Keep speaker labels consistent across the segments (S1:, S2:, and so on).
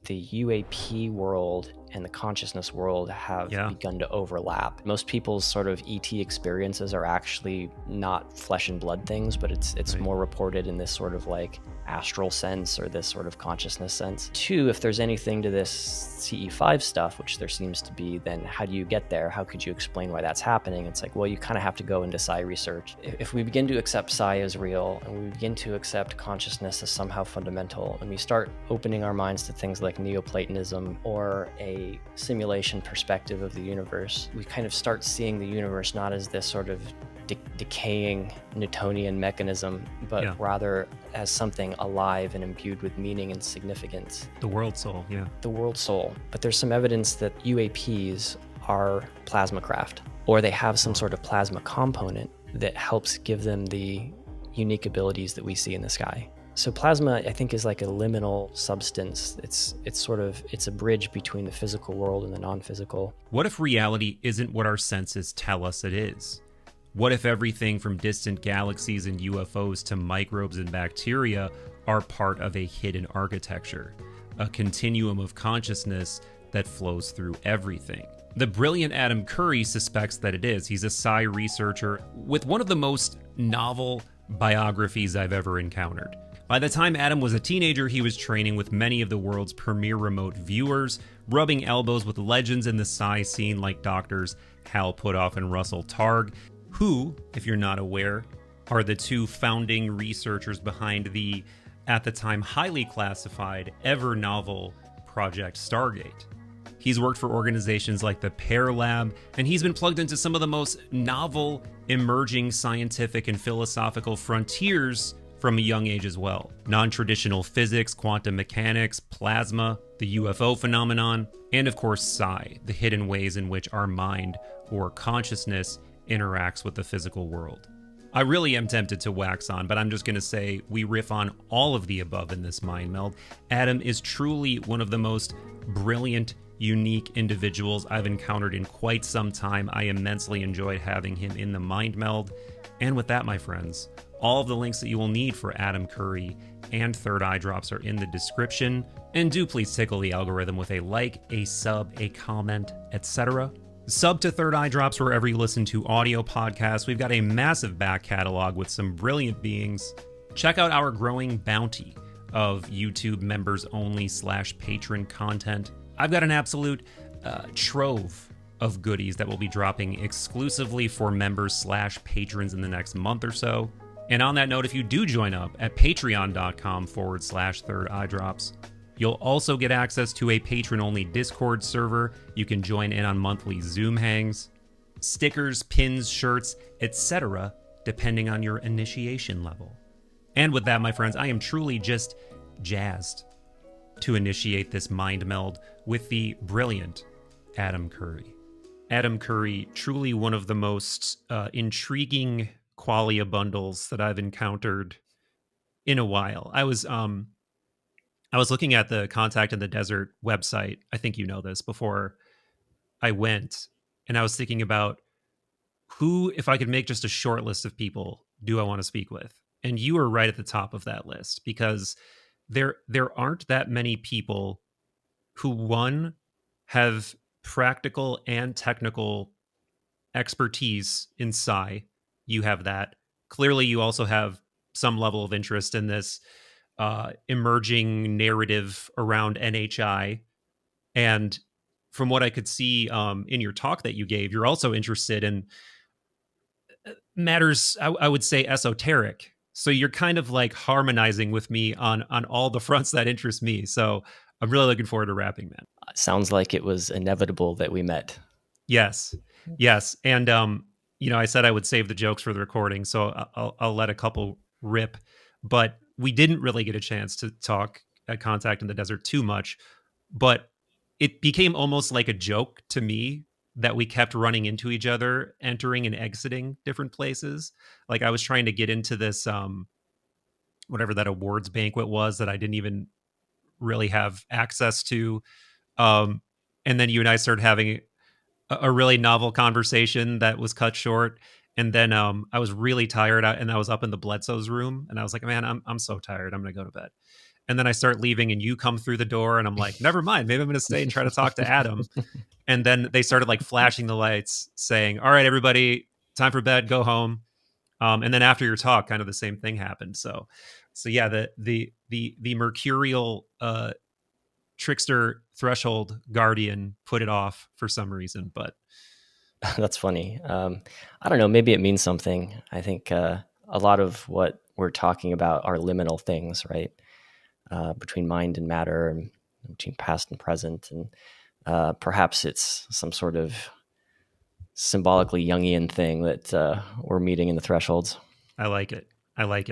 S1: the UAP world and the consciousness world have begun to overlap. Most people's sort of ET experiences are actually not flesh and blood things, but it's more reported in this sort of like astral sense or this sort of consciousness sense. Two, if there's anything to this CE5 stuff, which there seems to be, then how do you get there? How could you explain why that's happening? It's like, well, you kind of have to go into psi research. If we begin to accept psi as real and we begin to accept consciousness as somehow fundamental, and we start opening our minds to things like Neoplatonism or a simulation perspective of the universe, we kind of start seeing the universe not as this sort of decaying Newtonian mechanism, but rather as something alive and imbued with meaning and significance.
S2: The world soul,
S1: The world soul. But there's some evidence that UAPs are plasma craft, or they have some sort of plasma component that helps give them the unique abilities that we see in the sky. So plasma, I think, is like a liminal substance. It's a bridge between the physical world and the non-physical.
S2: What if reality isn't what our senses tell us it is? What if everything from distant galaxies and UFOs to microbes and bacteria are part of a hidden architecture, a continuum of consciousness that flows through everything? The brilliant Adam Curry suspects that it is. He's a psi researcher with one of the most novel biographies I've ever encountered. By the time Adam was a teenager, he was training with many of the world's premier remote viewers, rubbing elbows with legends in the psi scene like doctors Hal Puthoff and Targ, who, if you're not aware, are the two founding researchers behind the, at the time, highly classified, ever novel Project Stargate. He's worked for organizations like the PEAR Lab, and he's been plugged into some of the most novel, emerging scientific and philosophical frontiers from a young age as well. Non-traditional physics, quantum mechanics, plasma, the UFO phenomenon, and of course psi, the hidden ways in which our mind or consciousness interacts with the physical world. I really am tempted to wax on, but I'm just going to say we riff on all of the above in this mind meld. Adam is truly one of the most brilliant, unique individuals I've encountered in quite some time. I immensely enjoyed having him in the mind meld. And with that, my friends, all of the links that you will need for Adam Curry and Third Eye Drops are in the description. And do please tickle the algorithm with a like, a sub, a comment, etc. Sub to Third Eye Drops wherever you listen to audio podcasts. We've got a massive back catalog with some brilliant beings. Check out our growing bounty of YouTube members only / patron content. I've got an absolute trove of goodies that will be dropping exclusively for members / patrons in the next month or so. And on that note, if you do join up at patreon.com / Third Eye Drops, you'll also get access to a patron-only Discord server. You can join in on monthly Zoom hangs, stickers, pins, shirts, etc., depending on your initiation level. And with that, my friends, I am truly just jazzed to initiate this mind meld with the brilliant Adam Curry. Adam Curry, truly one of the most intriguing qualia bundles that I've encountered in a while. I was looking at the Contact in the Desert website. I think you know this, before I went, and I was thinking about who, if I could make just a short list of people, do I want to speak with? And you are right at the top of that list, because there aren't that many people who, one, have practical and technical expertise in psi. You have that. Clearly, you also have some level of interest in this emerging narrative around NHI. And from what I could see in your talk that you gave, you're also interested in matters, I would say, esoteric. So you're kind of like harmonizing with me on all the fronts that interest me. So I'm really looking forward to wrapping that.
S1: Sounds like it was inevitable that we met.
S2: Yes. And, I said I would save the jokes for the recording, so I'll let a couple rip. But we didn't really get a chance to talk at Contact in the Desert too much. But it became almost like a joke to me that we kept running into each other, entering and exiting different places. Like I was trying to get into this, whatever that awards banquet was that I didn't even really have access to. And then you and I started having a really novel conversation that was cut short. And then I was really tired, and I was up in the Bledsoe's room, and I was like, man, I'm so tired. I'm going to go to bed. And then I start leaving and you come through the door and I'm like, never mind, maybe I'm going to stay and try to talk to Adam. And then they started like flashing the lights saying, all right, everybody, time for bed, go home. And then after your talk, kind of the same thing happened. So yeah, the mercurial trickster threshold guardian put it off for some reason, but
S1: that's funny. I don't know, maybe it means something. I think a lot of what we're talking about are liminal things, right? Between mind and matter, and between past and present, and perhaps it's some sort of symbolically Jungian thing that we're meeting in the thresholds.
S2: I like it.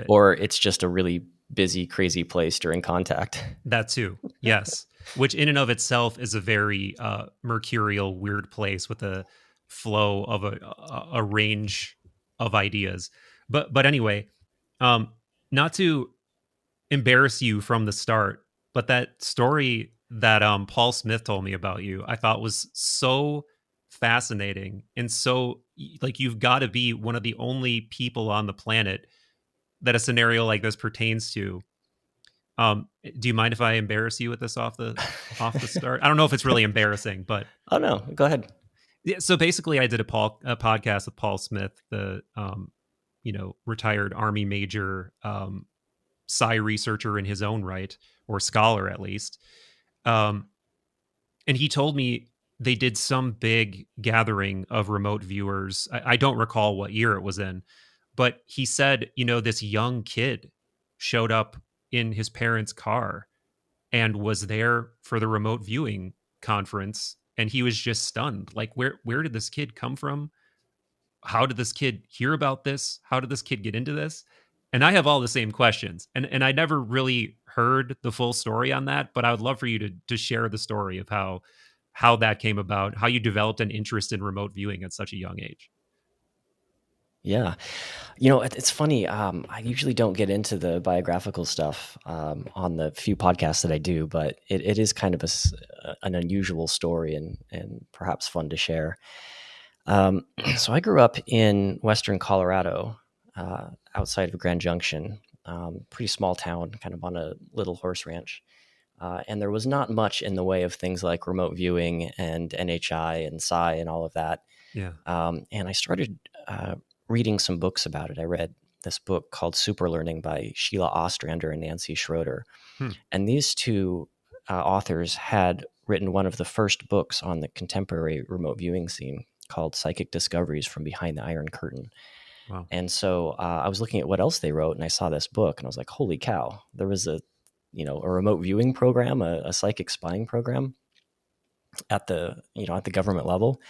S1: Or it's just a really busy, crazy place during contact.
S2: That too, yes. Which in and of itself is a very mercurial, weird place with a flow of a range of ideas. But anyway, not to embarrass you from the start, but that story that Paul Smith told me about you, I thought was so fascinating and so like you've got to be one of the only people on the planet that a scenario like this pertains to. Do you mind if I embarrass you with this off the start? I don't know if it's really embarrassing, but
S1: oh no, go ahead.
S2: Yeah. So basically, I did a podcast with Paul Smith, the retired Army major, psi researcher in his own right, or scholar at least. And he told me they did some big gathering of remote viewers. I don't recall what year it was in, but he said, this young kid showed up in his parents' car and was there for the remote viewing conference, and he was just stunned. Like, where did this kid come from? How did this kid hear about this? How did this kid get into this? And I have all the same questions. And I never really heard the full story on that, but I would love for you to share the story of how that came about, how you developed an interest in remote viewing at such a young age.
S1: Yeah. It's funny. I usually don't get into the biographical stuff on the few podcasts that I do, but it is kind of an unusual story and perhaps fun to share. So I grew up in Western Colorado, outside of Grand Junction, pretty small town, kind of on a little horse ranch. And there was not much in the way of things like remote viewing and NHI and psi and all of that.
S2: Yeah.
S1: And I started reading some books about it. I read this book called Super Learning by Sheila Ostrander and Nancy Schroeder. And these two authors had written one of the first books on the contemporary remote viewing scene called Psychic Discoveries from Behind the Iron Curtain.
S2: Wow.
S1: And so I was looking at what else they wrote, and I saw this book, and I was like, holy cow, there was a remote viewing program, a psychic spying program at the government level.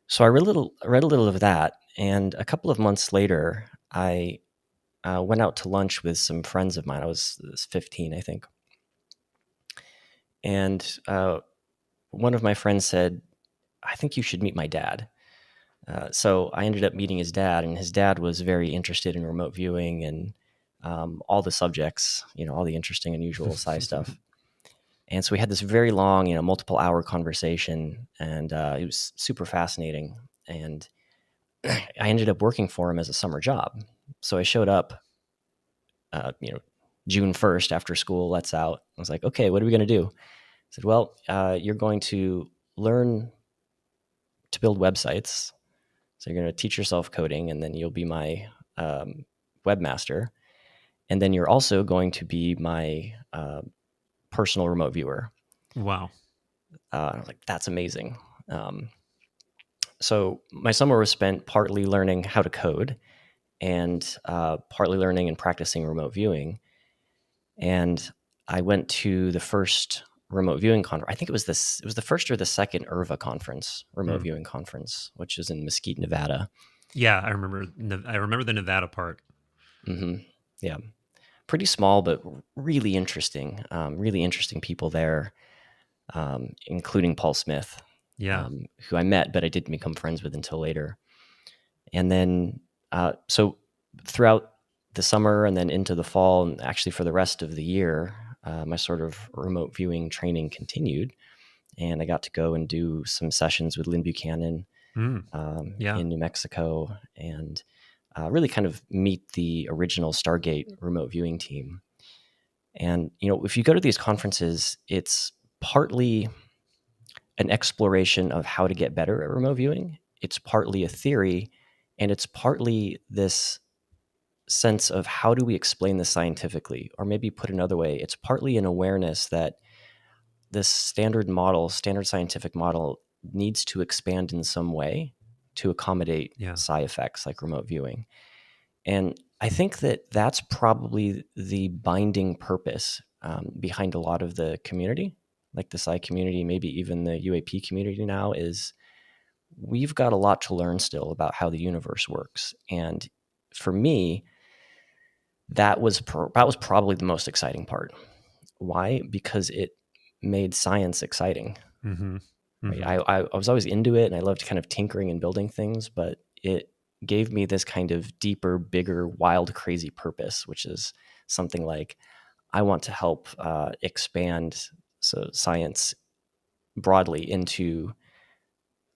S1: So I read a little of that, and a couple of months later, I went out to lunch with some friends of mine. I was 15, I think, and one of my friends said, "I think you should meet my dad." So I ended up meeting his dad, and his dad was very interested in remote viewing and all the subjects, all the interesting, unusual psi stuff. And so we had this very long, multiple hour conversation, and it was super fascinating. And I ended up working for him as a summer job. So I showed up, June 1st after school lets out. I was like, okay, what are we going to do? I said, well, you're going to learn to build websites. So you're going to teach yourself coding, and then you'll be my webmaster. And then you're also going to be my personal remote viewer.
S2: Wow.
S1: I was like, that's amazing. So my summer was spent partly learning how to code and partly learning and practicing remote viewing. And I went to the first remote viewing conference. I think it was the first or the second IRVA conference, remote viewing conference, which is in Mesquite, Nevada.
S2: Yeah, I remember the Nevada part.
S1: Mm-hmm. Yeah. Pretty small, but really interesting. Really interesting people there, including Paul Smith, who I met, but I didn't become friends with until later. And then, so throughout the summer and then into the fall, and actually for the rest of the year, my sort of remote viewing training continued. And I got to go and do some sessions with Lynn Buchanan in New Mexico, and really kind of meet the original Stargate remote viewing team. And, if you go to these conferences, it's partly an exploration of how to get better at remote viewing. It's partly a theory, and it's partly this sense of how do we explain this scientifically? Or maybe put another way, it's partly an awareness that this standard scientific model needs to expand in some way to accommodate side effects like remote viewing. And I think that that's probably the binding purpose behind a lot of the community, like the Psi community, maybe even the UAP community now, is we've got a lot to learn still about how the universe works. And for me, that was probably the most exciting part. Why? Because it made science exciting.
S2: Mm-hmm.
S1: Right?
S2: Mm-hmm.
S1: I was always into it, and I loved kind of tinkering and building things, but it gave me this kind of deeper, bigger, wild, crazy purpose, which is something like I want to help expand science broadly into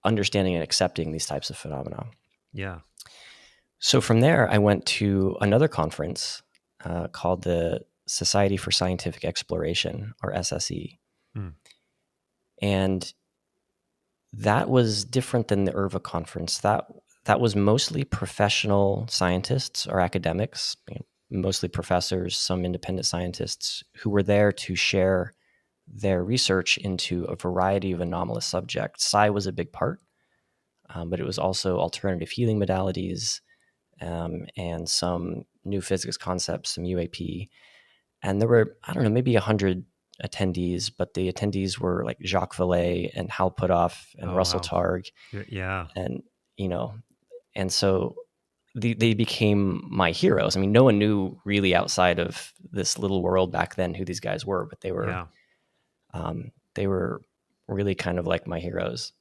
S1: understanding and accepting these types of phenomena.
S2: Yeah.
S1: So from there, I went to another conference called the Society for Scientific Exploration, or SSE. And that was different than the IRVA conference. That was mostly professional scientists or academics, mostly professors, some independent scientists who were there to share their research into a variety of anomalous subjects. Psi was a big part, but it was also alternative healing modalities, and some new physics concepts, some UAP. And there were, I don't know, maybe 100 attendees, but the attendees were like Jacques Vallée and Hal Puthoff and Russell Targ.
S2: Yeah.
S1: And, and so they became my heroes. I mean, no one knew really outside of this little world back then who these guys were, but they were really kind of like my heroes.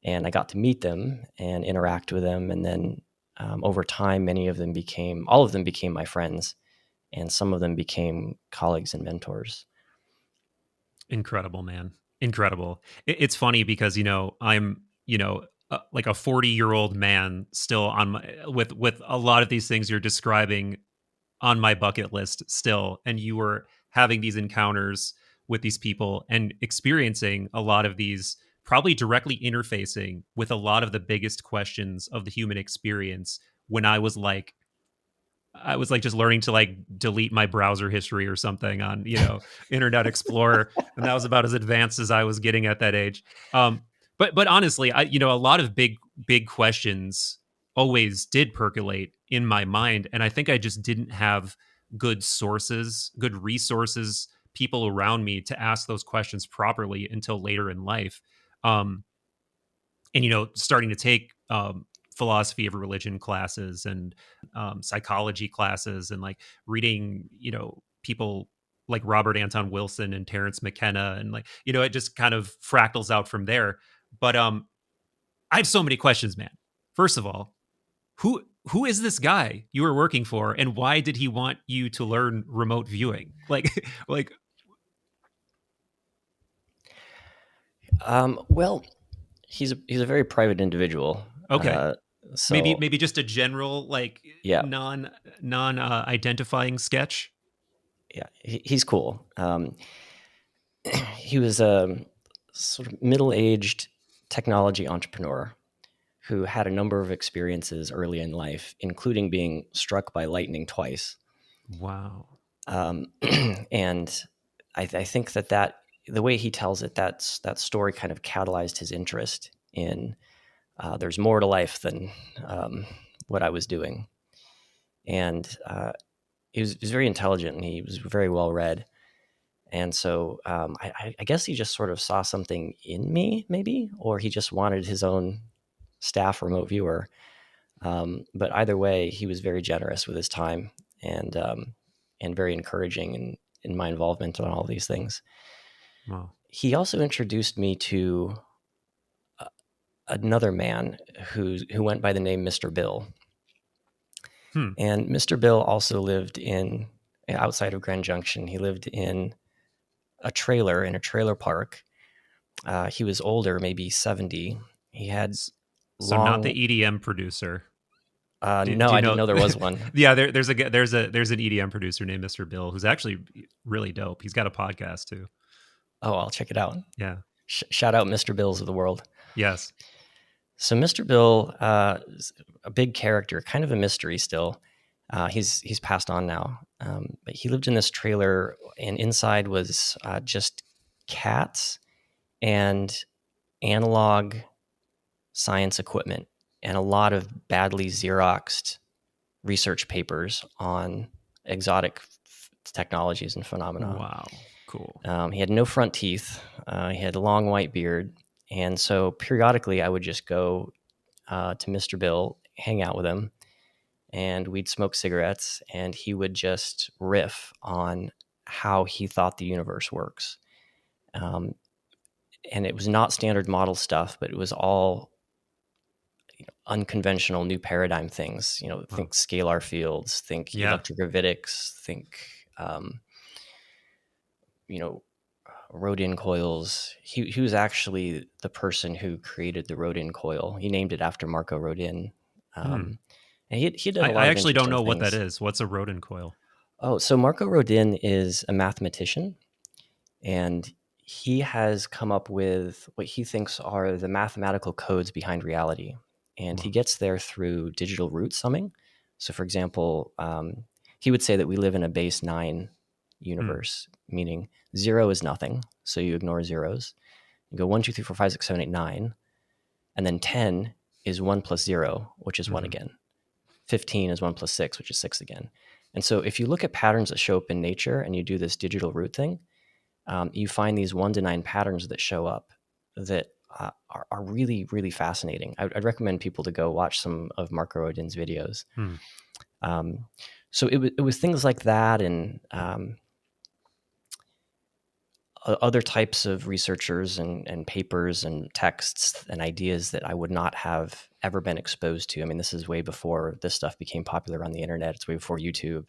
S1: And I got to meet them and interact with them. And then over time, all of them became my friends, and some of them became colleagues and mentors.
S2: Incredible, man. Incredible. It's funny because, I'm, like a 40-year-old man still on my, with a lot of these things you're describing on my bucket list still. And you were having these encounters with these people and experiencing a lot of these, probably directly interfacing with a lot of the biggest questions of the human experience when I was like just learning to like delete my browser history or something on, Internet Explorer. And that was about as advanced as I was getting at that age. But honestly, a lot of big questions always did percolate in my mind. And I think I just didn't have good resources, people around me to ask those questions properly until later in life. And starting to take philosophy of religion classes and psychology classes, and like reading people like Robert Anton Wilson and Terrence McKenna, and like it just kind of fractals out from there. But I have so many questions, man. First of all, who is this guy you were working for, and why did he want you to learn remote viewing? Like
S1: Well, he's a very private individual.
S2: okay.
S1: So
S2: Maybe just a general like
S1: yeah,
S2: non identifying sketch.
S1: yeah, he's cool. He was a sort of middle-aged technology entrepreneur who had a number of experiences early in life, including being struck by lightning twice.
S2: Wow.
S1: And I think that the way he tells it, that story kind of catalyzed his interest in there's more to life than what I was doing. And he was very intelligent, and he was very well read. And so I guess he just sort of saw something in me, maybe, or he just wanted his own staff remote viewer. But either way, he was very generous with his time, and very encouraging in my involvement in all these things.
S2: Wow.
S1: He also introduced me to another man who went by the name Mr. Bill. And Mr. Bill also lived outside of Grand Junction. He lived in a trailer park. He was older, maybe 70. He had
S2: So not the
S1: long,
S2: EDM producer.
S1: No,
S2: do you
S1: I
S2: know?
S1: didn't know there was one.
S2: Yeah, there's an EDM producer named Mr. Bill who's actually really dope. He's got a podcast too.
S1: Oh, I'll check it out.
S2: Yeah.
S1: Shout out Mr. Bills of the world.
S2: Yes.
S1: So Mr. Bill is a big character, kind of a mystery still. He's passed on now, but he lived in this trailer, and inside was just cats and analog science equipment and a lot of badly Xeroxed research papers on exotic technologies and phenomena.
S2: Wow, cool.
S1: He had no front teeth. He had a long white beard, and so periodically I would just go to Mr. Bill, hang out with him, and we'd smoke cigarettes, and he would just riff on how he thought the universe works. And it was not standard model stuff, but it was all unconventional new paradigm things. Think scalar fields, think electrogravitics, think Rodin coils. He was actually the person who created the Rodin coil. He named it after Marco Rodin. And he did a lot
S2: I
S1: of
S2: actually don't know
S1: things.
S2: what that is. What's a Rodin coil?
S1: Oh, so Marco Rodin is a mathematician, and he has come up with what he thinks are the mathematical codes behind reality. And he gets there through digital root summing. So, for example, he would say that we live in a base 9 universe, meaning 0 is nothing. So you ignore zeros. You go 1, 2, 3, 4, 5, 6, 7, 8, 9. And then 10 is 1 plus 0, which is 1 again. 15 is 1 plus 6, which is 6 again. And so if you look at patterns that show up in nature and you do this digital root thing, you find these 1 to 9 patterns that show up that are really, really fascinating. I'd recommend people to go watch some of Marco Rodin's videos. So it was things like that, and other types of researchers and papers and texts and ideas that I would not have ever been exposed to. I mean, this is way before this stuff became popular on the internet. It's way before YouTube.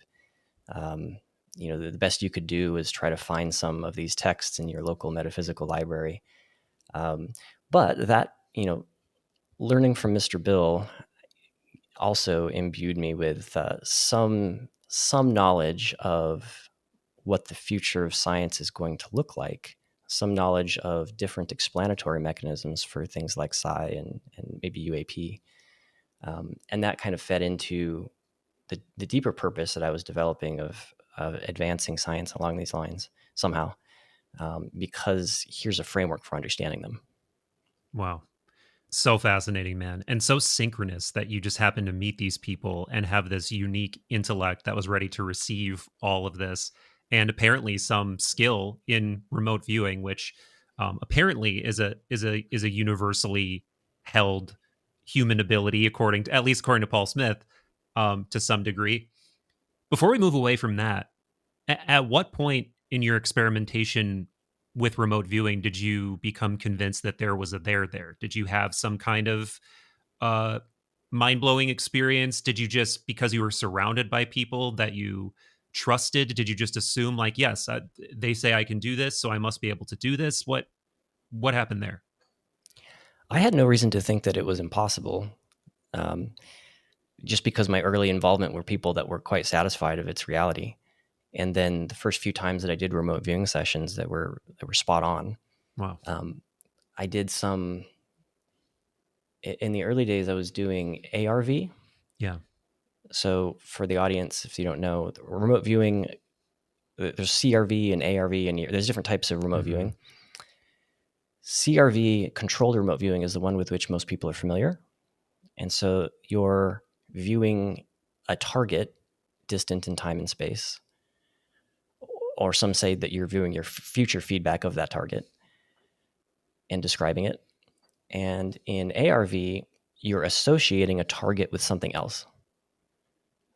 S1: The best you could do is try to find some of these texts in your local metaphysical library. But that, learning from Mr. Bill also imbued me with some knowledge of what the future of science is going to look like, some knowledge of different explanatory mechanisms for things like psi and maybe UAP. And that kind of fed into the deeper purpose that I was developing of advancing science along these lines somehow, because here's a framework for understanding them.
S2: Wow. So fascinating, man. And so synchronous that you just happen to meet these people and have this unique intellect that was ready to receive all of this. And apparently some skill in remote viewing, which apparently is a universally held human ability, at least according to Paul Smith, to some degree. Before we move away from that, at what point in your experimentation with remote viewing did you become convinced that there was a there there? Did you have some kind of mind-blowing experience? Did you just, because you were surrounded by people that you trusted, did you just assume like, yes, they say I can do this, so I must be able to do this? What happened there?
S1: I had no reason to think that it was impossible. Just because my early involvement were people that were quite satisfied of its reality. And then the first few times that I did remote viewing sessions that were spot on.
S2: Wow.
S1: I did some, in the early days, I was doing ARV.
S2: Yeah.
S1: So for the audience, if you don't know, remote viewing, there's CRV and ARV, and there's different types of remote viewing. CRV, controlled remote viewing, is the one with which most people are familiar. And so you're viewing a target distant in time and space, or some say that you're viewing your future feedback of that target and describing it. And in ARV, you're associating a target with something else.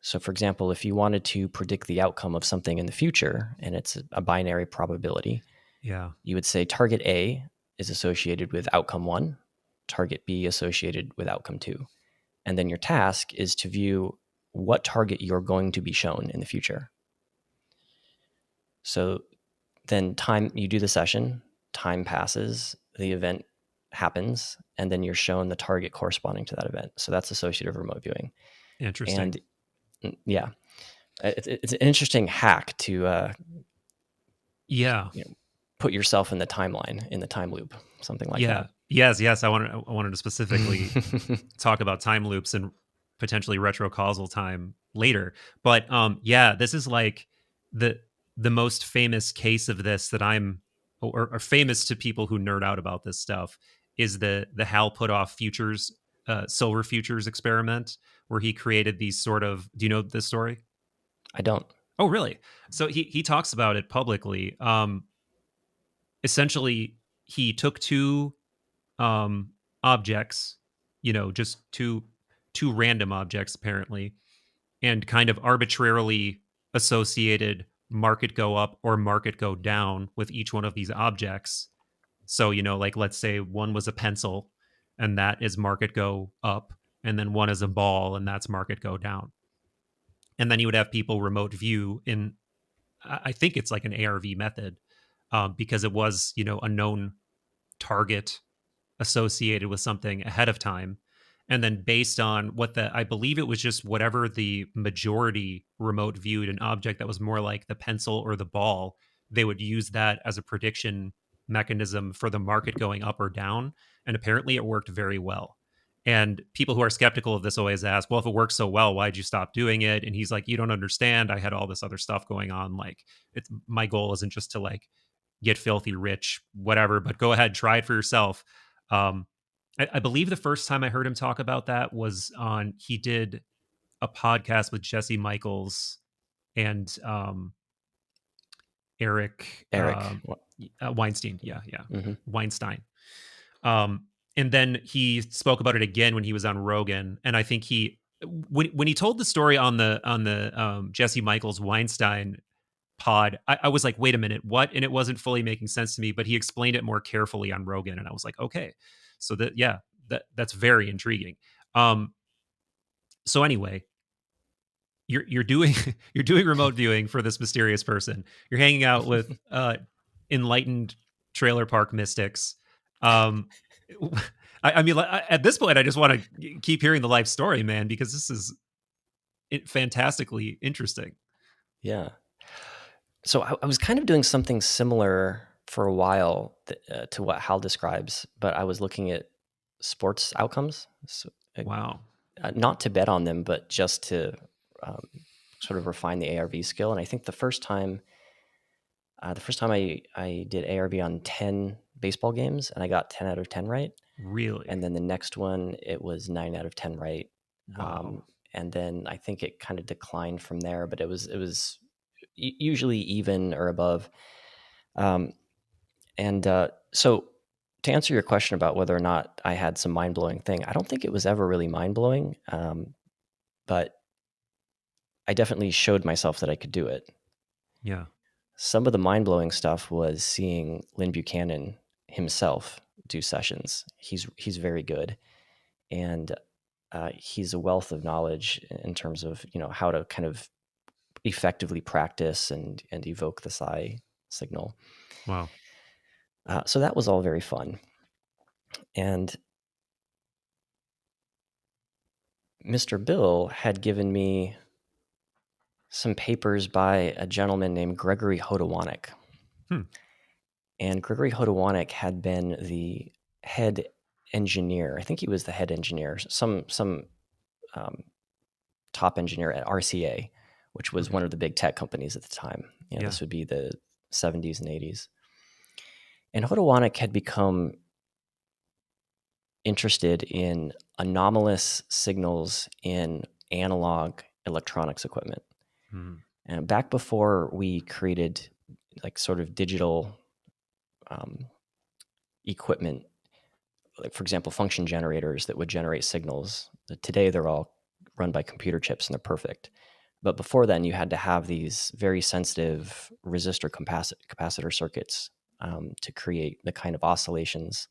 S1: So for example, if you wanted to predict the outcome of something in the future, and it's a binary probability, you would say target A is associated with outcome 1, target B associated with outcome 2. And then your task is to view what target you're going to be shown in the future. So then you do the session, time passes, the event happens, and then you're shown the target corresponding to that event. So that's associative remote viewing.
S2: Interesting.
S1: And yeah, it's an interesting hack to
S2: Yeah.
S1: put yourself in the timeline, in the time loop, something like
S2: Yeah.
S1: that.
S2: Yes. I wanted to specifically talk about time loops and potentially retrocausal time later. But yeah, this is like the the most famous case of this that I'm or famous to people who nerd out about this stuff is the Hal Puthoff futures silver futures experiment, where he created these sort of, do you know this story?
S1: I don't.
S2: Oh, really? So he talks about it publicly. Essentially, he took two objects, just two random objects apparently, and kind of arbitrarily associated market go up or market go down with each one of these objects. So, like let's say one was a pencil and that is market go up, and then one is a ball and that's market go down. And then you would have people remote view in, I think it's like an ARV method, because it was, a known target associated with something ahead of time. And then based on I believe it was just whatever the majority remote viewed an object that was more like the pencil or the ball, they would use that as a prediction mechanism for the market going up or down. And apparently it worked very well. And people who are skeptical of this always ask, well, if it works so well, why'd you stop doing it? And he's like, you don't understand. I had all this other stuff going on. Like, my goal isn't just to like get filthy rich, whatever, but go ahead, try it for yourself. um, I believe the first time I heard him talk about that was he did a podcast with Jesse Michaels and Eric
S1: Eric.
S2: Weinstein. Yeah, yeah,
S1: Mm-hmm.
S2: Weinstein. Um, and then he spoke about it again when he was on Rogan. And I think when he told the story on the Jesse Michaels Weinstein pod, I was like, wait a minute, what? And it wasn't fully making sense to me, but he explained it more carefully on Rogan, and I was like, okay, so that's very intriguing. Um, so anyway, you're doing you're doing remote viewing for this mysterious person. You're hanging out with enlightened trailer park mystics. Um, I mean, at this point, I just want to keep hearing the life story, man, because this is fantastically interesting.
S1: Yeah. So I was kind of doing something similar for a while to what Hal describes, but I was looking at sports outcomes. So,
S2: Wow.
S1: not to bet on them, but just to um, sort of refine the ARV skill. And I think the first time I did ARV on 10 baseball games, and I got 10 out of 10 right.
S2: Really?
S1: And then the next one, it was 9 out of 10 right.
S2: Wow.
S1: And then I think it kind of declined from there, but it was usually even or above. So to answer your question about whether or not I had some mind blowing thing, I don't think it was ever really mind blowing, but I definitely showed myself that I could do it.
S2: Yeah.
S1: Some of the mind blowing stuff was seeing Lynn Buchanan himself do sessions. He's very good, and he's a wealth of knowledge in terms of how to kind of effectively practice and evoke the psi signal.
S2: Wow.
S1: So that was all very fun. And Mr. Bill had given me some papers by a gentleman named Gregory Hodowanik. And Gregory Hodowanik had been the head engineer. I think he was the head engineer, some um, top engineer at RCA, which was one of the big tech companies at the time. This would be the 70s and 80s. And Hodowanik had become interested in anomalous signals in analog electronics equipment. And back before we created like sort of digital equipment, like for example, function generators that would generate signals. Today, they're all run by computer chips and they're perfect. But before then, you had to have these very sensitive resistor capacitor circuits to create the kind of oscillations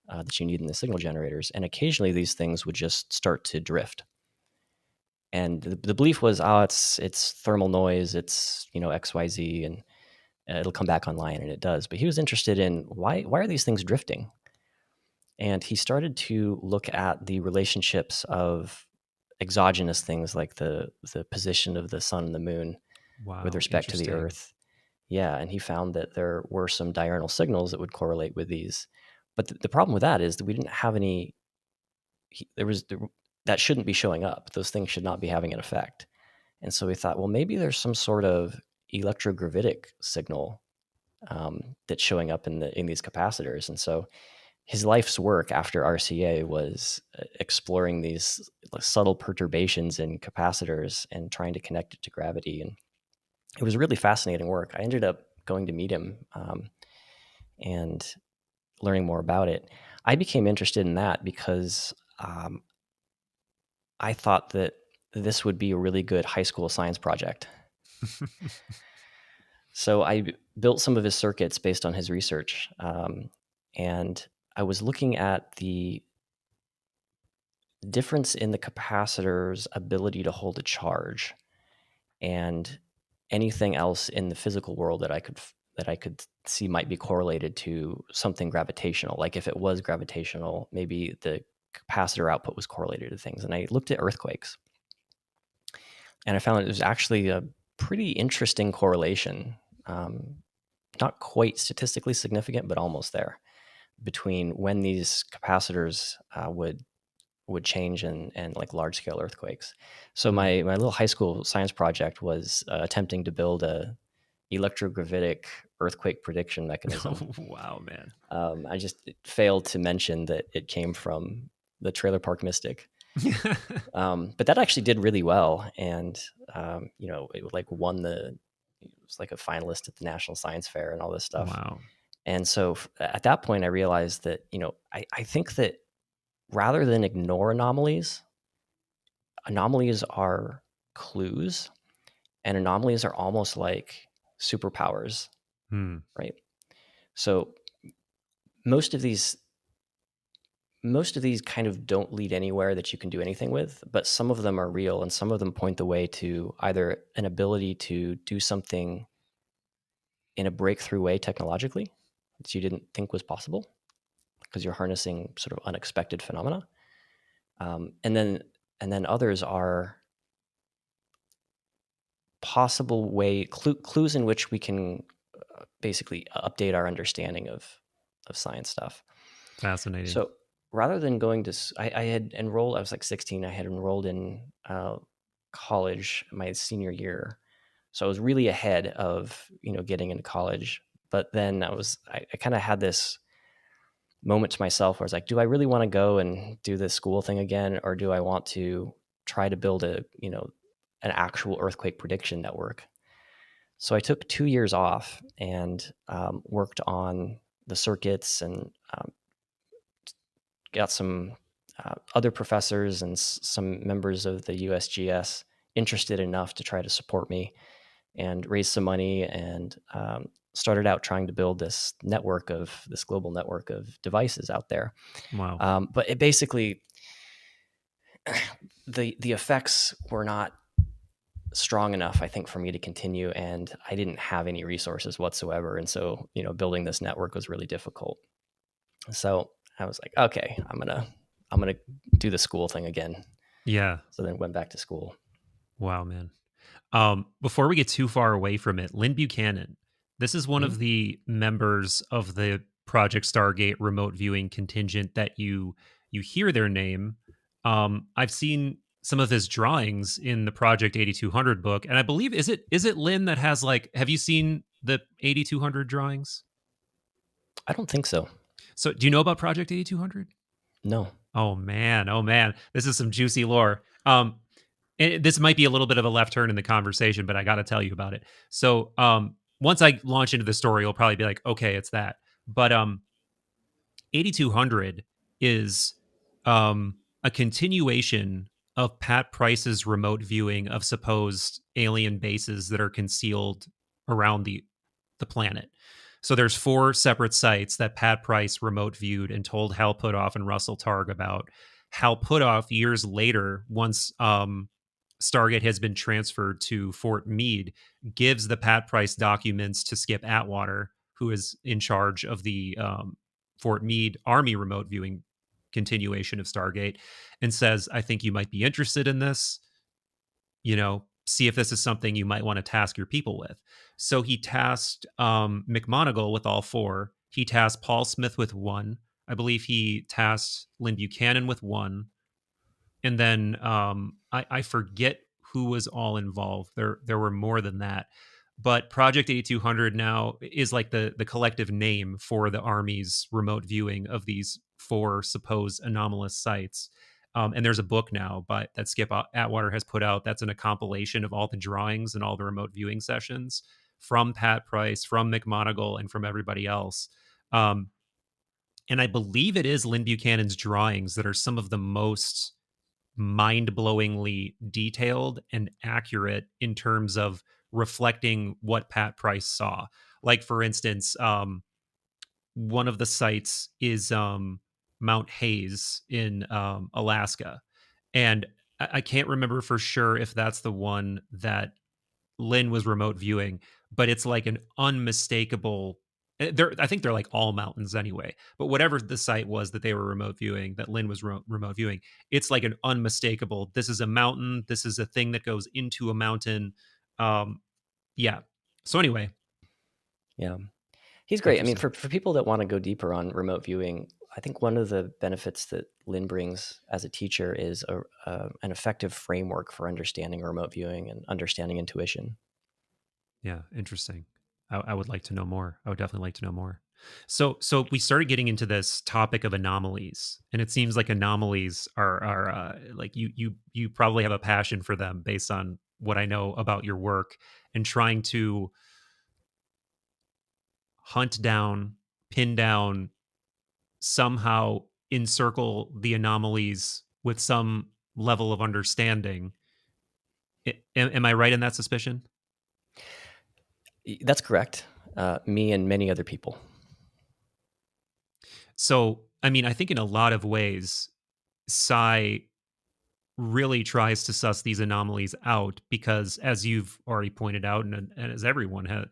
S1: that you need in the signal generators. And occasionally, these things would just start to drift. And the belief was, it's thermal noise, it's XYZ, and it'll come back online, and it does. But he was interested in why are these things drifting? And he started to look at the relationships of exogenous things like the position of the sun and the moon with
S2: Wow,
S1: respect to the
S2: interesting.
S1: Earth. Yeah, and he found that there were some diurnal signals that would correlate with these. But the problem with that is that we didn't have any. That shouldn't be showing up. Those things should not be having an effect. And so we thought, well, maybe there's some sort of electrogravitic signal that's showing up in these capacitors. And so his life's work after RCA was exploring these subtle perturbations in capacitors and trying to connect it to gravity. And it was really fascinating work. I ended up going to meet him and learning more about it. I became interested in that because I thought that this would be a really good high school science project. So I built some of his circuits based on his research. And I was looking at the difference in the capacitor's ability to hold a charge and anything else in the physical world that I could see might be correlated to something gravitational. Like if it was gravitational, maybe the capacitor output was correlated to things. And I looked at earthquakes, and I found it was actually a pretty interesting correlation. Not quite statistically significant, but almost there, between when these capacitors would change and like large scale earthquakes. So my little high school science project was attempting to build a electrogravitic earthquake prediction mechanism.
S2: Wow, man.
S1: I just failed to mention that it came from the Trailer Park Mystic. But that actually did really well, and it like won it was like a finalist at the National Science Fair and all this stuff.
S2: Wow.
S1: And so at that point, I realized that I think that rather than ignore anomalies are clues, and anomalies are almost like superpowers, right? So most of these kind of don't lead anywhere that you can do anything with, but some of them are real, and some of them point the way to either an ability to do something in a breakthrough way technologically that you didn't think was possible because you're harnessing sort of unexpected phenomena, and then others are possible clues in which we can basically update our understanding of science stuff.
S2: Fascinating.
S1: So rather than going to, I had enrolled. I was like 16. I had enrolled in college my senior year, so I was really ahead of getting into college. But then I kind of had this moment to myself where I was like, do I really want to go and do this school thing again, or do I want to try to build an actual earthquake prediction network? So I took 2 years off and worked on the circuits and got some other professors and some members of the USGS interested enough to try to support me and raise some money, and started out trying to build this global network of devices out there.
S2: Wow.
S1: But it basically, the effects were not strong enough, I think, for me to continue, and I didn't have any resources whatsoever. And so, building this network was really difficult. So I was like, okay, I'm gonna do the school thing again.
S2: Yeah.
S1: So then went back to school.
S2: Wow, man. Before we get too far away from it, Lynn Buchanan, this is one of the members of the Project Stargate remote viewing contingent that you hear their name. I've seen some of his drawings in the Project 8200 book, and I believe is it Lynn that has like, have you seen the 8200 drawings?
S1: I don't think so.
S2: So, do you know about Project 8200?
S1: No.
S2: Oh man, this is some juicy lore. And this might be a little bit of a left turn in the conversation, but I got to tell you about it. So, once I launch into the story, you'll probably be like, okay, it's that. But 8200 is a continuation of Pat Price's remote viewing of supposed alien bases that are concealed around the planet. So there's 4 separate sites that Pat Price remote viewed and told Hal Puthoff and Russell Targ about. Hal Puthoff, years later, once Stargate has been transferred to Fort Meade, gives the Pat Price documents to Skip Atwater, who is in charge of the Fort Meade Army remote viewing continuation of Stargate, and says, I think you might be interested in this. See if this is something you might want to task your people with. So he tasked McMoneagle with all 4. He tasked Paul Smith with 1. I believe he tasked Lynn Buchanan with 1. And then I forget who was all involved. There were more than that. But Project 8200 now is like the collective name for the Army's remote viewing of these 4 supposed anomalous sites. And there's a book now that Skip Atwater has put out that's in a compilation of all the drawings and all the remote viewing sessions from Pat Price, from McMoneagle, and from everybody else. And I believe it is Lynn Buchanan's drawings that are some of the most mind-blowingly detailed and accurate in terms of reflecting what Pat Price saw. Like, for instance, one of the sites is Mount Hayes in Alaska. And I can't remember for sure if that's the one that Lynn was remote viewing, but it's like an unmistakable. I think they're like all mountains anyway. But whatever the site was that they were remote viewing, that Lynn was remote viewing, it's like an unmistakable. This is a mountain. This is a thing that goes into a mountain. Yeah. So anyway.
S1: Yeah, he's great. I mean, for people that want to go deeper on remote viewing, I think one of the benefits that Lynn brings as a teacher is an effective framework for understanding remote viewing and understanding intuition.
S2: Yeah, interesting. I would like to know more. I would definitely like to know more. So we started getting into this topic of anomalies, and it seems like anomalies are like you probably have a passion for them based on what I know about your work, and trying to hunt down, pin down, somehow encircle the anomalies with some level of understanding. Am I right in that suspicion?
S1: That's correct. Me and many other people.
S2: So, I mean, I think in a lot of ways, Psi really tries to suss these anomalies out because, as you've already pointed out, and as everyone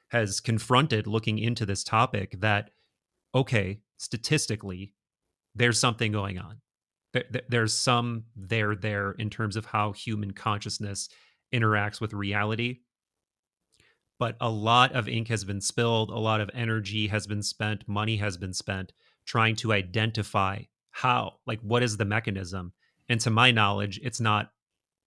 S2: has confronted looking into this topic, that, okay, statistically, there's something going on. There's some there in terms of how human consciousness interacts with reality. But a lot of ink has been spilled, a lot of energy has been spent, money has been spent trying to identify how, like, what is the mechanism? And to my knowledge, it's not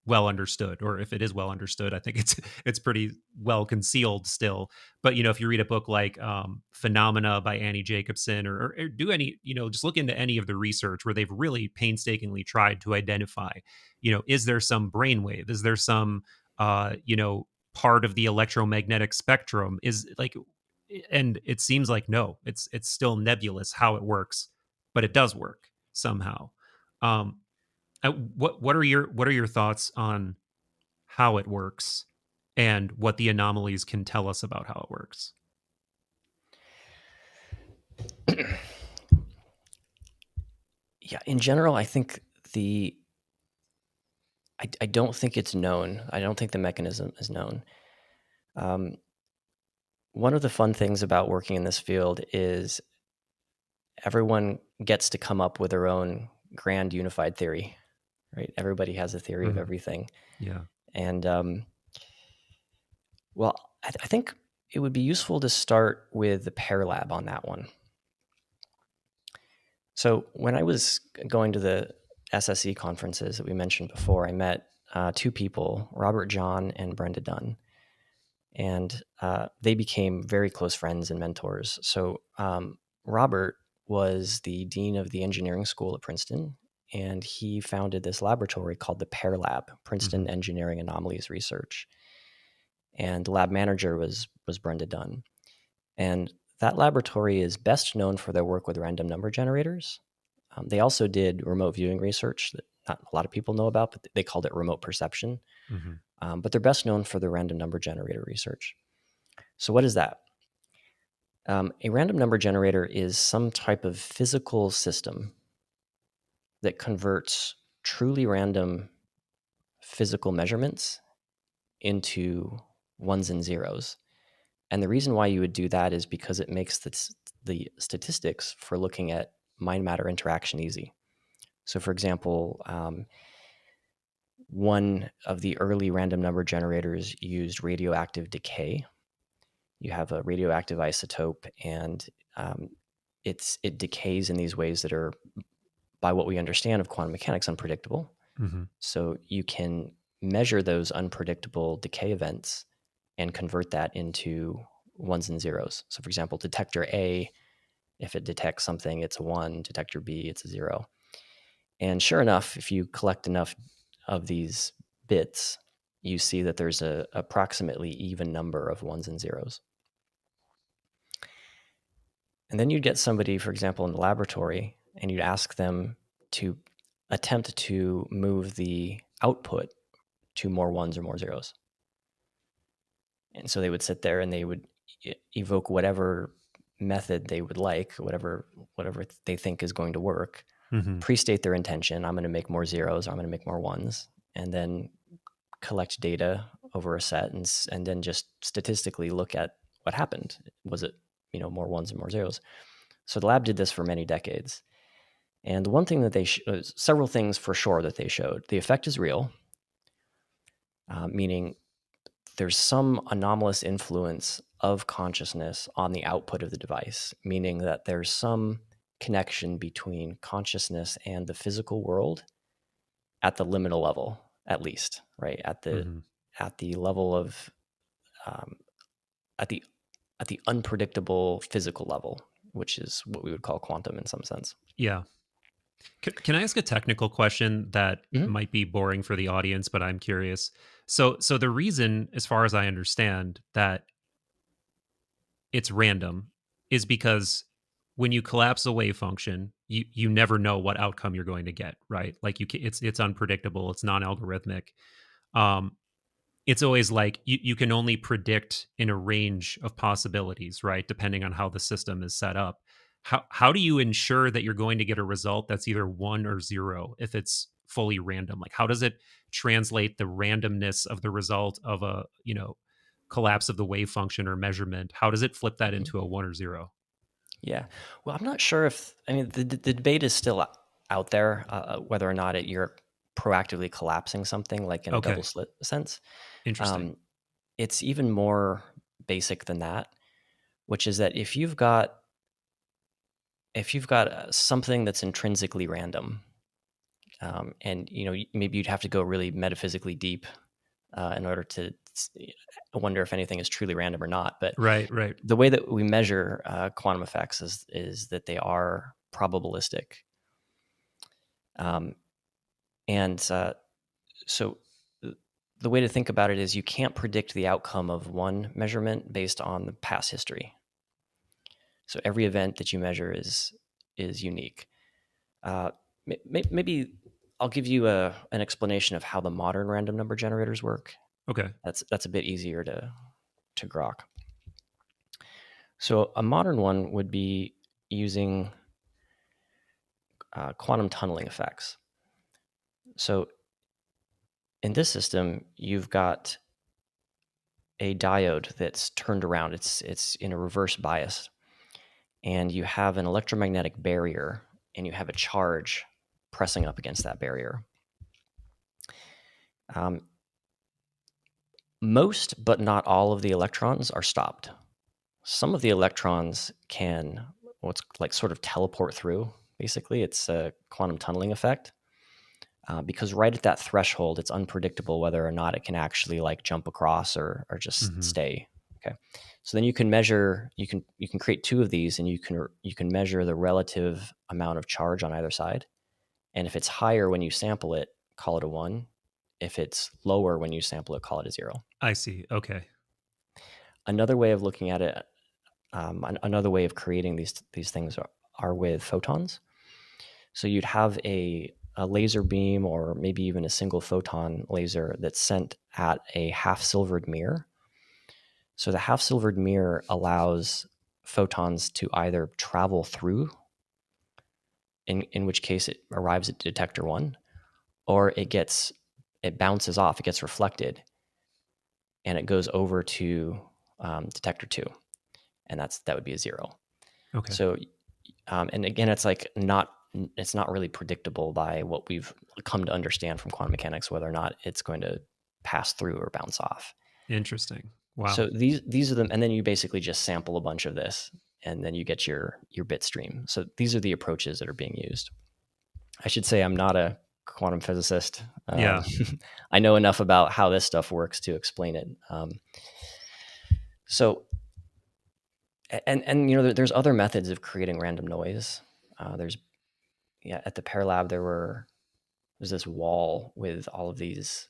S2: well understood, or if it is well understood, I think it's pretty well concealed still. But if you read a book like Phenomena by Annie Jacobson, or do any, just look into any of the research where they've really painstakingly tried to identify, is there some brainwave, is there some part of the electromagnetic spectrum, is like, and it seems like no, it's still nebulous how it works, but it does work somehow. What are your thoughts on how it works and what the anomalies can tell us about how it works?
S1: Yeah, in general, I think I don't think it's known. I don't think the mechanism is known. One of the fun things about working in this field is everyone gets to come up with their own grand unified theory, right? Everybody has a theory of everything.
S2: Yeah.
S1: And well, I think it would be useful to start with the PEAR lab on that one. So when I was going to the SSE conferences that we mentioned before, I met 2 people, Robert John and Brenda Dunn. And they became very close friends and mentors. So Robert was the dean of the engineering school at Princeton, and he founded this laboratory called the PEAR Lab, Princeton Engineering Anomalies Research. And the lab manager was Brenda Dunn. And that laboratory is best known for their work with random number generators. They also did remote viewing research that not a lot of people know about, but they called it remote perception. But they're best known for the random number generator research. So what is that? A random number generator is some type of physical system that converts truly random physical measurements into ones and zeros. And the reason why you would do that is because it makes the statistics for looking at mind-matter interaction easy. So for example, one of the early random number generators used radioactive decay. You have a radioactive isotope, and it decays in these ways that are, by what we understand of quantum mechanics, unpredictable.
S2: Mm-hmm.
S1: So you can measure those unpredictable decay events and convert that into ones and zeros. So for example, detector A, if it detects something, it's a 1. Detector B, it's a 0. And sure enough, if you collect enough of these bits, you see that there's a approximately even number of ones and zeros. And then you'd get somebody, for example, in the laboratory, and you'd ask them to attempt to move the output to more ones or more zeros. And so they would sit there and they would evoke whatever method they would like, whatever they think is going to work,
S2: Mm-hmm.
S1: pre-state their intention. I'm going to make more zeros, I'm going to make more ones, and then collect data over a set, and then just statistically look at what happened. Was it, more ones and more zeros? So the lab did this for many decades. And the one thing that several things for sure that they showed, the effect is real, meaning there's some anomalous influence of consciousness on the output of the device, meaning that there's some connection between consciousness and the physical world at the liminal level, at least, right? At the
S2: Mm-hmm.
S1: at the level of um, at the unpredictable physical level, which is what we would call quantum in some sense.
S2: Yeah. Can I ask a technical question that
S1: Mm-hmm.
S2: might be boring for the audience, but I'm curious? So the reason, as far as I understand, that it's random is because when you collapse a wave function, you never know what outcome you're going to get, right? Like it's unpredictable, it's non-algorithmic. Um, it's always like you can only predict in a range of possibilities, right? Depending on how the system is set up. How do you ensure that you're going to get a result that's either 1 or 0 if it's fully random? Like how does it translate the randomness of the result of a, collapse of the wave function or measurement? How does it flip that
S1: Mm-hmm.
S2: into a 1 or 0?
S1: Yeah. Well, I'm not sure if, I mean, the debate is still out there, whether or not you're proactively collapsing something like in a double
S2: Okay,
S1: slit sense.
S2: interesting.
S1: Um, it's even more basic than that, which is that if you've got something that's intrinsically random, and maybe you'd have to go really metaphysically deep in order to wonder if anything is truly random or not. But
S2: Right, right.
S1: the way that we measure quantum effects is that they are probabilistic. Um, and so the way to think about it is you can't predict the outcome of one measurement based on the past history. So every event that you measure is unique. Uh, maybe I'll give you an explanation of how the modern random number generators work.
S2: Okay.
S1: That's a bit easier to grok. So a modern one would be using quantum tunneling effects. So in this system, you've got a diode that's turned around. It's in a reverse bias, and you have an electromagnetic barrier, and you have a charge pressing up against that barrier. Um, most, but not all, of the electrons are stopped. Some of the electrons can what's like sort of teleport through. Basically, it's a quantum tunneling effect. Because right at that threshold, it's unpredictable whether or not it can actually like jump across or just
S2: Hmm.
S1: stay. Okay, so then you can measure. You can create two of these, and you can measure the relative amount of charge on either side. And if it's higher when you sample it, call it a 1. If it's lower when you sample it, call it a 0.
S2: I see. Okay.
S1: Another way of looking at it, another way of creating these things are with photons. So you'd have a laser beam or maybe even a single photon laser that's sent at a half silvered mirror. So the half silvered mirror allows photons to either travel through, in which case it arrives at detector 1, or it bounces off, it gets reflected, and it goes over to detector 2, and that would be a 0.
S2: Okay.
S1: So and again, it's like not it's not really predictable by what we've come to understand from quantum mechanics, whether or not it's going to pass through or bounce off.
S2: Interesting. Wow.
S1: So these are them, and then you basically just sample a bunch of this, and then you get your bit stream. So these are the approaches that are being used. I should say I'm not a quantum physicist.
S2: Yeah.
S1: I know enough about how this stuff works to explain it. So, and you know, there's other methods of creating random noise. At the PEAR lab there's this wall with all of these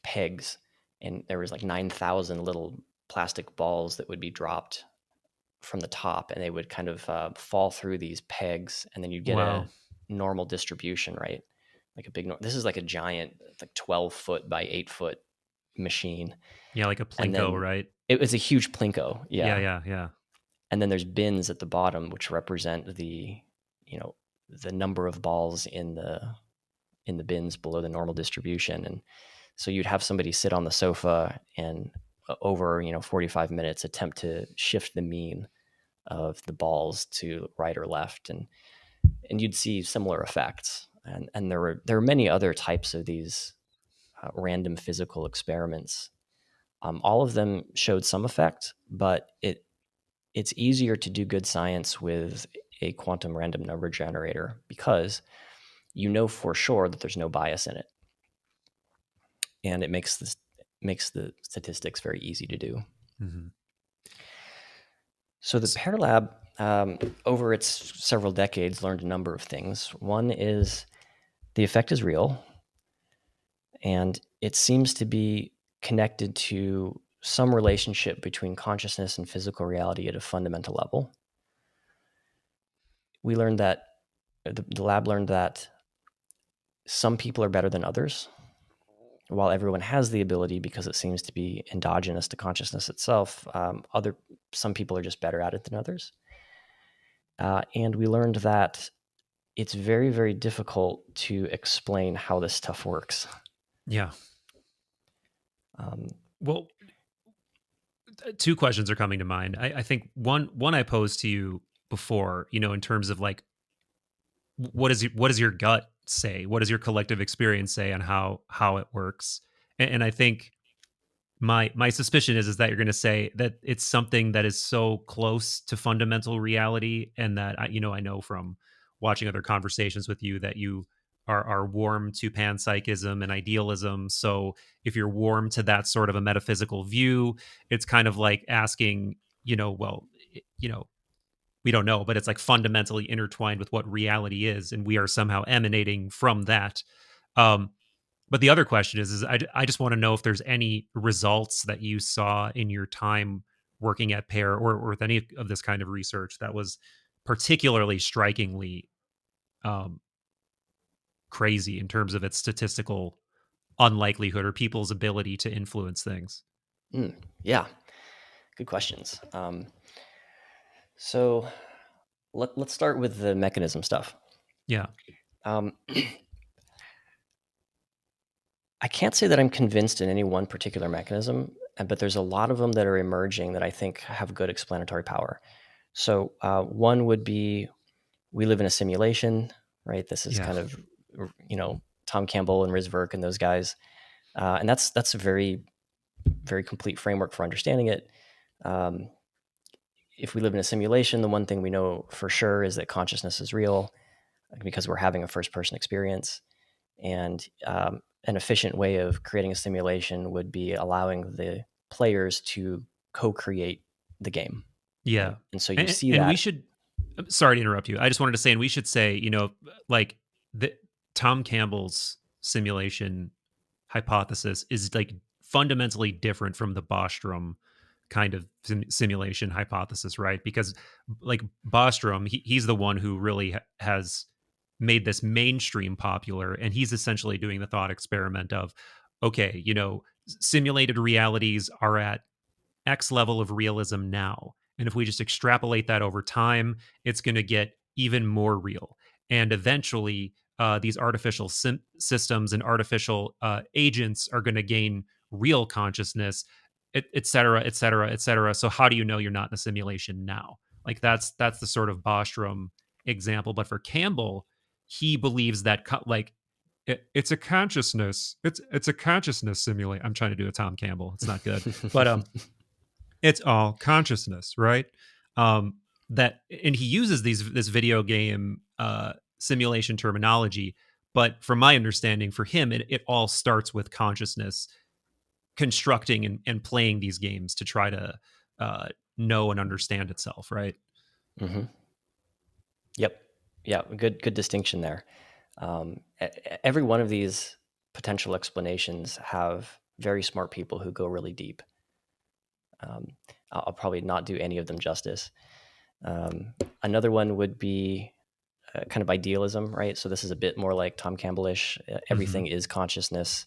S1: pegs, and there was like 9,000 little plastic balls that would be dropped from the top, and they would kind of fall through these pegs, and then you'd get a normal distribution, right? Like a big. This is like a giant, like 12-foot by 8-foot machine.
S2: Yeah, like a Plinko, right?
S1: It was a huge Plinko.
S2: Yeah.
S1: And then there's bins at the bottom, which represent the number of balls in the bins below the normal distribution. And so you'd have somebody sit on the sofa and over 45 minutes attempt to shift the mean of the balls to right or left, and you'd see similar effects. And there were many other types of these random physical experiments. All of them showed some effect, but it's easier to do good science with a quantum random number generator because you know for sure that there's no bias in it, and it makes the statistics very easy to do. Mm-hmm. So the PEAR lab, over its several decades, learned a number of things. One is the effect is real, and it seems to be connected to some relationship between consciousness and physical reality at a fundamental level. We learned that, the lab learned that some people are better than others. While everyone has the ability, because it seems to be endogenous to consciousness itself, some people are just better at it than others. And we learned that it's very, very difficult to explain how this stuff works.
S2: Yeah. Well, two questions are coming to mind. I think one I posed to you before, in terms of like, what does your gut say? What does your collective experience say on how it works? And I think my suspicion is that you're going to say that it's something that is so close to fundamental reality, and that I know from watching other conversations with you that you are warm to panpsychism and idealism. So if you're warm to that sort of a metaphysical view, it's kind of like asking, we don't know, but it's like fundamentally intertwined with what reality is, and we are somehow emanating from that. But the other question is I just want to know if there's any results that you saw in your time working at PEAR or with any of this kind of research that was particularly strikingly crazy in terms of its statistical unlikelihood or people's ability to influence things.
S1: Yeah, good questions. So let's start with the mechanism stuff.
S2: Yeah.
S1: I can't say that I'm convinced in any one particular mechanism, but there's a lot of them that are emerging that I think have good explanatory power. So one would be, we live in a simulation, right? This is kind of, Tom Campbell and Rizverk and those guys. And that's a very, very complete framework for understanding it. If we live in a simulation, the one thing we know for sure is that consciousness is real because we're having a first-person experience. And an efficient way of creating a simulation would be allowing the players to co-create the game.
S2: Yeah. Right?
S1: And so you see that.
S2: And we should, sorry to interrupt you. I just wanted to say, and we should say, like Tom Campbell's simulation hypothesis is like fundamentally different from the Bostrom kind of simulation hypothesis, right? Because like Bostrom, he's the one who really has made this mainstream popular, and he's essentially doing the thought experiment of, okay, simulated realities are at X level of realism now, and if we just extrapolate that over time, it's going to get even more real, and eventually these artificial systems and artificial agents are going to gain real consciousness, et cetera, et cetera, et cetera. So how do you know you're not in a simulation now? Like that's the sort of Bostrom example, but for Campbell, he believes that it's a consciousness. It's a consciousness simulate. I'm trying to do a Tom Campbell. It's not good, but it's all consciousness, right? That and he uses this video game simulation terminology, but from my understanding, for him, it all starts with consciousness constructing and playing these games to try to know and understand itself, right?
S1: Mm-hmm. Yep. Yeah. Good distinction there. Every one of these potential explanations have very smart people who go really deep. I'll probably not do any of them justice. Another one would be kind of idealism, right? So this is a bit more like Tom Campbellish. Everything is consciousness,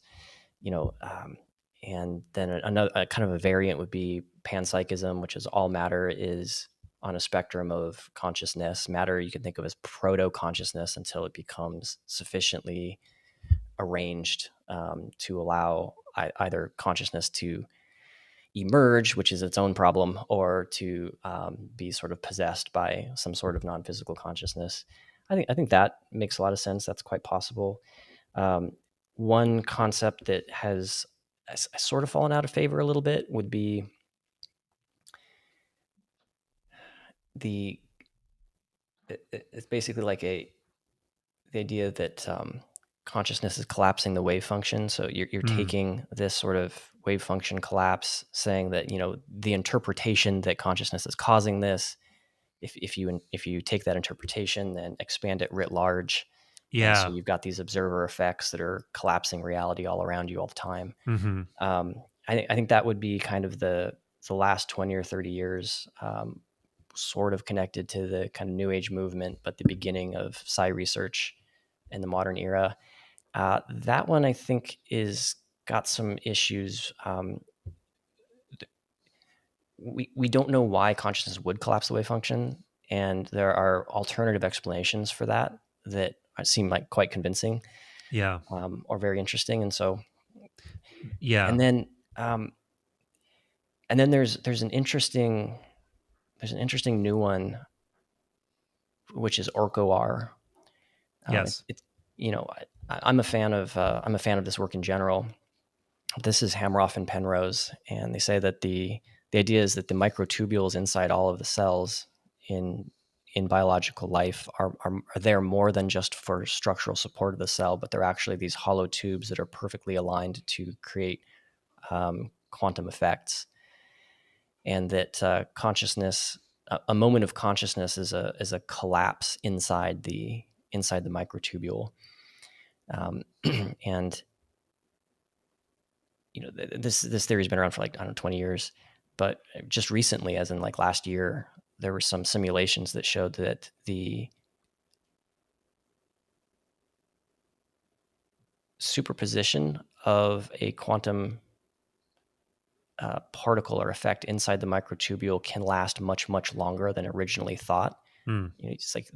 S1: you know. And then another kind of a variant would be panpsychism, which is all matter is on a spectrum of consciousness. Matter you can think of as proto-consciousness until it becomes sufficiently arranged to allow either consciousness to emerge, which is its own problem, or to be sort of possessed by some sort of non-physical consciousness. I think that makes a lot of sense. That's quite possible. One concept that has sort of fallen out of favor a little bit would be it's basically like the idea that consciousness is collapsing the wave function. So you're taking this sort of wave function collapse, saying that, you know, the interpretation that consciousness is causing this, if you take that interpretation, then expand it writ large.
S2: Yeah.
S1: And so you've got these observer effects that are collapsing reality all around you all the time. I think that would be kind of the last 20 or 30 years, sort of connected to the kind of new age movement, but the beginning of psi research in the modern era. That one I think is got some issues. We don't know why consciousness would collapse the wave function, and there are alternative explanations for that that seem like quite convincing, or very interesting. And so, and then there's an interesting new one, which is OR.
S2: Yes.
S1: It's I'm a fan of this work in general. This is Hamroff and Penrose, and they say that the idea is that the microtubules inside all of the cells in biological life are there more than just for structural support of the cell, but they're actually these hollow tubes that are perfectly aligned to create quantum effects, and that consciousness, a moment of consciousness, is a collapse inside the microtubule, and this theory has been around for like, I don't know, 20 years, but just recently, as in like last year, there were some simulations that showed that the superposition of a quantum particle or effect inside the microtubule can last much, much longer than originally thought. It's like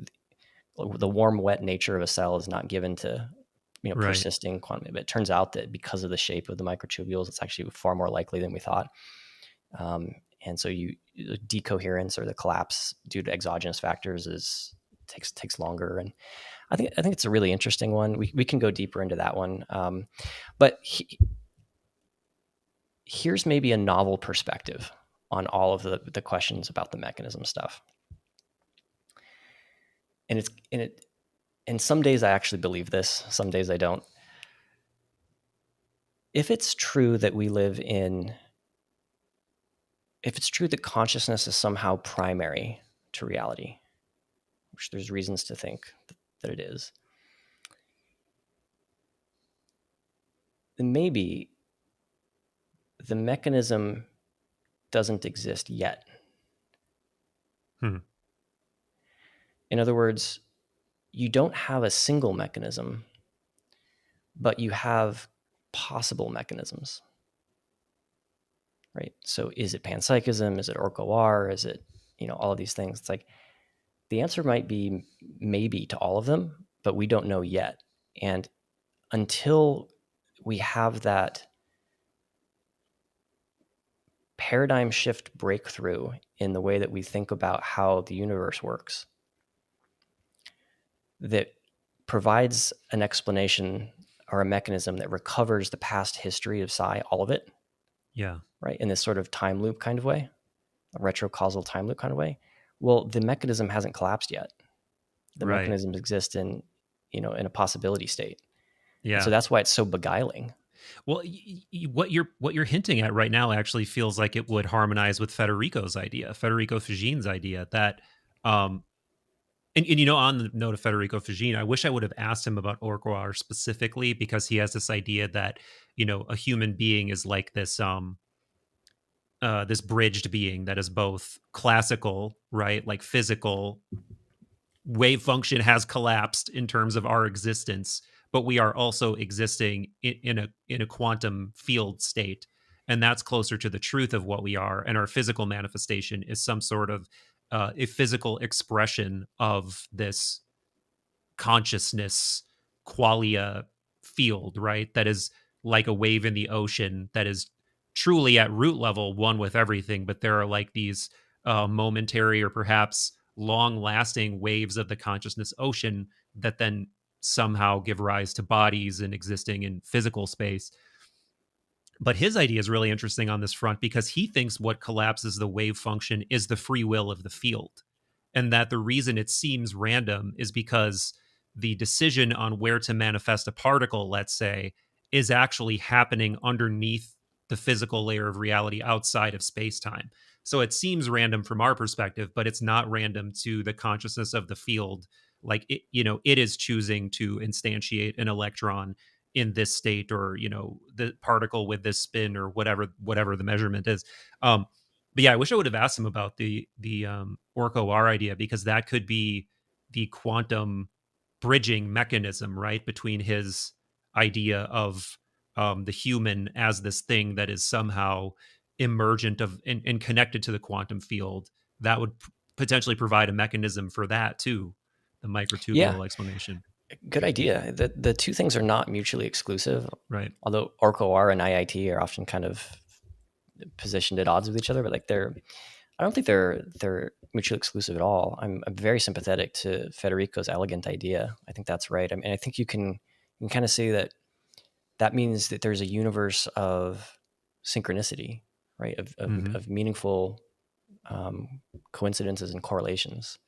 S1: the warm, wet nature of a cell is not given to persisting quantum. But it turns out that because of the shape of the microtubules, it's actually far more likely than we thought. And so the decoherence or the collapse due to exogenous factors takes longer. And I think it's a really interesting one. We can go deeper into that one. But here's maybe a novel perspective on all of the questions about the mechanism stuff. And some days I actually believe this, some days I don't. If it's true that if it's true that consciousness is somehow primary to reality, which there's reasons to think that it is, then maybe the mechanism doesn't exist yet. In other words, you don't have a single mechanism, but you have possible mechanisms, right? So is it panpsychism? Is it OR? Is it, all of these things? It's like the answer might be maybe to all of them, but we don't know yet. And until we have that paradigm shift breakthrough in the way that we think about how the universe works, that provides an explanation or a mechanism that recovers the past history of psi, all of it.
S2: Yeah.
S1: Right. In this sort of time loop kind of way, a retrocausal time loop kind of way. Well, the mechanism hasn't collapsed yet. The
S2: Right.
S1: mechanisms exist in a possibility state. And so
S2: Yeah.
S1: that's why it's so beguiling.
S2: Well, what you're hinting at right now actually feels like it would harmonize with Federico Fuggine's idea that, and on the note of Federico Fuggine, I wish I would have asked him about Orcoar specifically, because he has this idea that a human being is like this bridged being that is both classical, right, like physical wave function has collapsed in terms of our existence, but we are also existing in a quantum field state, and that's closer to the truth of what we are. And our physical manifestation is some sort of a physical expression of this consciousness qualia field, right? That is like a wave in the ocean that is truly at root level one with everything, but there are like these momentary or perhaps long lasting waves of the consciousness ocean that then somehow give rise to bodies and existing in physical space. But his idea is really interesting on this front, because he thinks what collapses the wave function is the free will of the field. And that the reason it seems random is because the decision on where to manifest a particle, let's say, is actually happening underneath the physical layer of reality outside of space time. So it seems random from our perspective, but it's not random to the consciousness of the field. Like it is choosing to instantiate an electron in this state, or the particle with this spin, or whatever the measurement is. But yeah, I wish I would have asked him about the Orco R idea, because that could be the quantum bridging mechanism, right, between his idea of the human as this thing that is somehow emergent of and connected to the quantum field. That would potentially provide a mechanism for that too, the
S1: Yeah,
S2: microtubule explanation.
S1: good idea. The two things are not mutually exclusive,
S2: Right.
S1: although OR and IIT are often kind of positioned at odds with each other, but like I don't think they're mutually exclusive at all. I'm very sympathetic to Federico's elegant idea. I think that's right. I mean, I think you can kind of say that means that there's a universe of synchronicity, right? Of meaningful coincidences and correlations,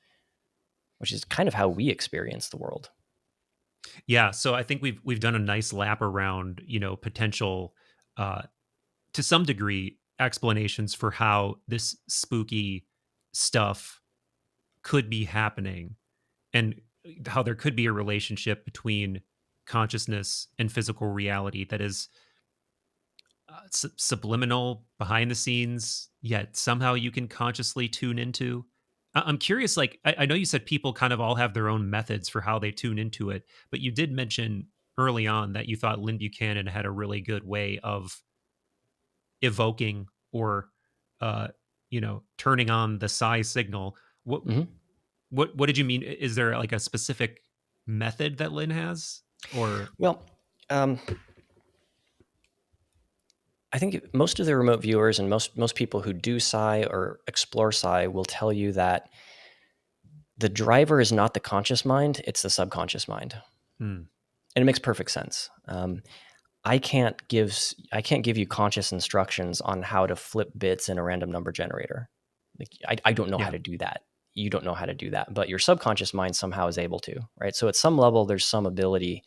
S1: which is kind of how we experience the world.
S2: Yeah, so I think we've done a nice lap around, potential uh to some degree explanations for how this spooky stuff could be happening, and how there could be a relationship between consciousness and physical reality that is subliminal, behind the scenes, yet somehow you can consciously tune into. I'm curious, like, I know you said people kind of all have their own methods for how they tune into it, but you did mention early on that you thought Lynn Buchanan had a really good way of evoking or, turning on the psi signal. What
S1: Mm-hmm.
S2: what did you mean? Is there like a specific method that Lynn has, or?
S1: Well, um, I think most of the remote viewers and most people who do psi or explore psi will tell you that the driver is not the conscious mind; it's the subconscious mind,
S2: Hmm,
S1: and it makes perfect sense. I can't give you conscious instructions on how to flip bits in a random number generator. Like I don't know how
S2: yeah,
S1: to do that. You don't know how to do that, but your subconscious mind somehow is able to, right? So at some level, there's some ability,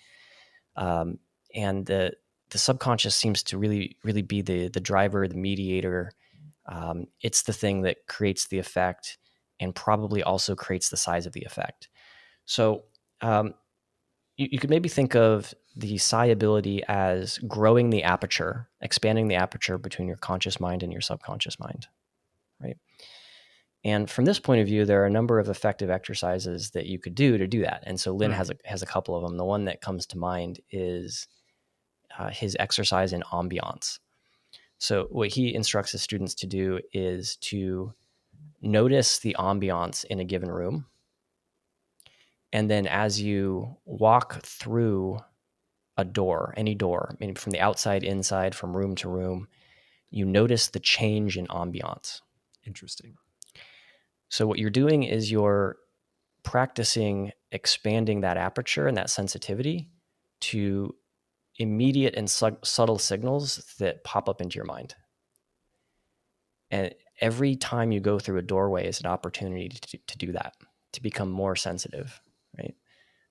S1: um, and the subconscious seems to really be the driver, the mediator. It's the thing that creates the effect, and probably also creates the size of the effect. So um, you could maybe think of the psi ability as growing the aperture, expanding the aperture between your conscious mind and your subconscious mind, right? And from this point of view, there are a number of effective exercises that you could do to do that. And so Lynn
S2: hmm,
S1: has a couple of them. The one that comes to mind is his exercise in ambiance. So what he instructs his students to do is to notice the ambiance in a given room. And then as you walk through a door, any door, meaning from the outside, inside, from room to room, you notice the change in ambiance.
S2: interesting.
S1: So what you're doing is you're practicing expanding that aperture and that sensitivity to immediate and subtle signals that pop up into your mind. And every time you go through a doorway is an opportunity to do that, to become more sensitive, right?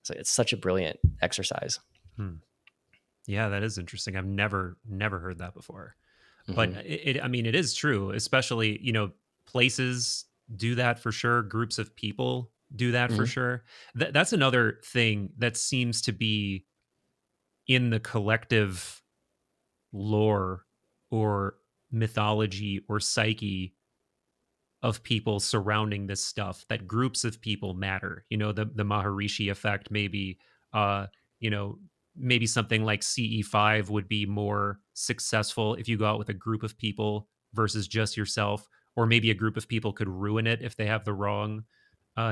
S1: So it's such a brilliant exercise.
S2: Yeah, that is interesting. I've never heard that before. But
S1: Mm-hmm.
S2: I mean, it is true, especially, places do that for sure. Groups of people do that for
S1: Mm-hmm.
S2: sure. That's another thing that seems to be in the collective lore or mythology or psyche of people surrounding this stuff, that groups of people matter. The Maharishi effect, maybe, uh, you know, maybe something like CE5 would be more successful if you go out with a group of people versus just yourself, or maybe a group of people could ruin it if they have the wrong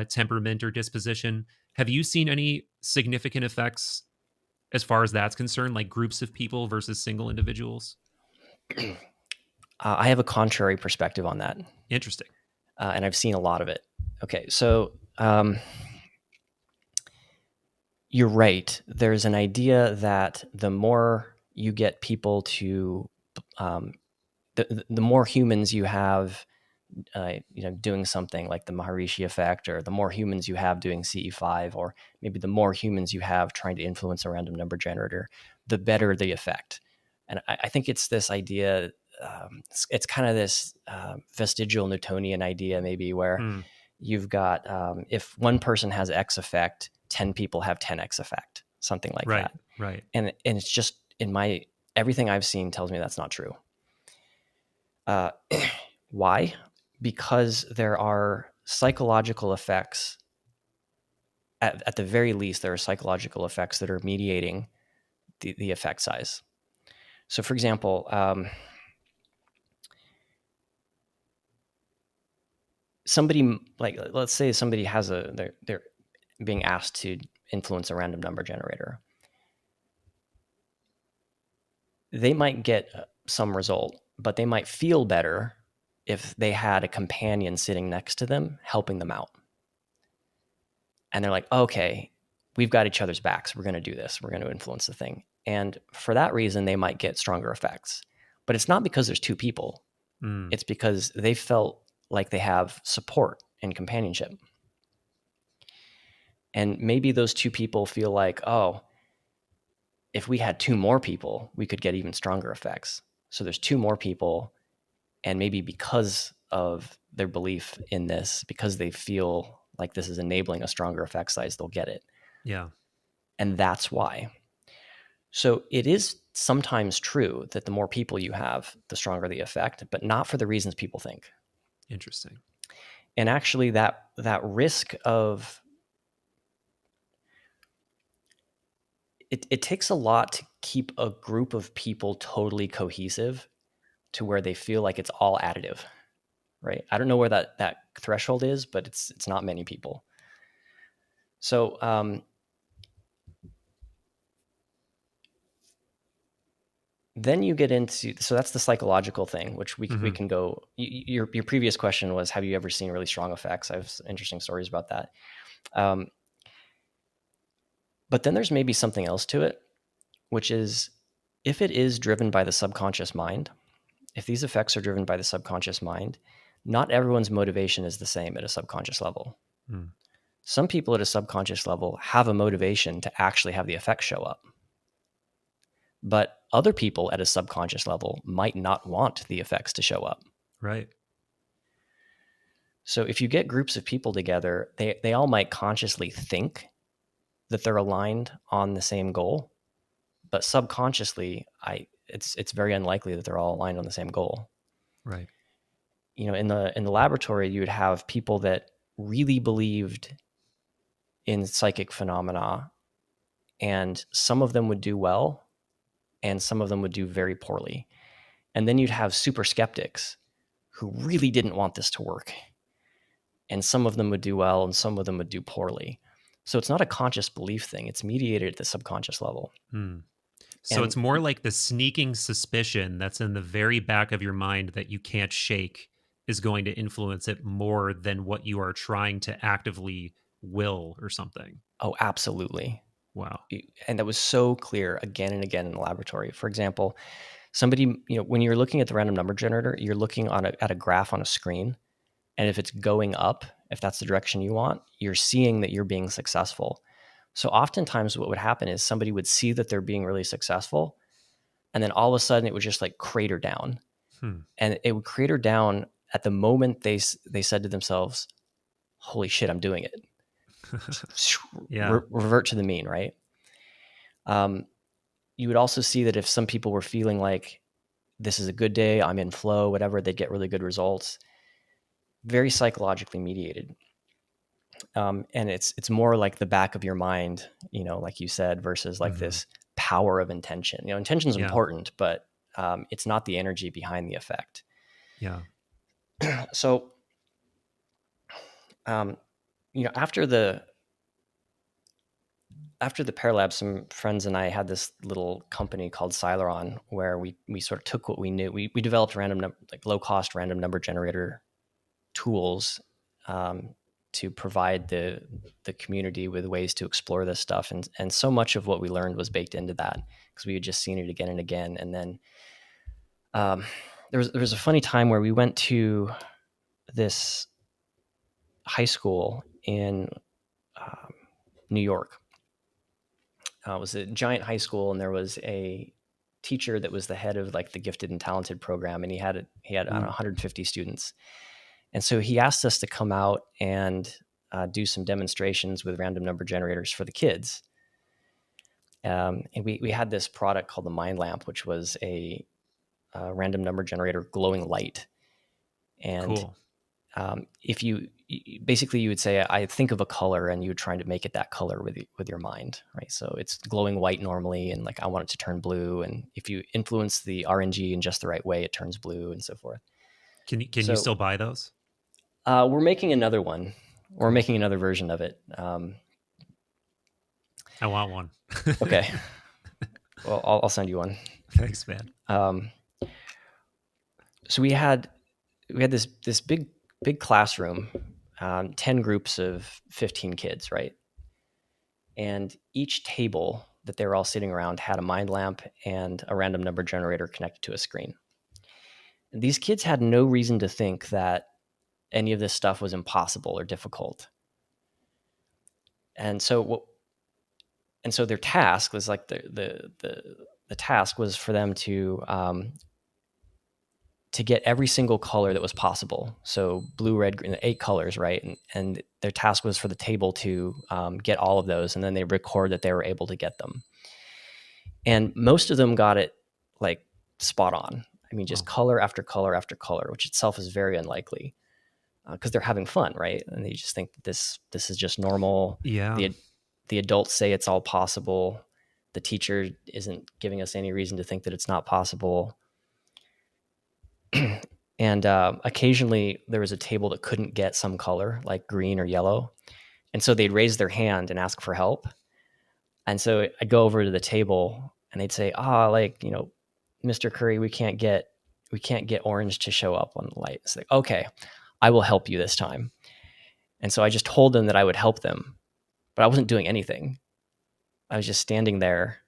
S2: temperament or disposition. Have you seen any significant effects as far as that's concerned, like groups of people versus single individuals?
S1: I have a contrary perspective on that.
S2: Interesting.
S1: And I've seen a lot of it. Okay, so you're right. There's an idea that the more you get people to, the more humans you have, doing something like the Maharishi effect, or the more humans you have doing CE5, or maybe the more humans you have trying to influence a random number generator, the better the effect. And I think it's this idea. It's kind of this vestigial Newtonian idea, maybe, where you've got, if one person has X effect, 10 people have 10X effect, something like
S2: Right.
S1: that.
S2: Right.
S1: And it's just, everything I've seen tells me that's not true. Why? Because there are psychological effects. At the very least, there are psychological effects that are mediating the effect size. So, for example, somebody, like, let's say somebody has they're being asked to influence a random number generator. They might get some result, but they might feel better if they had a companion sitting next to them helping them out. And they're like, okay, we've got each other's backs. We're going to do this. We're going to influence the thing. And for that reason, they might get stronger effects. But it's not because there's two people. It's because they felt like they have support and companionship. And maybe those two people feel like, oh, if we had two more people, we could get even stronger effects. So there's two more people. And maybe because of their belief in this, because they feel like this is enabling a stronger effect size, they'll get it.
S2: Yeah.
S1: And that's why. So it is sometimes true that the more people you have, the stronger the effect, but not for the reasons people think.
S2: Interesting.
S1: And actually, that risk of it takes a lot to keep a group of people totally cohesive to where they feel like it's all additive, right? I don't know where that threshold is, but it's not many people. So then you get into, so that's the psychological thing, which we can go. Your previous question was, have you ever seen really strong effects? I have interesting stories about that. But then there's maybe something else to it, which is, if it is driven by the subconscious mind, if these effects are driven by the subconscious mind, not everyone's motivation is the same at a subconscious level. Some people at a subconscious level have a motivation to actually have the effects show up. But other people at a subconscious level might not want the effects to show up.
S2: Right.
S1: So if you get groups of people together, they all might consciously think that they're aligned on the same goal, but subconsciously, it's very unlikely that they're all aligned on the same goal.
S2: Right.
S1: In the laboratory, you would have people that really believed in psychic phenomena, and some of them would do well, and some of them would do very poorly. And then you'd have super skeptics who really didn't want this to work, and some of them would do well, and some of them would do poorly. So it's not a conscious belief thing; it's mediated at the subconscious level.
S2: So it's more like the sneaking suspicion that's in the very back of your mind that you can't shake is going to influence it more than what you are trying to actively will or something.
S1: Oh, absolutely.
S2: Wow.
S1: And that was so clear again and again in the laboratory. For example, somebody, when you're looking at the random number generator, you're looking at a graph on a screen. And if it's going up, if that's the direction you want, you're seeing that you're being successful. So oftentimes what would happen is somebody would see that they're being really successful, and then all of a sudden it would just like crater down. And it would crater down at the moment they said to themselves, holy shit, I'm doing it.
S2: Yeah.
S1: Revert to the mean, right? You would also see that if some people were feeling like this is a good day, I'm in flow, whatever, they'd get really good results. Very psychologically mediated. And it's more like the back of your mind, like you said, versus like this power of intention. Intention is important, but it's not the energy behind the effect.
S2: Yeah.
S1: So, after the PEAR Lab, some friends and I had this little company called Celeron, where we sort of took what we knew. We developed low cost random number generator tools to provide the community with ways to explore this stuff, and so much of what we learned was baked into that because we had just seen it again and again. And then there was a funny time where we went to this high school in New York. It was a giant high school, and there was a teacher that was the head of like the gifted and talented program, and he had I don't know, 150 students. And so he asked us to come out and do some demonstrations with random number generators for the kids. And we had this product called the Mind Lamp, which was a random number generator glowing light. And
S2: cool.
S1: If you basically, you would say, I think of a color, and you would try to make it that color with your mind, right? So it's glowing white normally, and like I want it to turn blue. And if you influence the RNG in just the right way, it turns blue, and so forth.
S2: Can you still buy those?
S1: We're making another one. We're
S2: Cool.
S1: making another version of it.
S2: I want one.
S1: Okay. Well, I'll send you one.
S2: Thanks, man.
S1: So we had this big classroom, 10 groups of 15 kids, right? And each table that they were all sitting around had a mind lamp and a random number generator connected to a screen. And these kids had no reason to think that any of this stuff was impossible or difficult. And so their task was like the task was for them to get every single color that was possible. So blue, red, green, 8 colors, right? And their task was for the table to get all of those, and then they record that they were able to get them. And most of them got it like spot on. I mean, just color after color after color, which itself is very unlikely because they're having fun, right? And they just think that this is just normal.
S2: Yeah.
S1: The adults say it's all possible. The teacher isn't giving us any reason to think that it's not possible. And occasionally there was a table that couldn't get some color, like green or yellow. And so they'd raise their hand and ask for help. And so I'd go over to the table and they'd say, Mr. Curry, we can't get orange to show up on the light. It's like, okay, I will help you this time. And so I just told them that I would help them, but I wasn't doing anything. I was just standing there.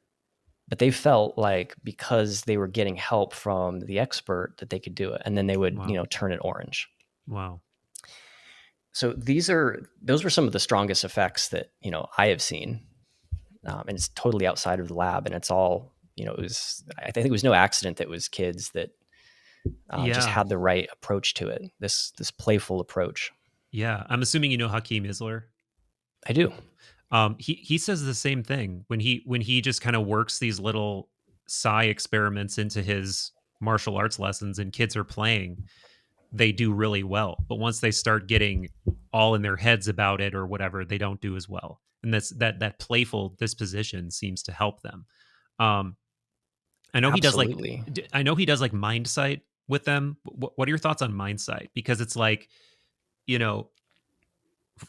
S1: But they felt like because they were getting help from the expert that they could do it. And then they would, turn it orange.
S2: Wow.
S1: So those were some of the strongest effects that, I have seen. And it's totally outside of the lab. And it's all, I think it was no accident that it was kids that just had the right approach to it. This playful approach.
S2: Yeah. I'm assuming you know Hakeem Isler.
S1: I do.
S2: He says the same thing when he just kind of works these little psi experiments into his martial arts lessons and kids are playing, they do really well. But once they start getting all in their heads about it or whatever, they don't do as well. And that playful disposition seems to help them. I know
S1: Absolutely.
S2: he does like mind sight with them. What are your thoughts on mind sight? Because it's like,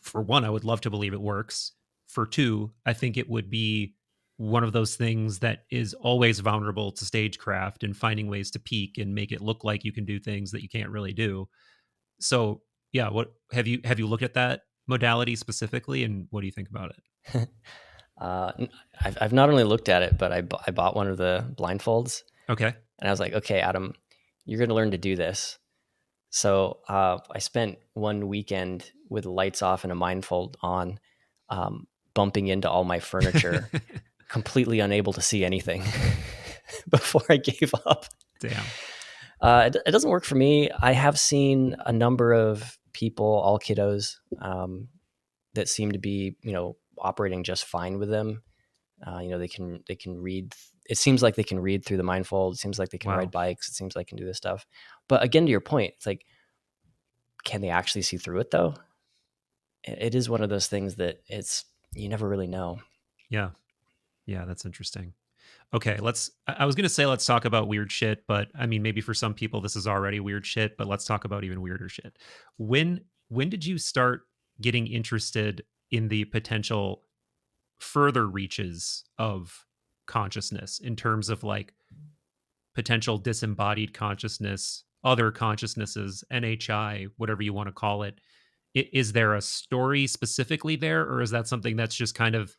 S2: for one, I would love to believe it works. For two, I think it would be one of those things that is always vulnerable to stagecraft and finding ways to peak and make it look like you can do things that you can't really do. So, yeah, what have you looked at that modality specifically, and what do you think about it?
S1: uh, I've not only looked at it, but I bought one of the blindfolds,
S2: Okay.
S1: and I was like, okay, Adam, you're going to learn to do this. So I spent one weekend with the lights off and a blindfold on, bumping into all my furniture, completely unable to see anything before I gave up.
S2: Damn.
S1: It doesn't work for me. I have seen a number of people, all kiddos, that seem to be, operating just fine with them. They can read. It seems like they can read through the mindfold. It seems like they can ride
S2: Wow.
S1: bikes. It seems like they can do this stuff. But again, to your point, it's like, can they actually see through it though? It is one of those things that you never really know.
S2: Yeah. Yeah, that's interesting. Okay, I was going to say let's talk about weird shit, but I mean maybe for some people this is already weird shit, but let's talk about even weirder shit. When did you start getting interested in the potential further reaches of consciousness in terms of like potential disembodied consciousness, other consciousnesses, NHI, whatever you want to call it? Is there a story specifically there, or is that something that's just kind of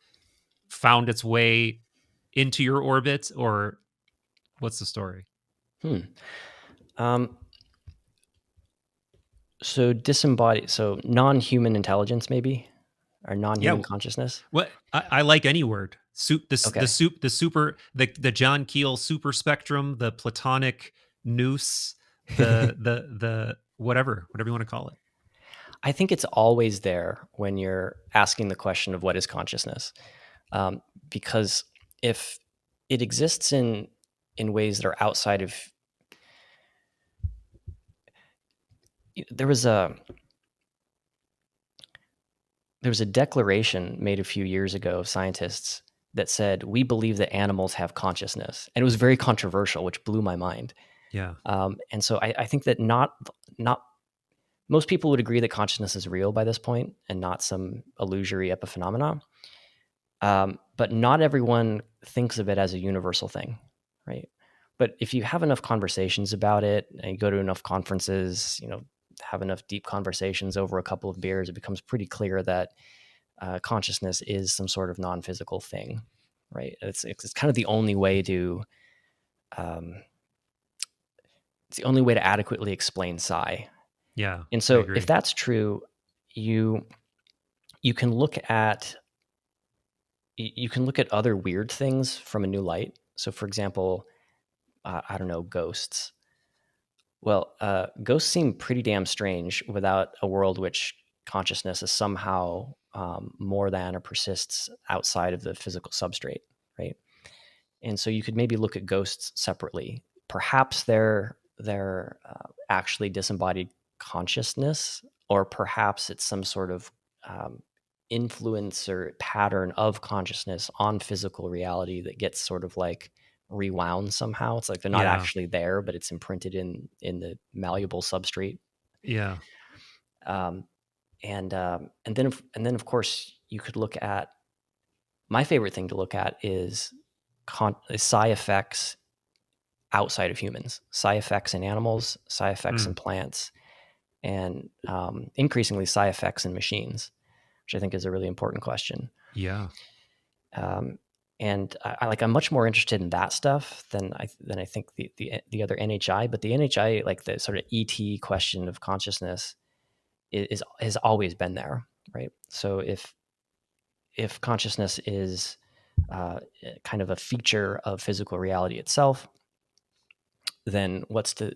S2: found its way into your orbit, or what's the story?
S1: Hmm. Um, so disembodied, so non-human intelligence, maybe, or
S2: Yeah.
S1: non-human consciousness.
S2: What I like any word.
S1: Okay.
S2: The super the John Keel super spectrum, the Platonic nous, the whatever you want to call it.
S1: I think it's always there when you're asking the question of what is consciousness, because if it exists in ways that are outside of, there was a declaration made a few years ago of scientists that said we believe that animals have consciousness, and it was very controversial, which blew my mind.
S2: Yeah.
S1: And so I think that not most people would agree that consciousness is real by this point and not some illusory epiphenomenon. But not everyone thinks of it as a universal thing, right? But if you have enough conversations about it and you go to enough conferences, have enough deep conversations over a couple of beers, it becomes pretty clear that consciousness is some sort of non-physical thing, right? It's kind of the only way to um, adequately explain psi.
S2: Yeah.
S1: And
S2: I
S1: so if
S2: agree.
S1: that's true, you you can look at other weird things from a new light. So, for example, I don't know, ghosts. Well, ghosts seem pretty damn strange without a world which consciousness is somehow more than or persists outside of the physical substrate, right? And so you could maybe look at ghosts separately. Perhaps they're actually disembodied consciousness, or perhaps it's some sort of um, influence or pattern of consciousness on physical reality that gets sort of like rewound somehow. It's like they're not
S2: Yeah.
S1: actually there, but it's imprinted in the malleable substrate.
S2: Yeah.
S1: Um, and then of course you could look at, my favorite thing to look at is psi effects outside of humans, psi effects in animals, psi effects in
S2: Mm.
S1: plants, and increasingly psi effects in machines, which I think is a really important question.
S2: Yeah.
S1: Um, and I'm much more interested in that stuff than I think the other NHI. But the NHI, like the sort of ET question of consciousness, has always been there, right? So if consciousness is kind of a feature of physical reality itself, then what's to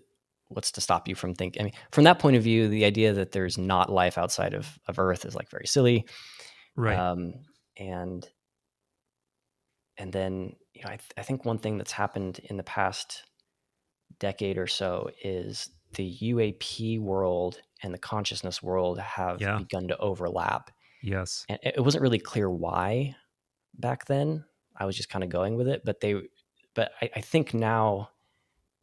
S1: stop you from thinking? I mean, from that point of view, the idea that there's not life outside of Earth is like very silly.
S2: Right.
S1: Um, and and then I think one thing that's happened in the past decade or so is the UAP world and the consciousness world have
S2: Yeah.
S1: begun to overlap.
S2: Yes.
S1: And it wasn't really clear why back then. I was just kind of going with it, but I think now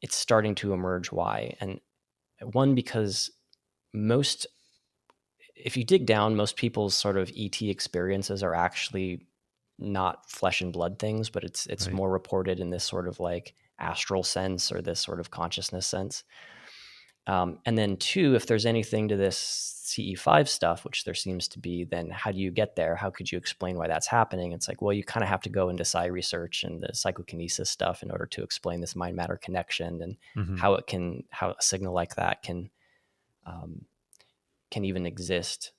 S1: it's starting to emerge why. And one, because most, if you dig down, most people's sort of ET experiences are actually not flesh and blood things, but it's
S2: Right.
S1: more reported in this sort of like astral sense or this sort of consciousness sense. And then two, if there's anything to this CE5 stuff, which there seems to be, then how do you get there? How could you explain why that's happening? It's like, well, you kind of have to go into psi research and the psychokinesis stuff in order to explain this mind matter connection and how a signal like that can even exist,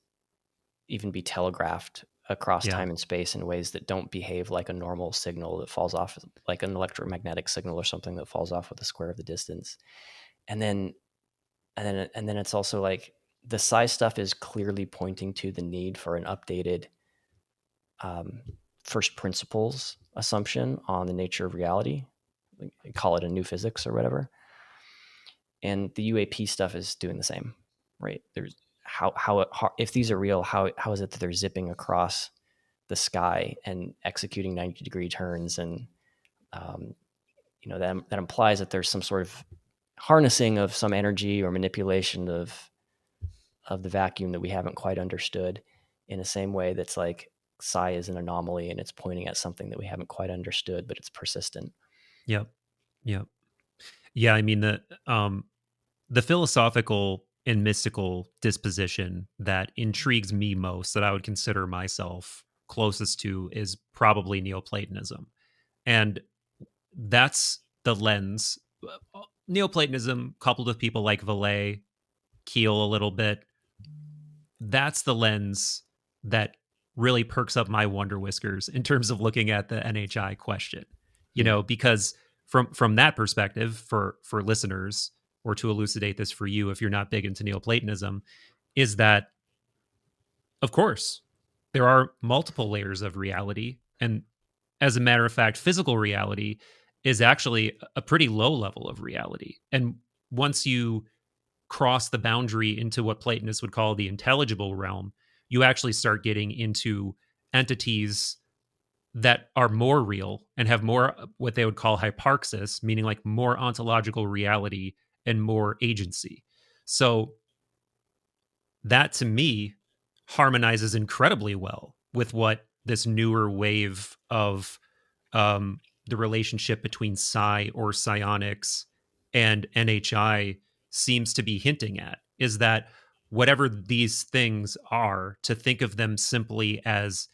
S1: even be telegraphed across time and space in ways that don't behave like a normal signal that falls off, like an electromagnetic signal or something that falls off with the square of the distance. And then it's also like the psi stuff is clearly pointing to the need for an updated first principles assumption on the nature of reality. Call it a new physics or whatever. And the UAP stuff is doing the same, right? There's if these are real, how is it that they're zipping across the sky and executing 90-degree turns? And that implies that there's some sort of harnessing of some energy or manipulation of the vacuum that we haven't quite understood, in the same way that's like psi is an anomaly and it's pointing at something that we haven't quite understood, but it's persistent.
S2: Yep. Yeah, I mean the philosophical and mystical disposition that intrigues me most, that I would consider myself closest to, is probably Neoplatonism. And that's the lens. Neoplatonism, coupled with people like Vallée, Keel a little bit, that's the lens that really perks up my wonder whiskers in terms of looking at the NHI question. Because from that perspective, for listeners, or to elucidate this for you if you're not big into Neoplatonism, is that, of course, there are multiple layers of reality. And as a matter of fact, physical reality is actually a pretty low level of reality. And once you cross the boundary into what Platonists would call the intelligible realm, you actually start getting into entities that are more real and have more what they would call hyparxis, meaning like more ontological reality and more agency. So that, to me, harmonizes incredibly well with what this newer wave of the relationship between psi or psionics and NHI seems to be hinting at, is that whatever these things are, to think of them simply as,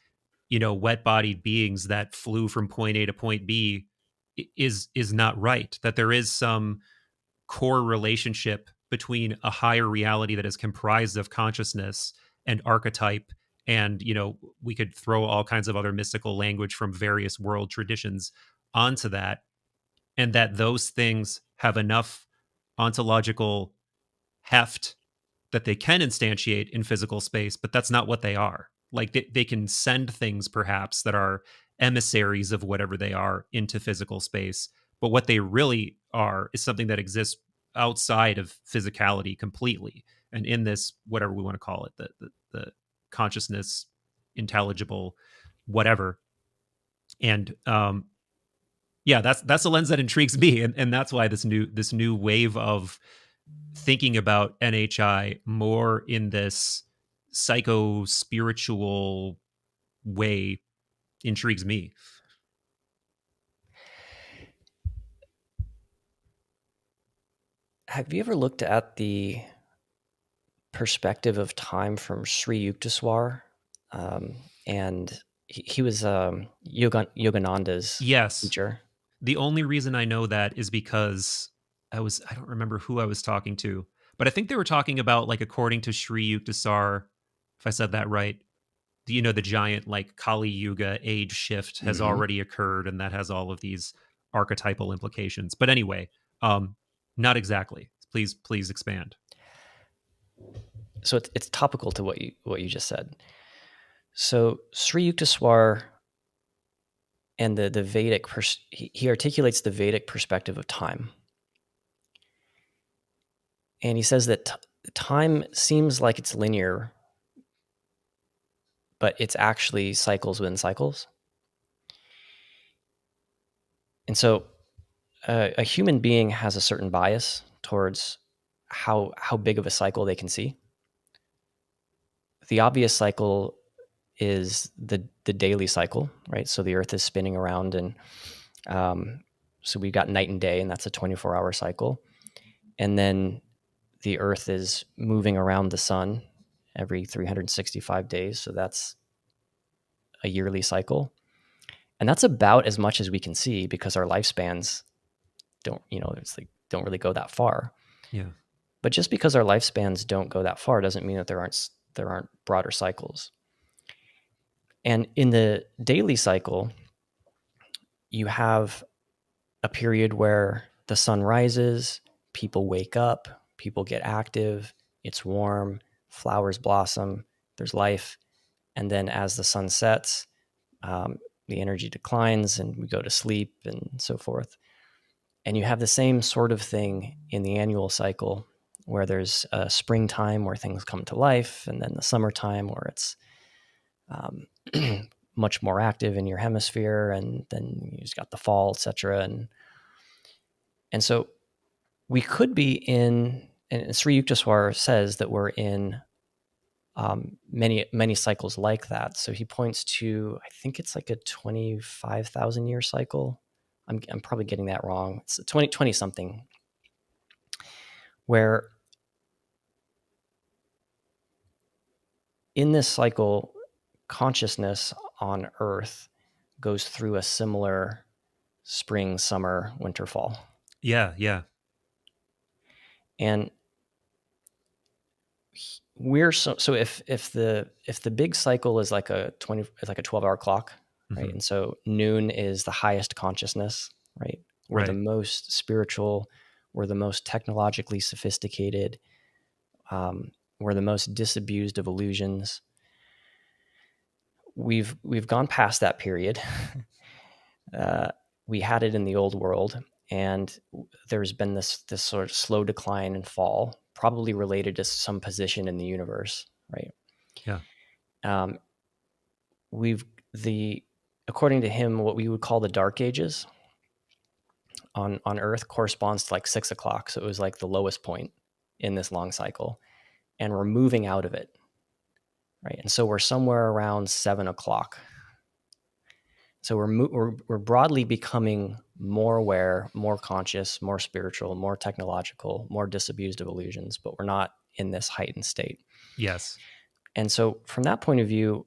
S2: wet-bodied beings that flew from point A to point B is not right. That there is some core relationship between a higher reality that is comprised of consciousness and archetype, and we could throw all kinds of other mystical language from various world traditions onto that, and that those things have enough ontological heft that they can instantiate in physical space, but that's not what they are. Like they can send things perhaps that are emissaries of whatever they are into physical space, but what they really are is something that exists outside of physicality completely, and in this, whatever we want to call it, the consciousness, intelligible, whatever. And that's a lens that intrigues me, and that's why this new wave of thinking about NHI more in this psycho spiritual way intrigues me.
S1: Have you ever looked at the perspective of time from Sri Yukteswar? And he was Yogananda's teacher.
S2: The only reason I know that is because I don't remember who I was talking to, but I think they were talking about, like, according to Sri Yukteswar, if I said that right, the giant, like, Kali Yuga age shift has already occurred, and that has all of these archetypal implications. But anyway, not exactly. Please expand.
S1: So it's topical to what you just said. So Sri Yukteswar and the Vedic, he articulates the Vedic perspective of time. And he says that time seems like it's linear, but it's actually cycles within cycles. And so a human being has a certain bias towards how big of a cycle they can see. The obvious cycle is the daily cycle, right? So the Earth is spinning around, and so we've got night and day, and that's a 24-hour cycle. And then the Earth is moving around the sun every 365 days. So that's a yearly cycle. And that's about as much as we can see because our lifespans don't really go that far.
S2: Yeah.
S1: But just because our lifespans don't go that far doesn't mean that there aren't broader cycles. And in the daily cycle, you have a period where the sun rises, people wake up, people get active, it's warm, flowers blossom, there's life. And then as the sun sets, the energy declines and we go to sleep and so forth. And you have the same sort of thing in the annual cycle where there's a springtime where things come to life, and then the summertime where it's much more active in your hemisphere, and then you just got the fall, etc. And so we could be in, and Sri Yukteswar says that we're in many cycles like that. So he points to, I think it's like a 25,000 year cycle. I'm probably getting that wrong. It's 20 something, where in this cycle, consciousness on Earth goes through a similar spring, summer, winter, fall.
S2: Yeah, yeah.
S1: And we're so if the big cycle is like a 12-hour clock, right?
S2: Mm-hmm.
S1: And so noon is the highest consciousness, right? We're the
S2: Right.
S1: most spiritual, we're the most technologically sophisticated, we're the most disabused of illusions. We've gone past that period. We had it in the old world, and there's been this sort of slow decline and fall, probably related to some position in the universe, right?
S2: Yeah.
S1: Um, we've according to him, what we would call the dark ages on Earth corresponds to like 6 o'clock. So it was like the lowest point in this long cycle, and we're moving out of it, right? And so we're somewhere around 7 o'clock. So we're broadly becoming more aware, more conscious, more spiritual, more technological, more disabused of illusions, but we're not in this heightened state.
S2: Yes.
S1: And so from that point of view,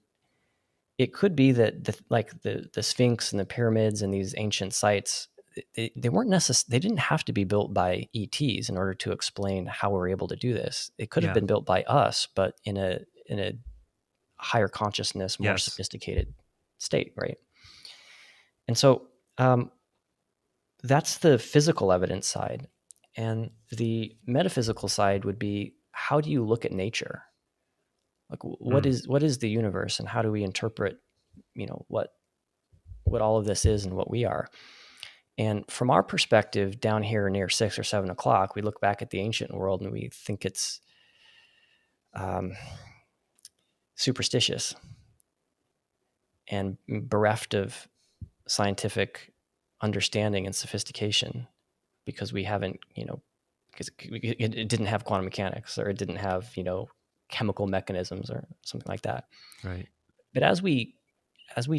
S1: it could be that the Sphinx and the pyramids and these ancient sites, they weren't they didn't have to be built by ETs in order to explain how we're able to do this. It could have
S2: Yeah.
S1: been built by us, but in a higher consciousness, more
S2: Yes.
S1: sophisticated state, right? And so that's the physical evidence side. And the metaphysical side would be, how do you look at nature? Like what
S2: Mm.
S1: is the universe, and how do we interpret, what all of this is and what we are? And from our perspective down here near 6 or 7 o'clock, we look back at the ancient world and we think it's superstitious and bereft of scientific understanding and sophistication, because we haven't, because it didn't have quantum mechanics, or it didn't have, chemical mechanisms or something like that.
S2: Right.
S1: But as we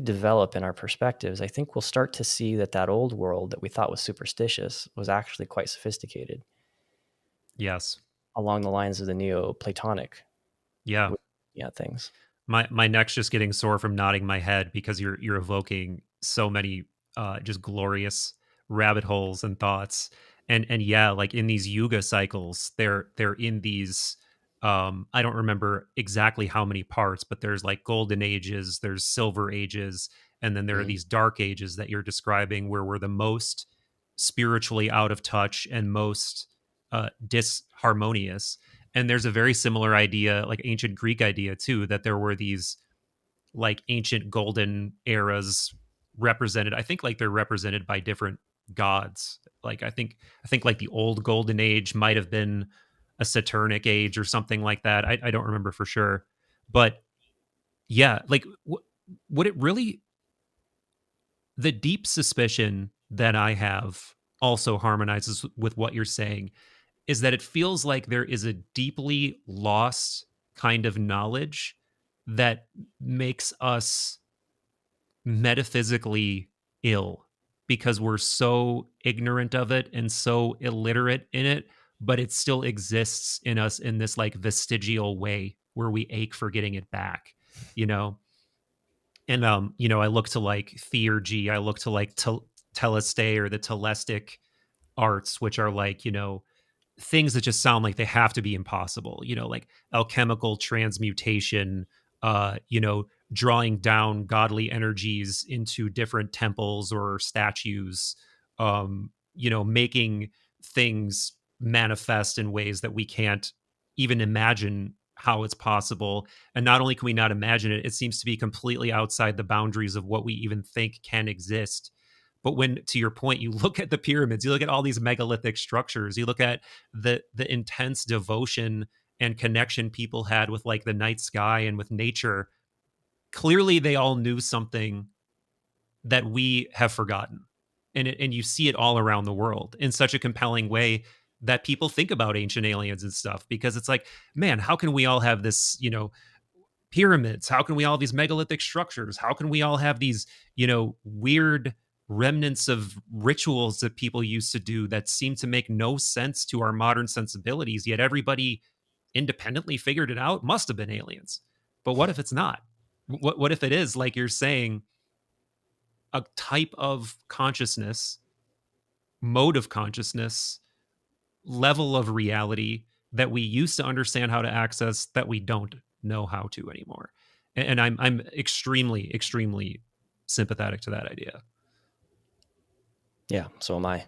S1: develop in our perspectives, I think we'll start to see that old world that we thought was superstitious was actually quite sophisticated,
S2: Yes.
S1: along the lines of the Neoplatonic
S2: Yeah.
S1: things.
S2: My neck's just getting sore from nodding my head because you're evoking so many just glorious rabbit holes and thoughts. And yeah, like in these yuga cycles, they're in these I don't remember exactly how many parts, but there's like golden ages, there's silver ages, and then there are
S1: Mm-hmm.
S2: these dark ages that you're describing where we're the most spiritually out of touch and most disharmonious. And there's a very similar idea, like ancient Greek idea too, that there were these like ancient golden eras represented. I think like they're represented by different gods. Like I think like the old golden age might have been a Saturnic age or something like that. I don't remember for sure, but yeah, like what it really, the deep suspicion that I have also harmonizes with what you're saying, is that it feels like there is a deeply lost kind of knowledge that makes us metaphysically ill because we're so ignorant of it and so illiterate in it, but it still exists in us in this like vestigial way where we ache for getting it back, you know? And I look to like theurgy, I look to like teleste or the telestic arts, which are like, things that just sound like they have to be impossible, like alchemical transmutation, drawing down godly energies into different temples or statues, making things manifest in ways that we can't even imagine how it's possible. And not only can we not imagine it, it seems to be completely outside the boundaries of what we even think can exist. But when, to your point, you look at the pyramids, you look at all these megalithic structures, you look at the intense devotion and connection people had with like the night sky and with nature, clearly they all knew something that we have forgotten. And you see it all around the world in such a compelling way that people think about ancient aliens and stuff, because it's like, man, how can we all have this, pyramids? How can we all have these megalithic structures? How can we all have these, weird remnants of rituals that people used to do that seem to make no sense to our modern sensibilities, yet everybody independently figured it out? Must have been aliens. But what if it's not? What if it is, like you're saying, a type of consciousness, mode of consciousness, level of reality that we used to understand how to access that we don't know how to anymore? And I'm extremely, extremely sympathetic to that idea.
S1: Yeah, so am I.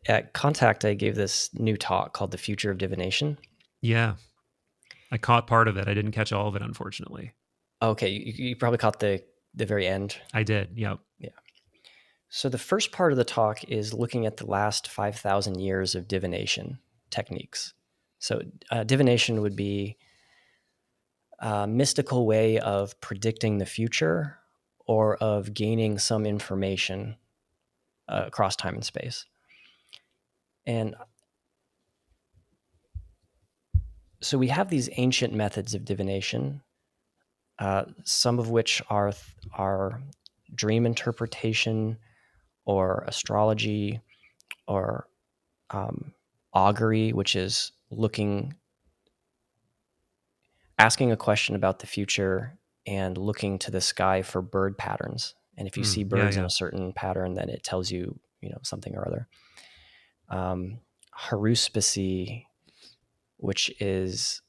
S1: At Contact, I gave this new talk called The Future of Divination.
S2: Yeah. I caught part of it. I didn't catch all of it, unfortunately.
S1: Okay, you probably caught the very end.
S2: I did, yep.
S1: Yeah. So the first part of the talk is looking at the last 5,000 years of divination techniques. So divination would be a mystical way of predicting the future or of gaining some information across time and space. And so we have these ancient methods of divination, some of which are dream interpretation or astrology or augury, which is asking a question about the future and looking to the sky for bird patterns. And if you see birds in a certain pattern, then it tells you, something or other. Haruspicy, which is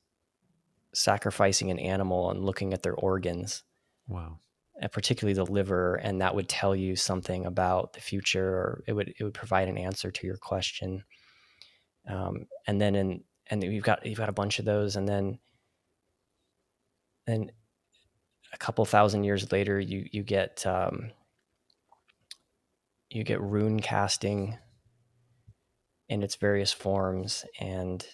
S1: sacrificing an animal and looking at their organs.
S2: Wow.
S1: And particularly the liver, and that would tell you something about the future, or it would provide an answer to your question. And then you've got a bunch of those, and then a couple thousand years later, you get rune casting in its various forms, and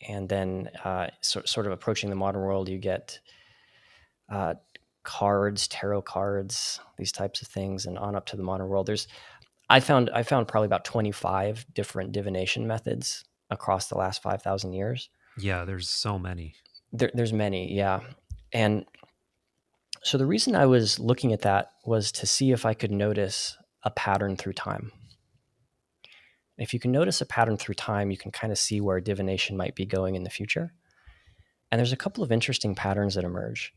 S1: then sort of approaching the modern world, you get cards, tarot cards, these types of things, and on up to the modern world. I found probably about 25 different divination methods across the last 5,000 years.
S2: Yeah, there's so many.
S1: There's many, yeah. And so the reason I was looking at that was to see if I could notice a pattern through time. If you can notice a pattern through time, you can kind of see where divination might be going in the future. And there's a couple of interesting patterns that emerge.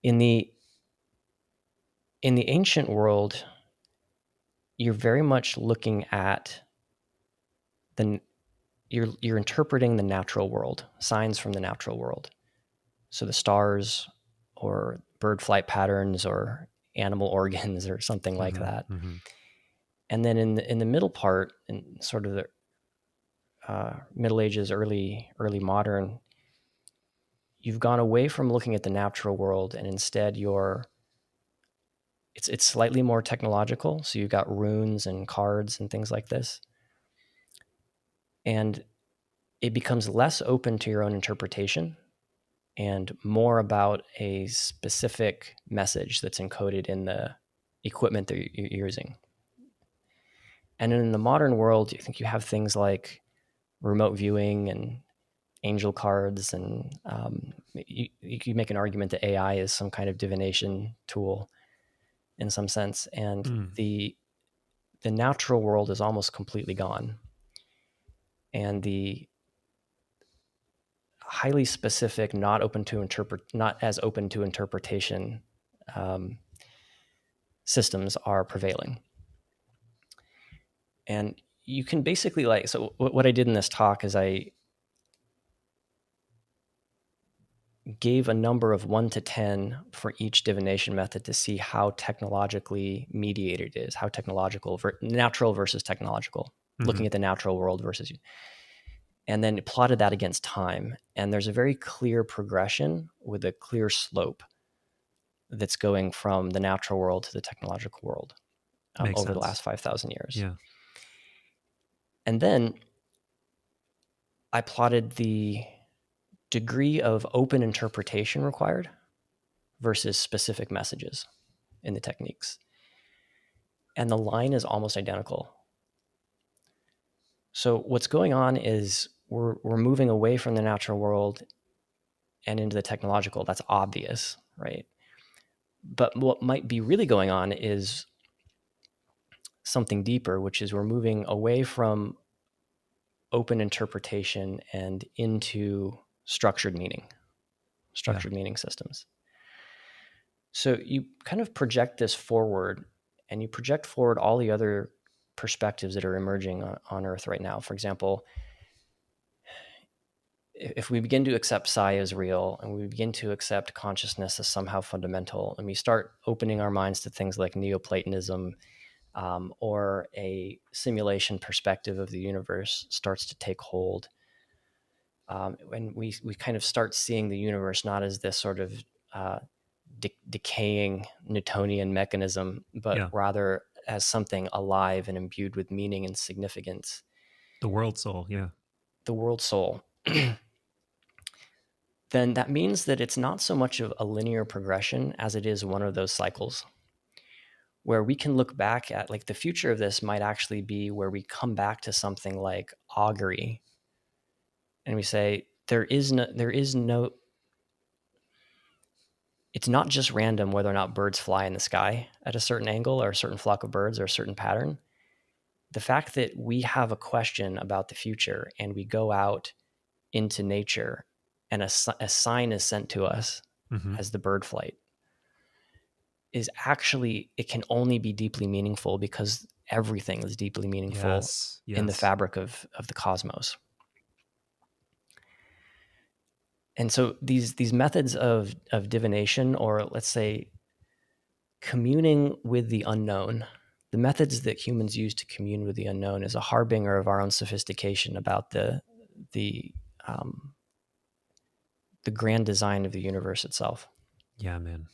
S1: In the ancient world, you're very much looking at you're interpreting the natural world, signs from the natural world. So the stars or bird flight patterns or animal organs or something like that. Mm-hmm. And then in the middle part, in sort of the Middle Ages, early modern, you've gone away from looking at the natural world, and instead it's slightly more technological. So you've got runes and cards and things like this. And it becomes less open to your own interpretation and more about a specific message that's encoded in the equipment that you're using. And in the modern world, I think you have things like remote viewing and angel cards, and you make an argument that AI is some kind of divination tool in some sense. And the the natural world is almost completely gone. And the highly specific, not as open to interpretation systems are prevailing. And you can basically so what I did in this talk is I gave a number of 1 to 10 for each divination method to see how technologically mediated it is, how technological, natural versus technological, looking at the natural world versus you. And then plotted that against time. And there's a very clear progression with a clear slope that's going from the natural world to the technological world over the last 5,000 years.
S2: Yeah.
S1: And then I plotted the degree of open interpretation required versus specific messages in the techniques. And the line is almost identical. So what's going on is we're moving away from the natural world and into the technological. That's obvious, right? But what might be really going on is something deeper, which is we're moving away from open interpretation and into structured meaning systems. So you kind of project this forward, and you project forward all the other perspectives that are emerging on Earth right now. For example, if we begin to accept psi as real, and we begin to accept consciousness as somehow fundamental, and we start opening our minds to things like Neoplatonism, or a simulation perspective of the universe starts to take hold, when we kind of start seeing the universe not as this sort of decaying Newtonian mechanism, but rather as something alive and imbued with meaning and significance.
S2: The world soul, yeah.
S1: The world soul. Then that means that it's not so much of a linear progression as it is one of those cycles where we can look back at, like, the future of this might actually be where we come back to something like augury, and we say, there is no, it's not just random whether or not birds fly in the sky at a certain angle or a certain flock of birds or a certain pattern. The fact that we have a question about the future and we go out into nature and a sign is sent to us as the bird flight is actually, it can only be deeply meaningful because everything is deeply meaningful in the fabric of the cosmos. And so these methods of divination, or let's say communing with the unknown, the methods that humans use to commune with the unknown, is a harbinger of our own sophistication about the grand design of the universe itself.
S2: Yeah, man.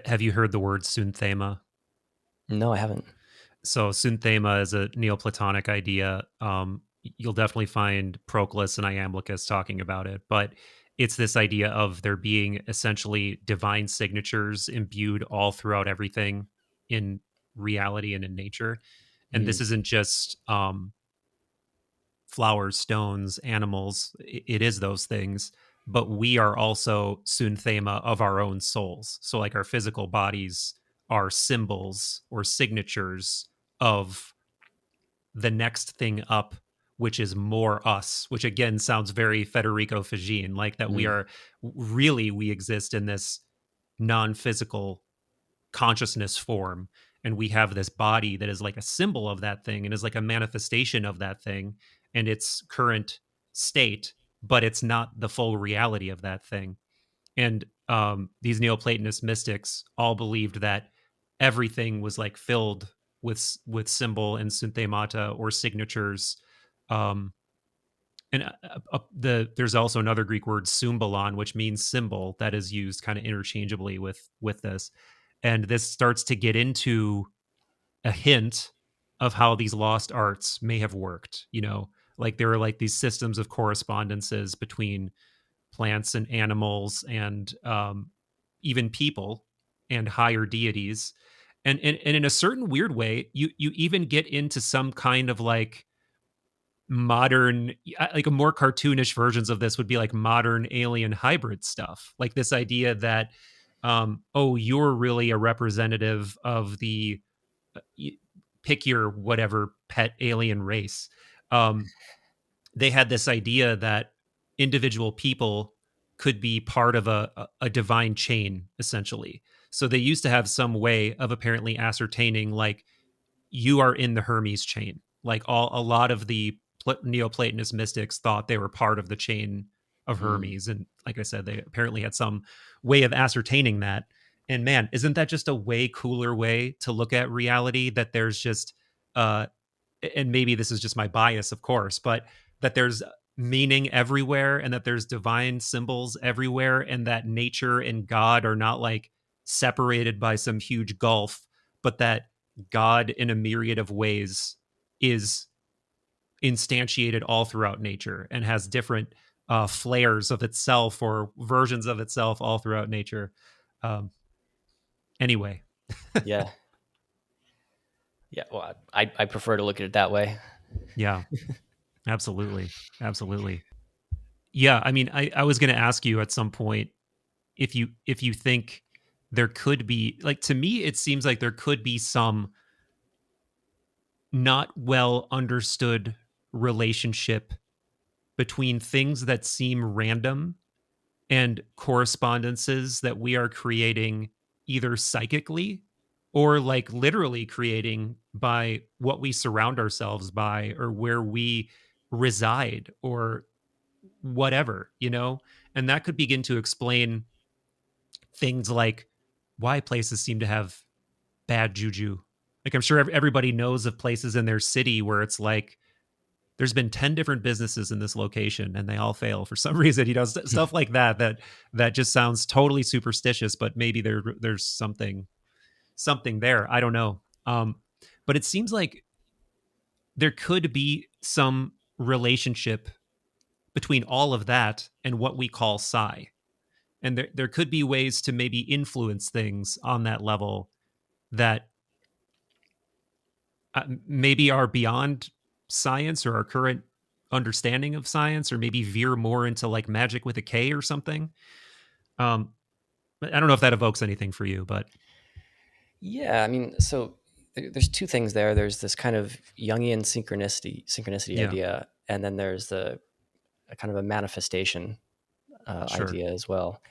S2: Have you heard the word synthema?
S1: No, I haven't.
S2: So synthema is a Neoplatonic idea. You'll definitely find Proclus and Iamblichus talking about it, but it's this idea of there being essentially divine signatures imbued all throughout everything in reality and in nature. And this isn't just flowers, stones, animals. It is those things, but we are also synthema of our own souls. So like our physical bodies are symbols or signatures of the next thing up, which is more us, which again sounds very Federico Fagin, like that we are really, we exist in this non-physical consciousness form, and we have this body that is like a symbol of that thing and is like a manifestation of that thing and its current state, but it's not the full reality of that thing. And these Neoplatonist mystics all believed that everything was like filled with symbol and synthemata or signatures. And there's also another Greek word, symbolon, which means symbol, that is used kind of interchangeably with this. And this starts to get into a hint of how these lost arts may have worked. You know, like there are like these systems of correspondences between plants and animals and even people and higher deities. And in a certain weird way, you even get into some kind of like modern, like a more cartoonish versions of this would be like modern alien hybrid stuff, like this idea that oh, you're really a representative of the pick your whatever pet alien race. They had this idea that individual people could be part of a divine chain, essentially. So they used to have some way of apparently ascertaining, like, you are in the Hermes chain. Like, a lot of the Neoplatonist mystics thought they were part of the chain of
S1: Mm.
S2: Hermes, and like I said, they apparently had some way of ascertaining that. And man, isn't that just a way cooler way to look at reality? That there's just, uh, and maybe this is just my bias, of course, but that there's meaning everywhere, and that there's divine symbols everywhere, and that nature and God are not like separated by some huge gulf, but that God in a myriad of ways is instantiated all throughout nature and has different flares of itself or versions of itself all throughout nature. Um, anyway,
S1: Yeah. Yeah. Well, I prefer to look at it that way.
S2: yeah, absolutely. Absolutely. Yeah. I mean, I was going to ask you at some point if you think there could be, like, to me, it seems like there could be some not well understood relationship between things that seem random and correspondences that we are creating either psychically or like literally creating by what we surround ourselves by or where we reside or whatever, you know? And that could begin to explain things like why places seem to have bad juju. Like, I'm sure everybody knows of places in their city where it's like, there's been 10 different businesses in this location and they all fail for some reason, you know, stuff like that, that just sounds totally superstitious, but maybe there's something there. I don't know. But it seems like there could be some relationship between all of that and what we call psi. And there could be ways to maybe influence things on that level that maybe are beyond science or our current understanding of science, or maybe veer more into like magic with a K or something. I don't know if that evokes anything for you, but
S1: Yeah. I mean, so there's two things there. There's this kind of Jungian synchronicity
S2: yeah,
S1: idea, and then there's the a kind of a manifestation
S2: sure.
S1: idea as well.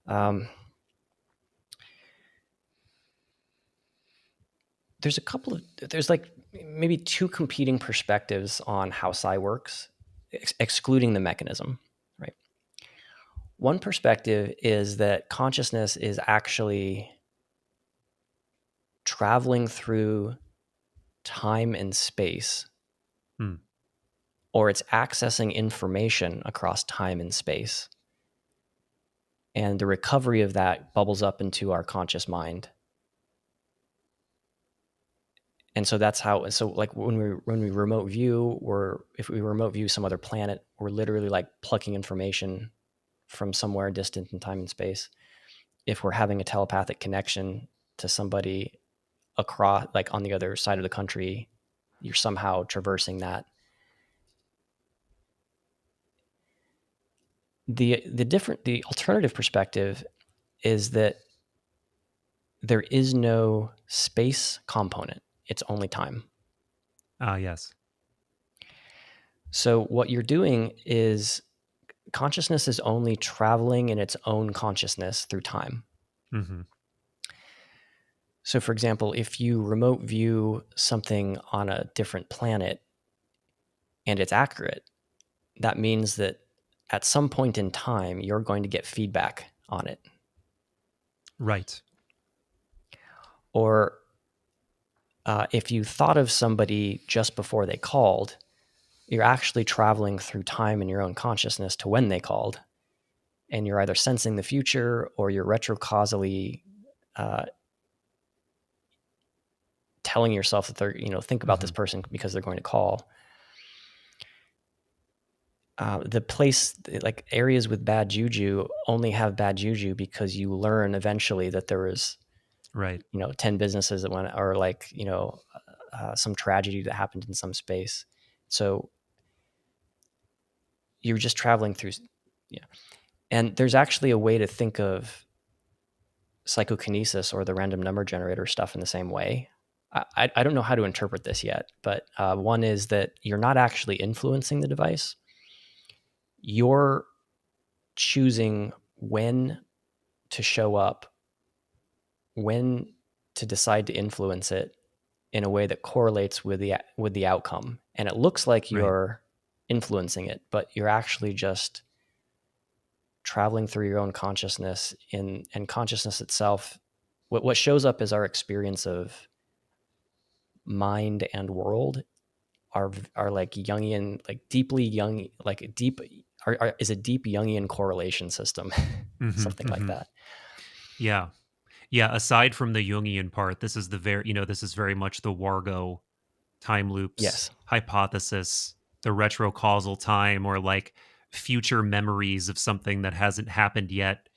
S1: Um, there's like maybe two competing perspectives on how psi works, excluding the mechanism, right? One perspective is that consciousness is actually traveling through time and space,
S2: Hmm.
S1: or it's accessing information across time and space. And the recovery of that bubbles up into our conscious mind. And so that's how, so like when we remote view, or if we remote view some other planet, we're literally like plucking information from somewhere distant in time and space. If we're having a telepathic connection to somebody across, like on the other side of the country, you're somehow traversing that. The alternative perspective is that there is no space component. It's only time.
S2: Yes.
S1: So what you're doing is consciousness is only traveling in its own consciousness through time.
S2: Mm-hmm.
S1: So for example, if you remote view something on a different planet and it's accurate, that means that at some point in time, you're going to get feedback on it.
S2: Right.
S1: Or if you thought of somebody just before they called, you're actually traveling through time in your own consciousness to when they called. And you're either sensing the future or you're retrocausally telling yourself that they're, think about this
S2: Mm-hmm.
S1: person because they're going to call. The place, like areas with bad juju, only have bad juju because you learn eventually that there was,
S2: Right.
S1: 10 businesses that went, or like, some tragedy that happened in some space. So you're just traveling through. Yeah. And there's actually a way to think of psychokinesis or the random number generator stuff in the same way. I don't know how to interpret this yet, but one is that you're not actually influencing the device. You're choosing when to show up, when to decide to influence it in a way that correlates with the outcome. And it looks like you're influencing it, but you're actually just traveling through your own consciousness, and consciousness itself. What shows up is our experience of mind and world are like Jungian, like deeply young, like a deep is a deep Jungian correlation system, something like that.
S2: Yeah. Yeah, aside from the Jungian part, this is the this is very much the Wargo time loops
S1: Yes.
S2: hypothesis, the retrocausal time, or like future memories of something that hasn't happened yet.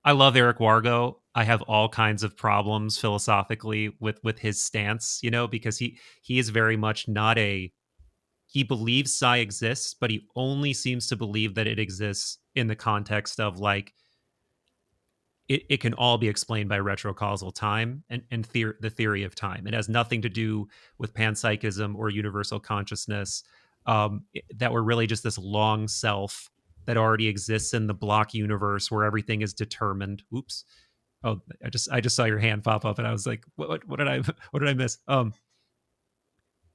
S2: I love Eric Wargo. I have all kinds of problems philosophically with his stance, because he is very much not a he believes psi exists, but he only seems to believe that it exists in the context of like it can all be explained by retrocausal time and the theory of time. It has nothing to do with panpsychism or universal consciousness. That we're really just this long self that already exists in the block universe where everything is determined. Oops. Oh, I just saw your hand pop up, and I was like, what did I what did I miss?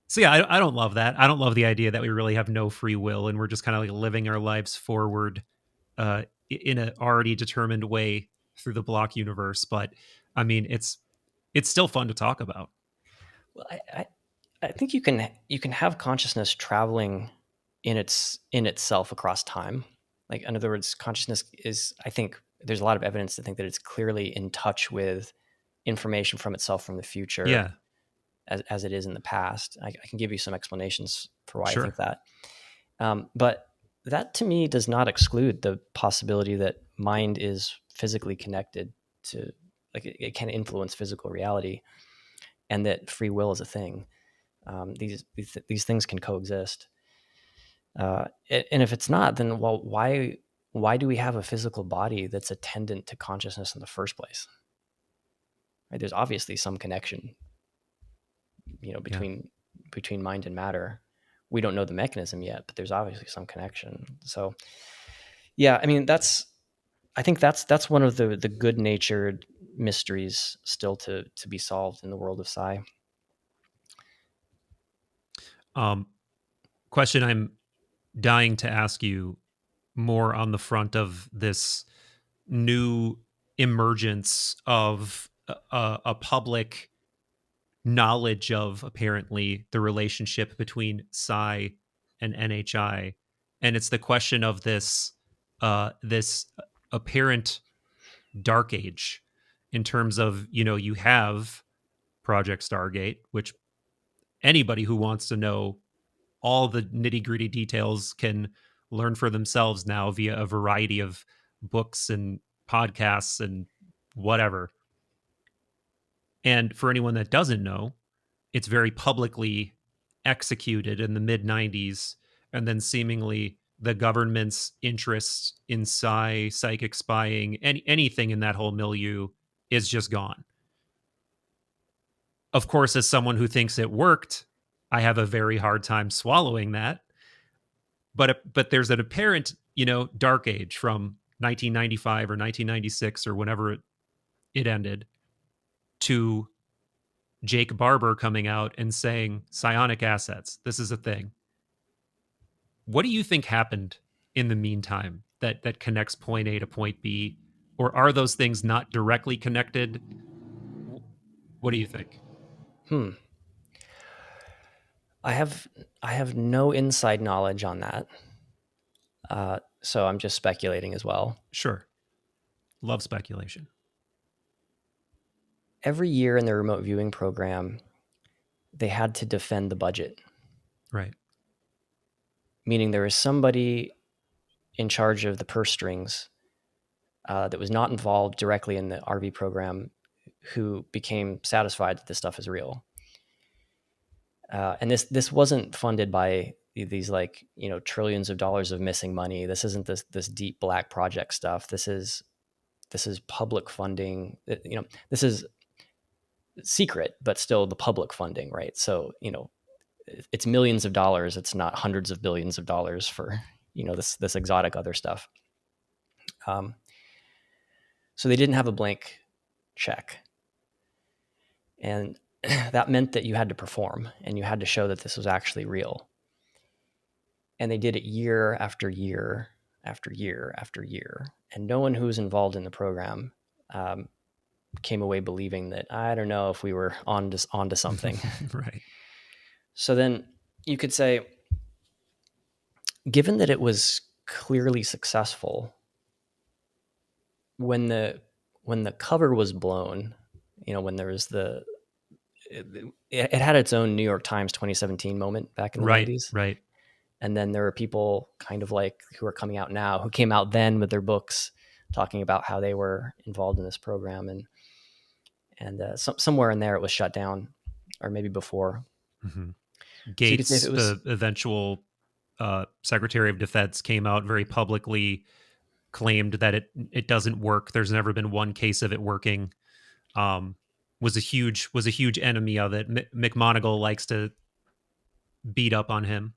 S2: So yeah, I don't love that. I don't love the idea that we really have no free will and we're just kind of like living our lives forward in an already determined way through the block universe. But I mean, it's still fun to talk about.
S1: Well, I think you can have consciousness traveling in itself across time. Like, in other words, consciousness is, I think there's a lot of evidence to think that it's clearly in touch with information from itself from the future
S2: Yeah,
S1: as it is in the past. I can give you some explanations for why I think
S2: sure.
S1: that. But that to me does not exclude the possibility that mind is physically connected to, like, it can influence physical reality, and that free will is a thing. These things can coexist. And if it's not, then, well, why do we have a physical body that's attendant to consciousness in the first place? Right? There's obviously some connection,
S2: Yeah.
S1: between mind and matter. We don't know the mechanism yet, but there's obviously some connection. So, yeah, I mean, I think that's one of the good natured mysteries still to be solved in the world of psi.
S2: Um, Question I'm dying to ask you more on the front of this new emergence of a public knowledge of apparently the relationship between psi and NHI, and it's the question of this apparent dark age in terms of you have Project Stargate, which anybody who wants to know all the nitty gritty details can learn for themselves now via a variety of books and podcasts and whatever. And for anyone that doesn't know, it's very publicly executed in the mid 90s. And then seemingly the government's interest in psychic spying, anything in that whole milieu is just gone. Of course, as someone who thinks it worked, I have a very hard time swallowing that. But there's an apparent, dark age from 1995 or 1996 or whenever it ended to Jake Barber coming out and saying psionic assets, this is a thing. What do you think happened in the meantime that connects point A to point B? Or are those things not directly connected? What do you think?
S1: Hmm. I have no inside knowledge on that, so I'm just speculating as well.
S2: Sure. Love speculation.
S1: Every year in the remote viewing program, they had to defend the budget,
S2: Right.
S1: meaning there was somebody in charge of the purse strings that was not involved directly in the RV program who became satisfied that this stuff is real. And this wasn't funded by these, like, trillions of dollars of missing money. This isn't this deep black project stuff. This is public funding. This is secret, but still the public funding, right? So, it's millions of dollars. It's not hundreds of billions of dollars for, this exotic other stuff. So they didn't have a blank check. And that meant that you had to perform and you had to show that this was actually real. And they did it year after year after year after year. And no one who was involved in the program came away believing that, I don't know if we were onto something.
S2: Right.
S1: So then you could say, given that it was clearly successful, when the cover was blown, when there was it had its own New York Times 2017 moment back in the 90s.
S2: Right.
S1: And then there are people kind of like who are coming out now who came out then with their books talking about how they were involved in this program. And somewhere in there it was shut down, or maybe before.
S2: Mm-hmm. Gates,
S1: so
S2: the eventual Secretary of Defense, came out very publicly, claimed that it doesn't work. There's never been one case of it working. Was a huge enemy of it. McMoneagle likes to beat up on him.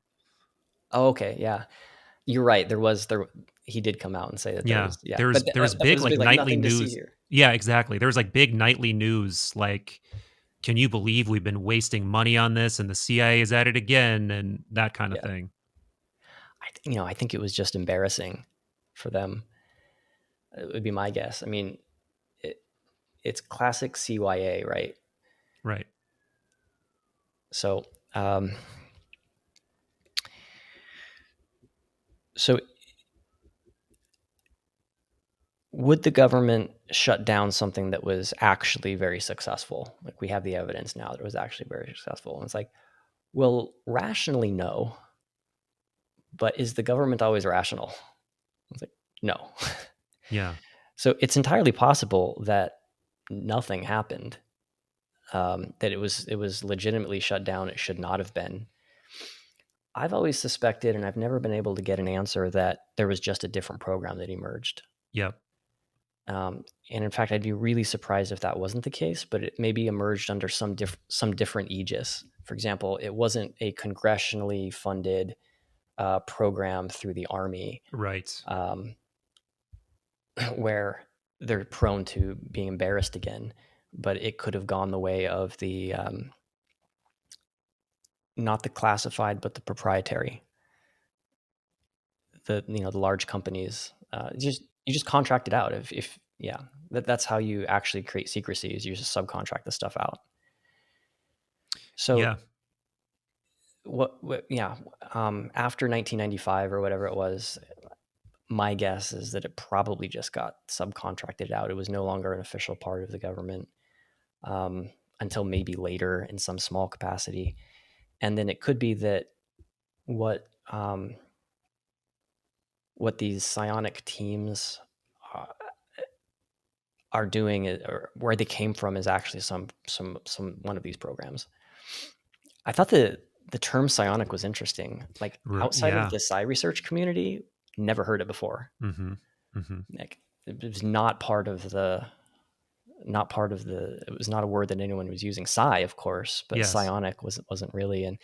S1: Oh, okay, yeah, you're right. He did come out and say that
S2: there was big like nightly news. Yeah, exactly. There was like big nightly news like, can you believe we've been wasting money on this and the CIA is at it again and that kind of thing.
S1: I think it was just embarrassing for them. It would be my guess. I mean, it's classic CYA, right?
S2: Right.
S1: So, would the government shut down something that was actually very successful? Like, we have the evidence now that it was actually very successful. And it's like, well, rationally, no. But is the government always rational? It's like, no.
S2: Yeah.
S1: So it's entirely possible that nothing happened, that it was legitimately shut down. It should not have been. I've always suspected, and I've never been able to get an answer, that there was just a different program that emerged.
S2: Yep.
S1: And in fact, I'd be really surprised if that wasn't the case, but it maybe emerged under some different aegis. For example, it wasn't a congressionally funded program through the Army,
S2: right?
S1: Where they're prone to being embarrassed again. But it could have gone the way of the not the classified, but the proprietary. The large companies. You just contract it out. If that's how you actually create secrecy, is you just subcontract the stuff out. So
S2: yeah.
S1: After 1995 or whatever it was, my guess is that it probably just got subcontracted out. It was no longer an official part of the government until maybe later in some small capacity. And then it could be that what these psionic teams are doing, or where they came from, is actually some one of these programs. I thought the term psionic was interesting. Like, outside of the psi research community, never heard it before.
S2: Mm-hmm. Mm-hmm.
S1: Like, it was not part of the. It was not a word that anyone was using. Psi, of course, but psionic wasn't really. And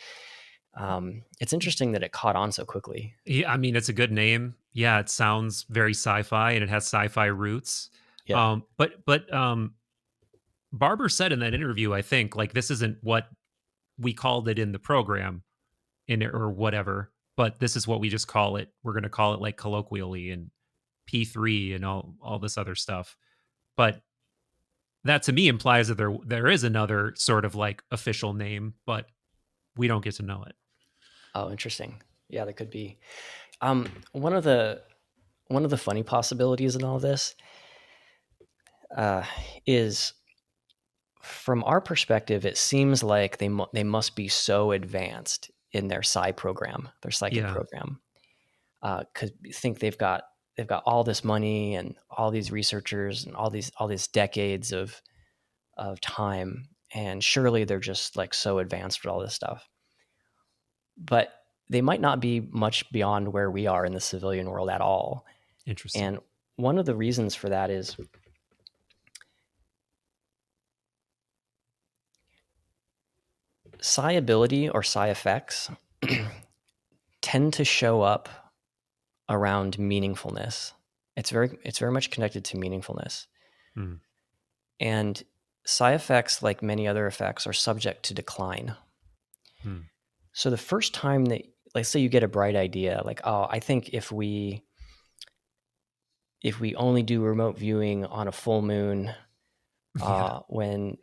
S1: it's interesting that it caught on so quickly.
S2: Yeah, I mean, it's a good name. Yeah, it sounds very sci-fi and it has sci-fi roots.
S1: Yeah.
S2: But Barber said in that interview, I think, like, this isn't what we called it in the program, or whatever, but this is what we just call it. We're going to call it, like, colloquially, and P3 and all this other stuff. But that to me implies that there is another sort of like official name, but we don't get to know it.
S1: Oh, interesting. Yeah, that could be. One of the funny possibilities in all this is, from our perspective, it seems like they must be so advanced in their psi program, their psychic program, because think they've got all this money and all these researchers and all these decades of time, and surely they're just like so advanced with all this stuff. But they might not be much beyond where we are in the civilian world at all.
S2: Interesting.
S1: And one of the reasons for that is psi ability or psi effects tend to show up around meaningfulness. It's very much connected to meaningfulness.
S2: Hmm.
S1: And psi effects, like many other effects, are subject to decline.
S2: Hmm.
S1: So the first time that, let's say you get a bright idea, like, oh, I think if we only do remote viewing on a full moon,
S2: Yeah.
S1: when,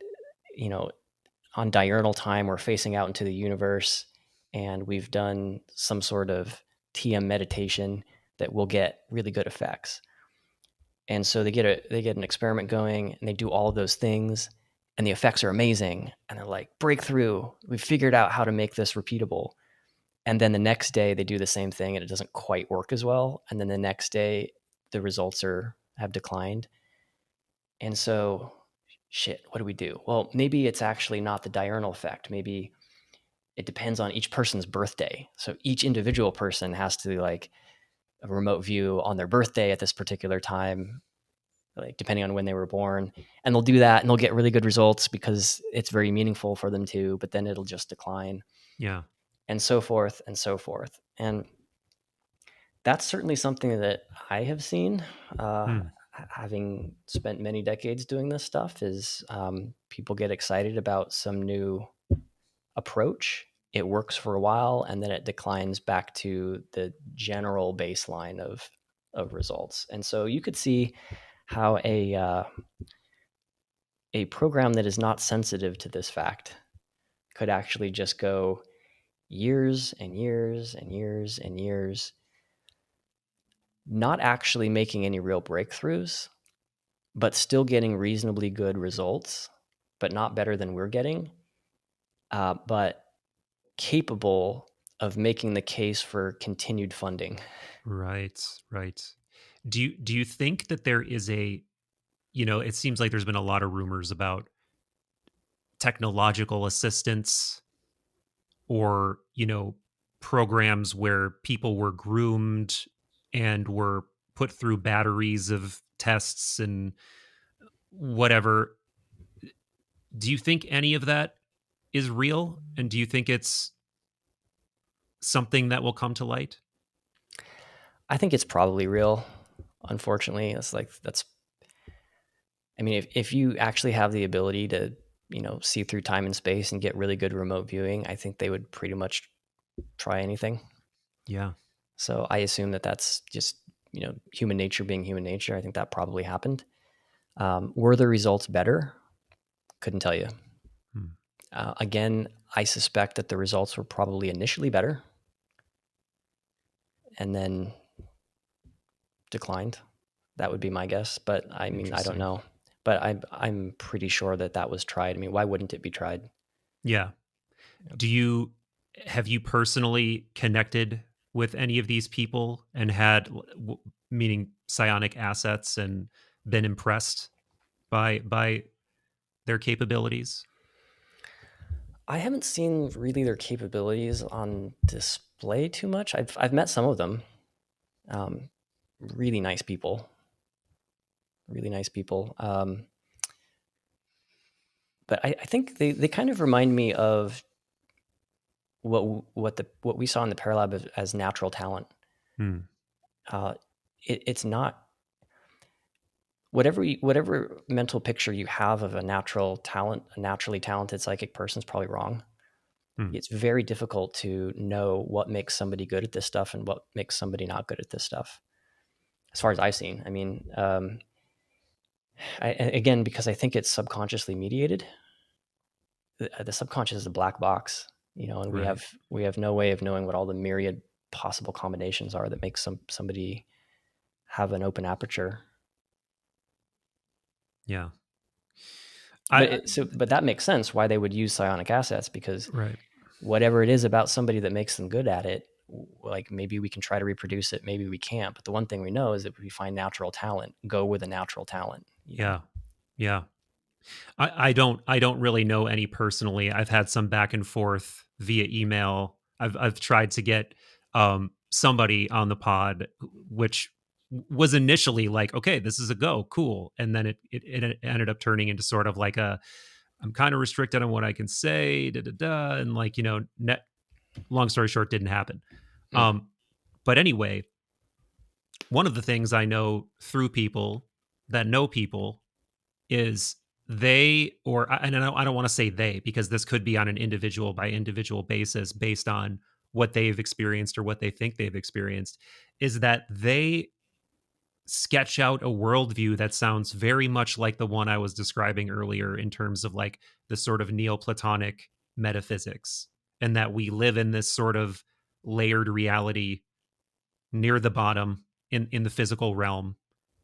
S1: on diurnal time, we're facing out into the universe, and we've done some sort of TM meditation, that will get really good effects. And so they get an experiment going, and they do all of those things, and the effects are amazing. And they're like, breakthrough! We've figured out how to make this repeatable. And then the next day they do the same thing, and it doesn't quite work as well. And then the next day the results have declined. And so, shit, what do we do? Well, maybe it's actually not the diurnal effect. Maybe it depends on each person's birthday. So each individual person has to, like, a remote view on their birthday at this particular time, like depending on when they were born. And they'll do that, and they'll get really good results because it's very meaningful for them to, but then it'll just decline.
S2: Yeah.
S1: And so forth and so forth. And that's certainly something that I have seen,
S2: Hmm.
S1: having spent many decades doing this stuff, is people get excited about some new approach. It works for a while, and then it declines back to the general baseline of results. And so you could see how a program that is not sensitive to this fact could actually just go years and years and years and years, not actually making any real breakthroughs, but still getting reasonably good results, but not better than we're getting, but capable of making the case for continued funding.
S2: Right. Right. Do you think that there is it seems like there's been a lot of rumors about technological assistance, or, programs where people were groomed and were put through batteries of tests and whatever. Do you think any of that is real? And do you think it's something that will come to light?
S1: I think it's probably real. Unfortunately, I mean, if you actually have the ability to, see through time and space and get really good remote viewing, I think they would pretty much try anything.
S2: Yeah.
S1: So I assume that that's just, human nature being human nature. I think that probably happened. Were the results better? Couldn't tell you.
S2: Hmm.
S1: Again, I suspect that the results were probably initially better and then declined. That would be my guess, but I mean, I don't
S2: Interesting.
S1: know. But I'm pretty sure that was tried. I mean, why wouldn't it be tried?
S2: Yeah. Have you personally connected with any of these people and had, meaning psionic assets, and been impressed by their capabilities?
S1: I haven't seen really their capabilities on display too much. I've met some of them. Um, really nice people. Really nice people. But I think they kind of remind me of what we saw in the Paralab as natural talent.
S2: Hmm.
S1: Uh, it's not whatever mental picture you have of a natural talent, a naturally talented psychic person is probably wrong.
S2: Hmm.
S1: It's very difficult to know what makes somebody good at this stuff and what makes somebody not good at this stuff, as far as I've seen. I mean, again, because I think it's subconsciously mediated. The subconscious is a black box, and
S2: Right.
S1: we have no way of knowing what all the myriad possible combinations are that make somebody have an open aperture.
S2: Yeah. I
S1: But that makes sense why they would use psionic assets, because
S2: Right.
S1: whatever it is about somebody that makes them good at it, like maybe we can try to reproduce it, maybe we can't. But the one thing we know is that if we find natural talent, go with a natural talent.
S2: Yeah. Yeah. I don't really know any personally. I've had some back and forth via email. I've tried to get somebody on the pod, which was initially like, okay, this is a go, cool, and then it ended up turning into sort of like I'm kind of restricted on what I can say, and like, long story short, didn't happen.
S1: Mm.
S2: But anyway, one of the things I know through people that know people is and I don't want to say they, because this could be on an individual by individual basis based on what they've experienced or what they think they've experienced, is that they sketch out a worldview that sounds very much like the one I was describing earlier in terms of like the sort of Neoplatonic metaphysics, and that we live in this sort of layered reality near the bottom in the physical realm,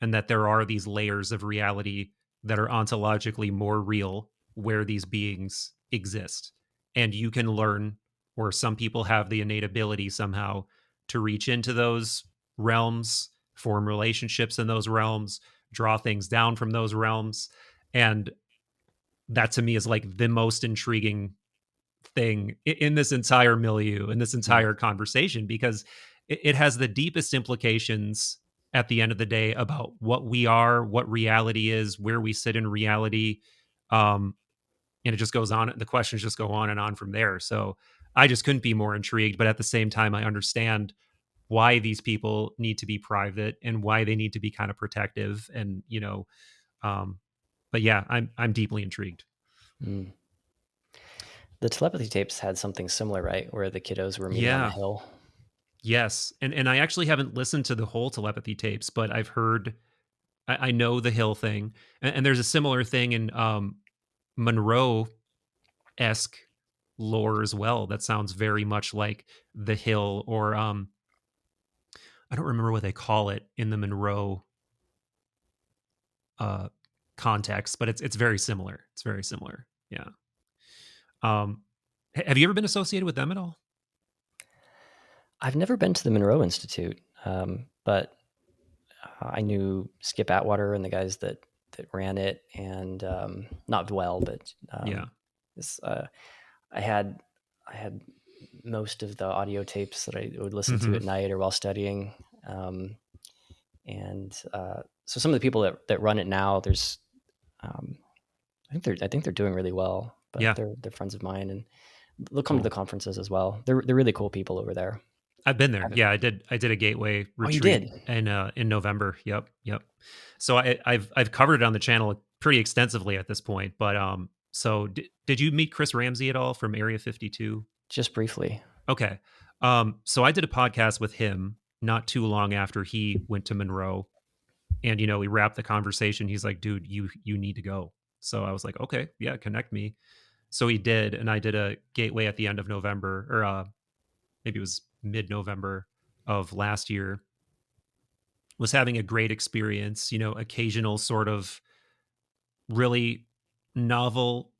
S2: and that there are these layers of reality that are ontologically more real where these beings exist. And you can learn, or some people have the innate ability somehow to reach into those realms, form relationships in those realms, draw things down from those realms. And that to me is like the most intriguing thing in this entire milieu, in this
S1: Mm.
S2: entire conversation, because it has the deepest implications at the end of the day about what we are, what reality is, where we sit in reality. Um, and it just goes on. The questions just go on and on from there. So I just couldn't be more intrigued. But at the same time, I understand why these people need to be private and why they need to be kind of protective. And, um, but yeah, I'm deeply intrigued.
S1: Mm. The telepathy tapes had something similar, right? Where the kiddos were meeting on the
S2: Yeah.
S1: hill.
S2: Yes, and I actually haven't listened to the whole telepathy tapes, but I've heard. I know the Hill thing, and there's a similar thing in Monroe esque lore as well. That sounds very much like the Hill, or I don't remember what they call it in the Monroe uh, context, but it's very similar. It's very similar. Yeah. Um, have you ever been associated with them at all?
S1: I've never been to the Monroe Institute, but I knew Skip Atwater and the guys that ran it, and not well, but
S2: Yeah.
S1: this, I had I had most of the audio tapes that I would listen to
S2: Hmm.
S1: at night or while studying, um, and so some of the people that run it now, there's I think they're doing really well, but
S2: Yeah.
S1: they're friends of mine, and they'll come to the
S2: Cool.
S1: conferences as well. They're really cool people over there.
S2: I've been there.
S1: Haven't-
S2: Yeah, I did a gateway
S1: Oh, you
S2: retreat
S1: did?
S2: in November. Yep, yep. So I've covered it on the channel pretty extensively at this point. But so did you meet Chris Ramsey at all from Area 52?
S1: Just briefly.
S2: Okay. So I did a podcast with him not too long after he went to Monroe, and we wrapped the conversation. He's like, "Dude, you need to go." So I was like, "Okay, yeah, connect me." So he did, and I did a gateway at the end of November, or maybe it was mid-November of last year. Was having a great experience, occasional sort of really novel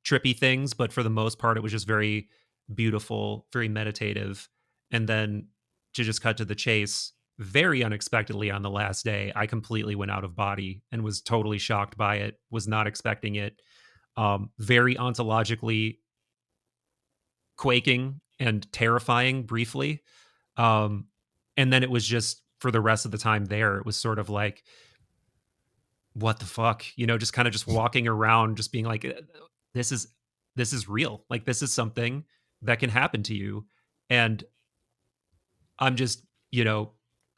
S2: trippy things, but for the most part it was just very beautiful, very meditative. And then to just cut to the chase, very unexpectedly on the last day, I completely went out of body and was totally shocked by it, was not expecting it. Very ontologically quaking and terrifying briefly. Um, and then it was just for the rest of the time there, it was sort of like, what the fuck, just kind of just walking around, just being like, this is real. Like this is something that can happen to you, and I'm just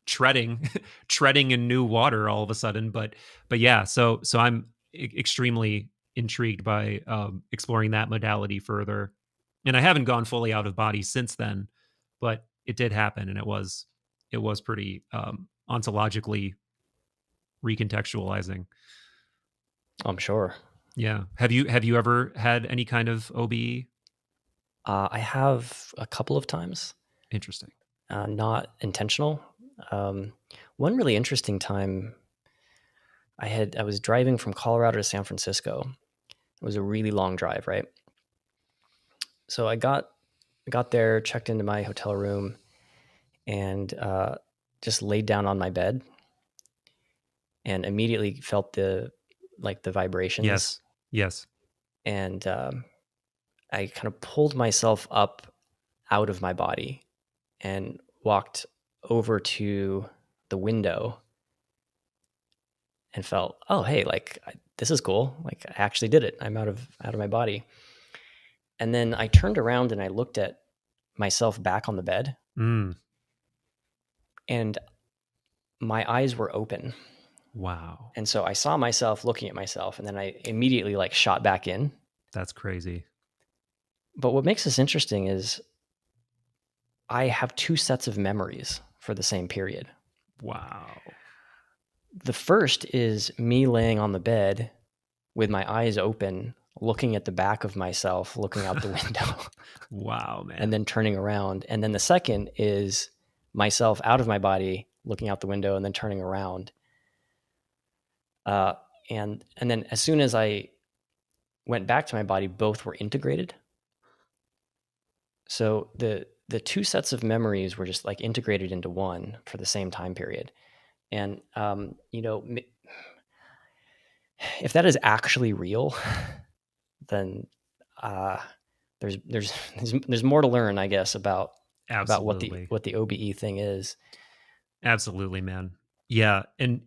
S2: treading treading in new water all of a sudden. But yeah, so I'm extremely intrigued by exploring that modality further, and I haven't gone fully out of body since then, but it did happen, and it was pretty ontologically recontextualizing.
S1: I'm sure.
S2: Yeah. Have you ever had any kind of OBE?
S1: I have a couple of times,
S2: Interesting.
S1: not intentional. Um, one really interesting time, I was driving from Colorado to San Francisco. It was a really long drive, right? So I got there, checked into my hotel room, and just laid down on my bed, and immediately felt the vibrations,
S2: Yes. Yes.
S1: and I kind of pulled myself up out of my body and walked over to the window and felt, oh, hey, like this is cool. Like, I actually did it. I'm out of my body. And then I turned around and I looked at myself back on the bed, and my eyes were open.
S2: Wow.
S1: And so I saw myself looking at myself, and then I immediately like shot back in.
S2: That's crazy.
S1: But what makes this interesting is I have two sets of memories for the same period.
S2: Wow.
S1: The first is me laying on the bed with my eyes open, looking at the back of myself, looking out the window.
S2: Wow, man.
S1: And then turning around. And then the second is myself out of my body, looking out the window, and then turning around. And then as soon as I went back to my body, both were integrated. So the two sets of memories were just like integrated into one for the same time period. And if that is actually real, then there's more to learn, I guess, about
S2: Absolutely.
S1: what the OBE thing is.
S2: Absolutely, man. Yeah, and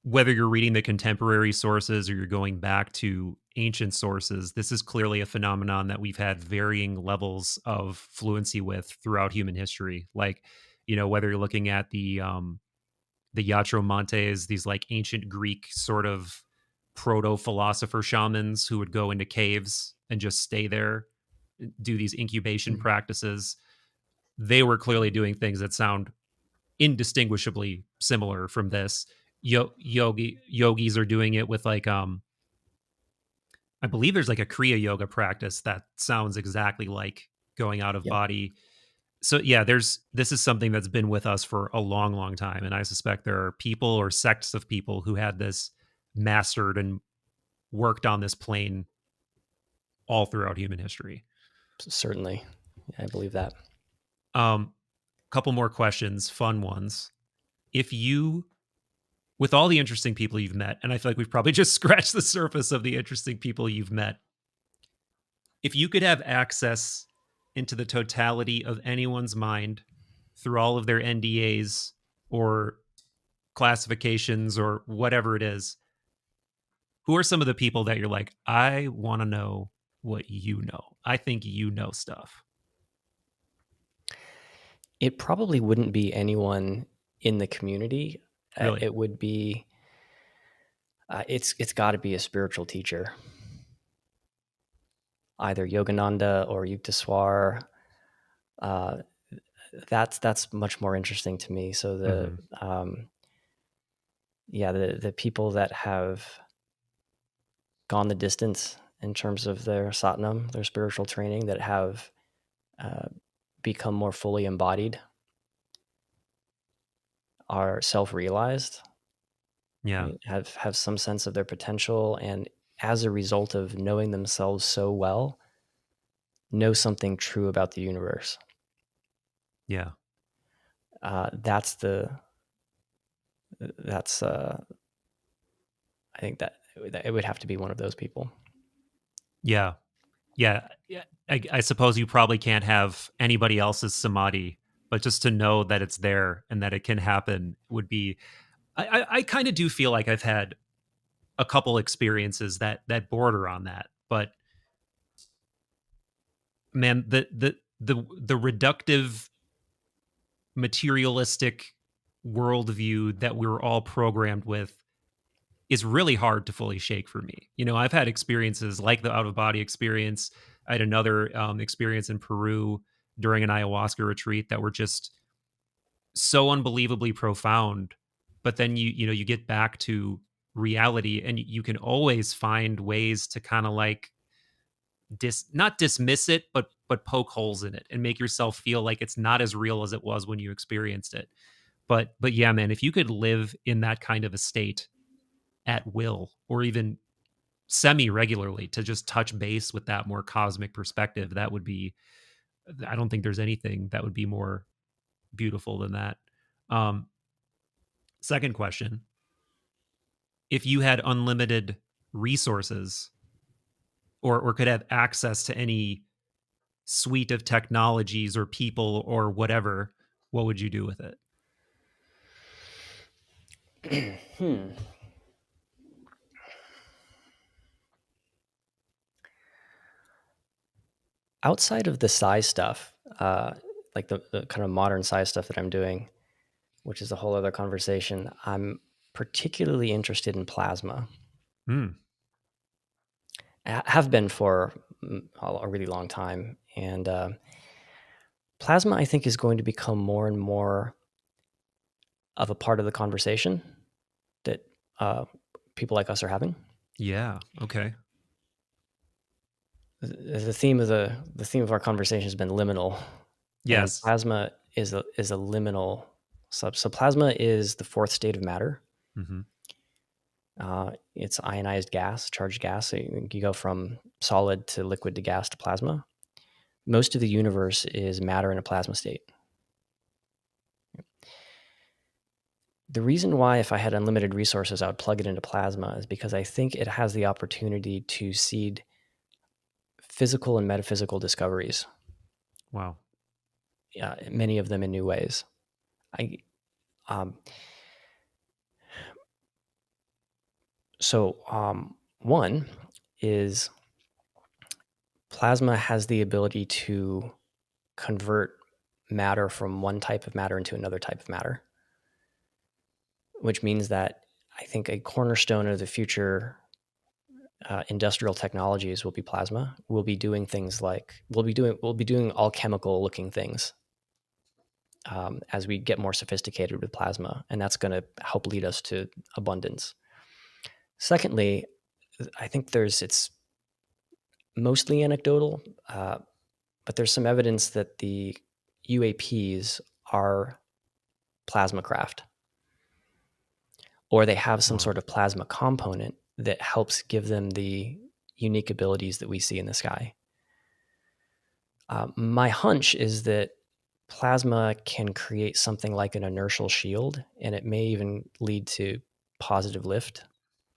S2: whether you're reading the contemporary sources or you're going back to ancient sources, this is clearly a phenomenon that we've had varying levels of fluency with throughout human history. Like, whether you're looking at the Yatromontes, these like ancient Greek sort of proto philosopher shamans who would go into caves and just stay there, do these incubation practices. They were clearly doing things that sound indistinguishably similar from this. Yogis are doing it with like I believe there's like a Kriya yoga practice that sounds exactly like going out of body. So yeah, this is something that's been with us for a long, long time, and I suspect there are people or sects of people who had this mastered and worked on this plane all throughout human history.
S1: Certainly, I believe that.
S2: Couple more questions, fun ones. If you, with all the interesting people you've met, and I feel like we've probably just scratched the surface of the interesting people you've met, if you could have access into the totality of anyone's mind through all of their NDAs or classifications or whatever it is, who are some of the people that you're like, I want to know what you know? I think you know stuff.
S1: It probably wouldn't be anyone in the community.
S2: Really?
S1: It would be, it's got to be a spiritual teacher, either Yogananda or Yukteswar. That's much more interesting to me. So the people that have gone the distance in terms of their satnam, their spiritual training, that have become more fully embodied, are self-realized, right? Have some sense of their potential, and as a result of knowing themselves so well, know something true about the universe.
S2: Yeah.
S1: I think that it would have to be one of those people.
S2: Yeah. Yeah. I suppose you probably can't have anybody else's samadhi, but just to know that it's there and that it can happen would be. I kind of do feel like I've had a couple experiences that border on that, but man, the reductive, materialistic worldview that we're all programmed with is really hard to fully shake for me. I've had experiences like the out of body experience. I had another experience in Peru during an ayahuasca retreat that were just so unbelievably profound. But then you get back to reality, and you can always find ways to kind of like not dismiss it, but poke holes in it and make yourself feel like it's not as real as it was when you experienced it. But yeah, man, if you could live in that kind of a state at will, or even semi regularly, to just touch base with that more cosmic perspective, that would be, I don't think there's anything that would be more beautiful than that. Second question: if you had unlimited resources, or could have access to any suite of technologies or people or whatever, what would you do with it?
S1: outside of the psi stuff, like the kind of modern psi stuff that I'm doing, which is a whole other conversation, I'm particularly interested in plasma. Have been for a really long time. And plasma, I think, is going to become more and more of a part of the conversation that people like us are having.
S2: Yeah. Okay.
S1: The theme of our conversation has been liminal. And
S2: Yes.
S1: plasma is a liminal sub. So plasma is the fourth state of matter.
S2: Mm-hmm.
S1: It's ionized gas, charged gas. So you go from solid to liquid to gas to plasma. Most of the universe is matter in a plasma state. The reason why, if I had unlimited resources, I would plug it into plasma is because I think it has the opportunity to seed physical and metaphysical discoveries.
S2: Wow.
S1: Many of them in new ways. One is plasma has the ability to convert matter from one type of matter into another type of matter, which means that I think a cornerstone of the future industrial technologies will be plasma. We'll be doing things like we'll be doing all chemical looking things as we get more sophisticated with plasma, and that's going to help lead us to abundance. Secondly, I think it's mostly anecdotal, but there's some evidence that the UAPs are plasma craft, or they have some sort of plasma component that helps give them the unique abilities that we see in the sky. My hunch is that plasma can create something like an inertial shield, and it may even lead to positive lift.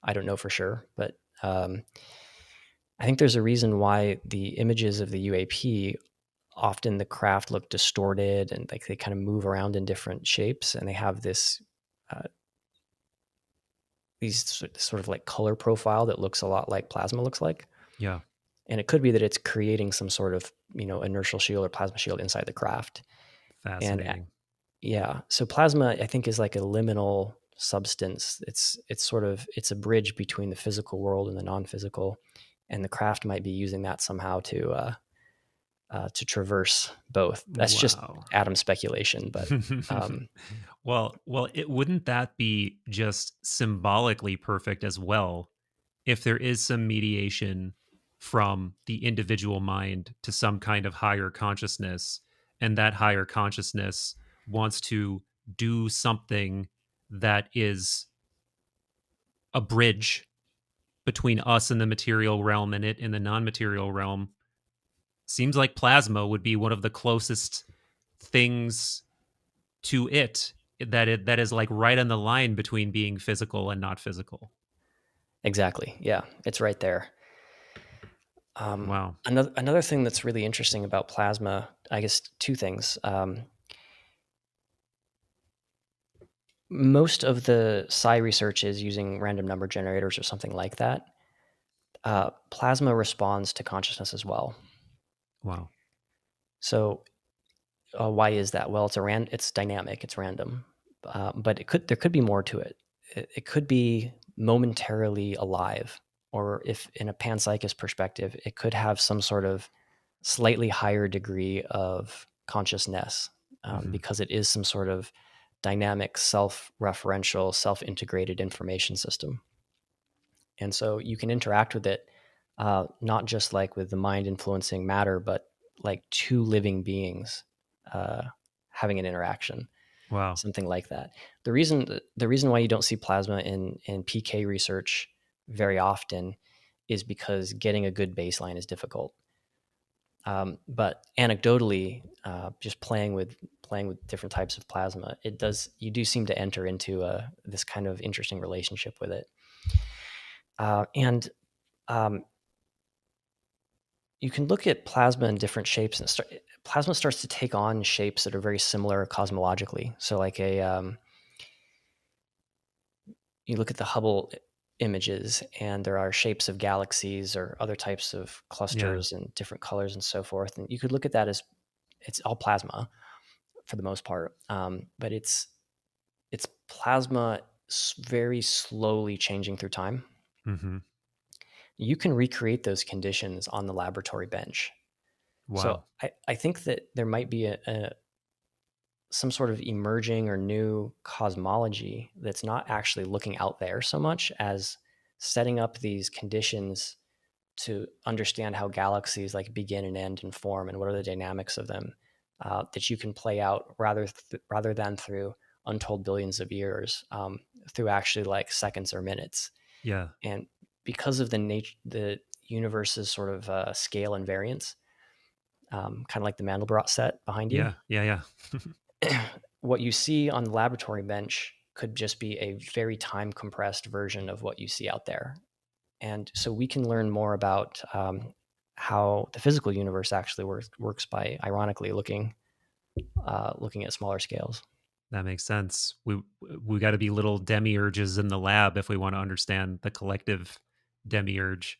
S1: I don't know for sure, but I think there's a reason why the images of the UAP, often the craft look distorted and like they kind of move around in different shapes, and they have this these sort of like color profile that looks a lot like plasma looks like.
S2: Yeah.
S1: And it could be that it's creating some sort of, inertial shield or plasma shield inside the craft.
S2: Fascinating.
S1: And so plasma, I think, is like a liminal substance. It's a bridge between the physical world and the non-physical, and the craft might be using that somehow to traverse both. That's just atom speculation, but
S2: well, wouldn't that be just symbolically perfect as well if there is some mediation from the individual mind to some kind of higher consciousness, and that higher consciousness wants to do something that is a bridge between us and the material realm and it in the non-material realm. Seems like plasma would be one of the closest things to it that is like right on the line between being physical and not physical.
S1: Exactly. Yeah, it's right there.
S2: Wow.
S1: Another thing that's really interesting about plasma, I guess two things. Most of the psi research is using random number generators or something like that. Plasma responds to consciousness as well.
S2: Wow.
S1: So why is that? Well, it's dynamic, it's random, but there could be more to it. It could be momentarily alive, or if in a panpsychist perspective, it could have some sort of slightly higher degree of consciousness because it is some sort of dynamic, self-referential, self-integrated information system. And so you can interact with it, not just like with the mind influencing matter, but like two living beings having an interaction.
S2: Wow.
S1: Something like that. The reason why you don't see plasma in PK research very often is because getting a good baseline is difficult. But anecdotally, just playing with different types of plasma, you do seem to enter into this kind of interesting relationship with it. And you can look at plasma in different shapes, and plasma starts to take on shapes that are very similar cosmologically. So, like you look at the Hubble images, and there are shapes of galaxies or other types of
S2: Yeah.
S1: clusters and different colors and so forth. And you could look at that as it's all plasma for the most part, but it's plasma very slowly changing through time.
S2: Mm-hmm.
S1: You can recreate those conditions on the laboratory bench. So
S2: Wow.
S1: I think that there might be some sort of emerging or new cosmology that's not actually looking out there so much as setting up these conditions to understand how galaxies like begin and end and form and what are the dynamics of them, that you can play out rather than through untold billions of years, through actually like seconds or minutes.
S2: Yeah.
S1: And because of the universe's sort of scale and variance, kind of like the Mandelbrot set behind you,
S2: Yeah. Yeah.
S1: what you see on the laboratory bench could just be a very time compressed version of what you see out there. And so we can learn more about how the physical universe actually works by ironically looking at smaller scales.
S2: That makes sense. We got to be little demiurges in the lab if we want to understand the collective demiurge.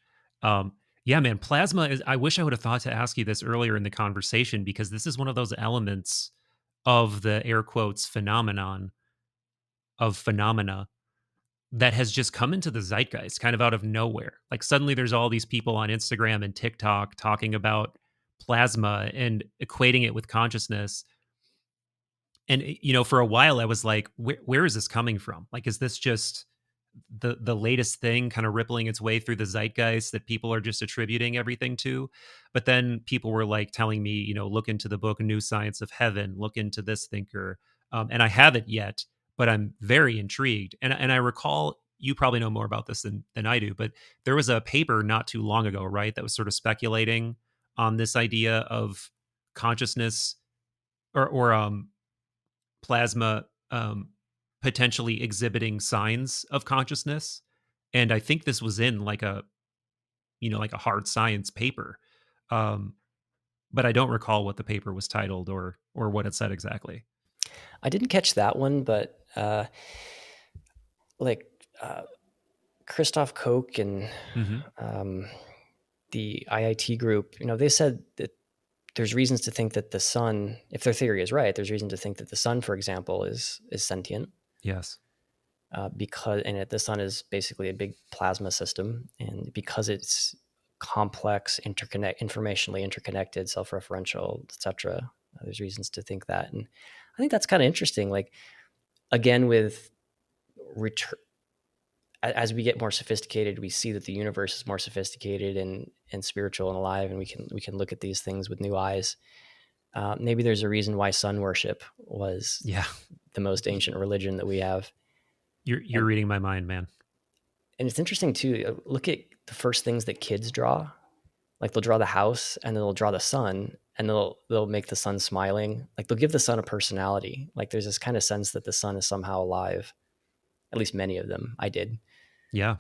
S2: Yeah, man, plasma is. I wish I would have thought to ask you this earlier in the conversation because this is one of those elements of the air quotes phenomenon of phenomena that has just come into the zeitgeist kind of out of nowhere. Like suddenly there's all these people on Instagram and TikTok talking about plasma and equating it with consciousness. And for a while I was like, where is this coming from? Like, is this just the latest thing kind of rippling its way through the zeitgeist that people are just attributing everything to? But then people were like telling me, look into the book New Science of Heaven, look into this thinker. And I haven't yet, but I'm very intrigued. And I recall, you probably know more about this than I do, but there was a paper not too long ago, right, that was sort of speculating on this idea of consciousness or plasma potentially exhibiting signs of consciousness. And I think this was in like a hard science paper. Um, but I don't recall what the paper was titled or what it said exactly.
S1: I didn't catch that one, but like uh, Christoph Koch and
S2: Hmm.
S1: um, the IIT group, they said that there's reasons to think that the sun, if their theory is right, there's reason to think that the sun, for example, is sentient,
S2: Yes.
S1: because the sun is basically a big plasma system, and because it's complex, informationally interconnected, self-referential, etc. There's reasons to think that, and I think that's kind of interesting. Like again, with return, as we get more sophisticated, we see that the universe is more sophisticated and spiritual and alive, and we can look at these things with new eyes. Maybe there's a reason why sun worship was
S2: Yeah.
S1: the most ancient religion that we have.
S2: You're
S1: And
S2: reading my mind, man.
S1: it's interesting too. Look at the first things that kids draw. Like they'll draw the house and then they'll draw the sun and they'll make the sun smiling. Like they'll give the sun a personality. Like there's this kind of sense that the sun is somehow alive. At least many of them. I did.
S2: Yeah.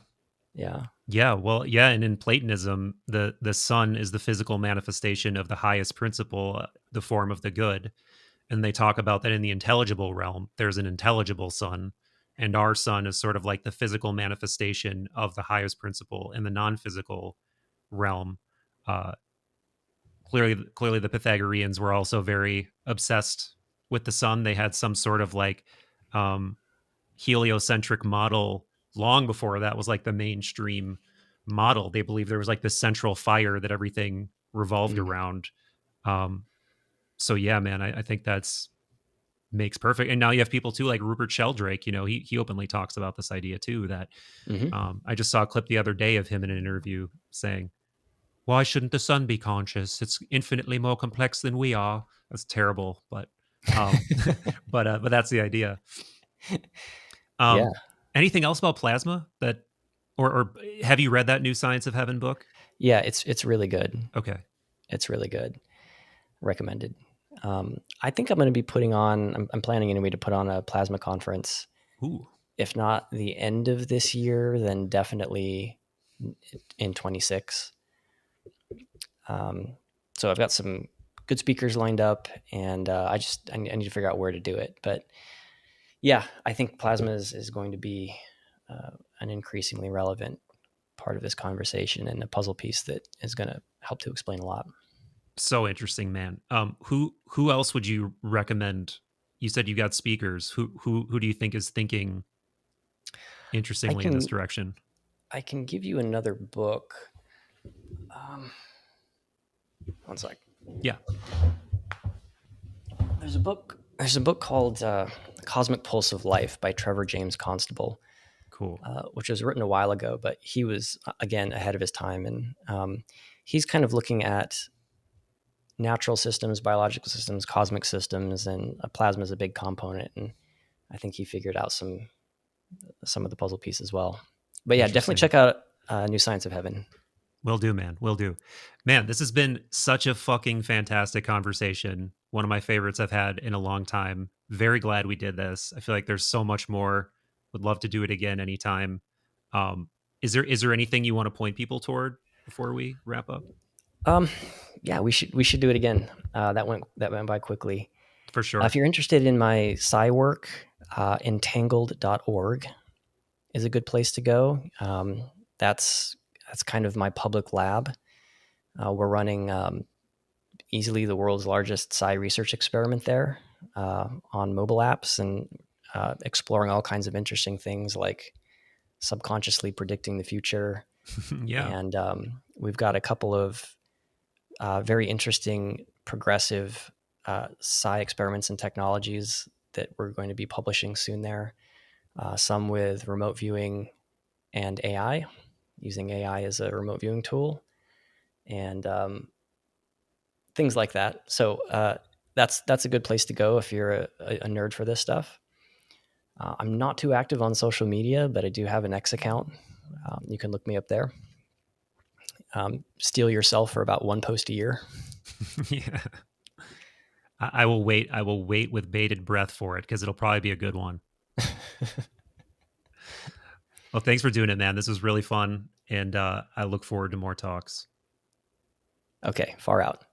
S1: Yeah.
S2: Yeah, well, yeah, and in Platonism, the sun is the physical manifestation of the highest principle, the form of the good. And they talk about that in the intelligible realm, there's an intelligible sun, and our sun is sort of like the physical manifestation of the highest principle in the non-physical realm. Uh, clearly, the Pythagoreans were also very obsessed with the sun. They had some sort of like um, heliocentric model long before that was like the mainstream model. They believed there was like this central fire that everything revolved
S1: Mm.
S2: around. Um, so yeah, man, I think that's makes perfect. And now you have people too, like Rupert Sheldrake. He openly talks about this idea too. That
S1: Hmm.
S2: I just saw a clip the other day of him in an interview saying, "Why shouldn't the sun be conscious? It's infinitely more complex than we are." That's terrible, but um, but that's the idea.
S1: Yeah.
S2: Um, anything else about plasma that, or have you read that New Science of Heaven book?
S1: Yeah. It's really good.
S2: Okay.
S1: It's really good. Recommended. I think I'm going to be putting on, I'm planning anyway to put on a plasma conference.
S2: Ooh.
S1: If not the end of this year, then definitely in 26. So I've got some good speakers lined up, and I need to figure out where to do it. But yeah, I think plasma is going to be an increasingly relevant part of this conversation and a puzzle piece that is going to help to explain a lot.
S2: So interesting, man. Who else would you recommend? You said you got speakers. Who do you think is thinking interestingly in this direction?
S1: I can give you another book. One sec.
S2: Yeah.
S1: There's a book called Cosmic Pulse of Life by Trevor James Constable.
S2: Cool.
S1: Which was written a while ago, but he was, again, ahead of his time. And he's kind of looking at natural systems, biological systems, cosmic systems, and plasma is a big component. And I think he figured out some of the puzzle pieces as well. But yeah, definitely check out New Science of Heaven.
S2: Will do, man. Will do. Man, this has been such a fucking fantastic conversation. One of my favorites I've had in a long time. Very glad we did this. I feel like there's so much more. Would love to do it again anytime. Is there anything you want to point people toward before we wrap up?
S1: Yeah, we should do it again. That went by quickly.
S2: For sure.
S1: If you're interested in my sci work, entangled.org is a good place to go. That's kind of my public lab. We're running easily the world's largest psi research experiment there on mobile apps and exploring all kinds of interesting things like subconsciously predicting the future.
S2: Yeah.
S1: And we've got a couple of very interesting progressive psi experiments and technologies that we're going to be publishing soon there. Some with remote viewing and AI, using AI as a remote viewing tool, and things like that. So that's a good place to go if you're a nerd for this stuff. I'm not too active on social media, but I do have an X account. You can look me up there. Steal yourself for about one post a year.
S2: Yeah. I will wait. I will wait with bated breath for it because it'll probably be a good one. Well, thanks for doing it, man. This was really fun. And I look forward to more talks.
S1: Okay, far out.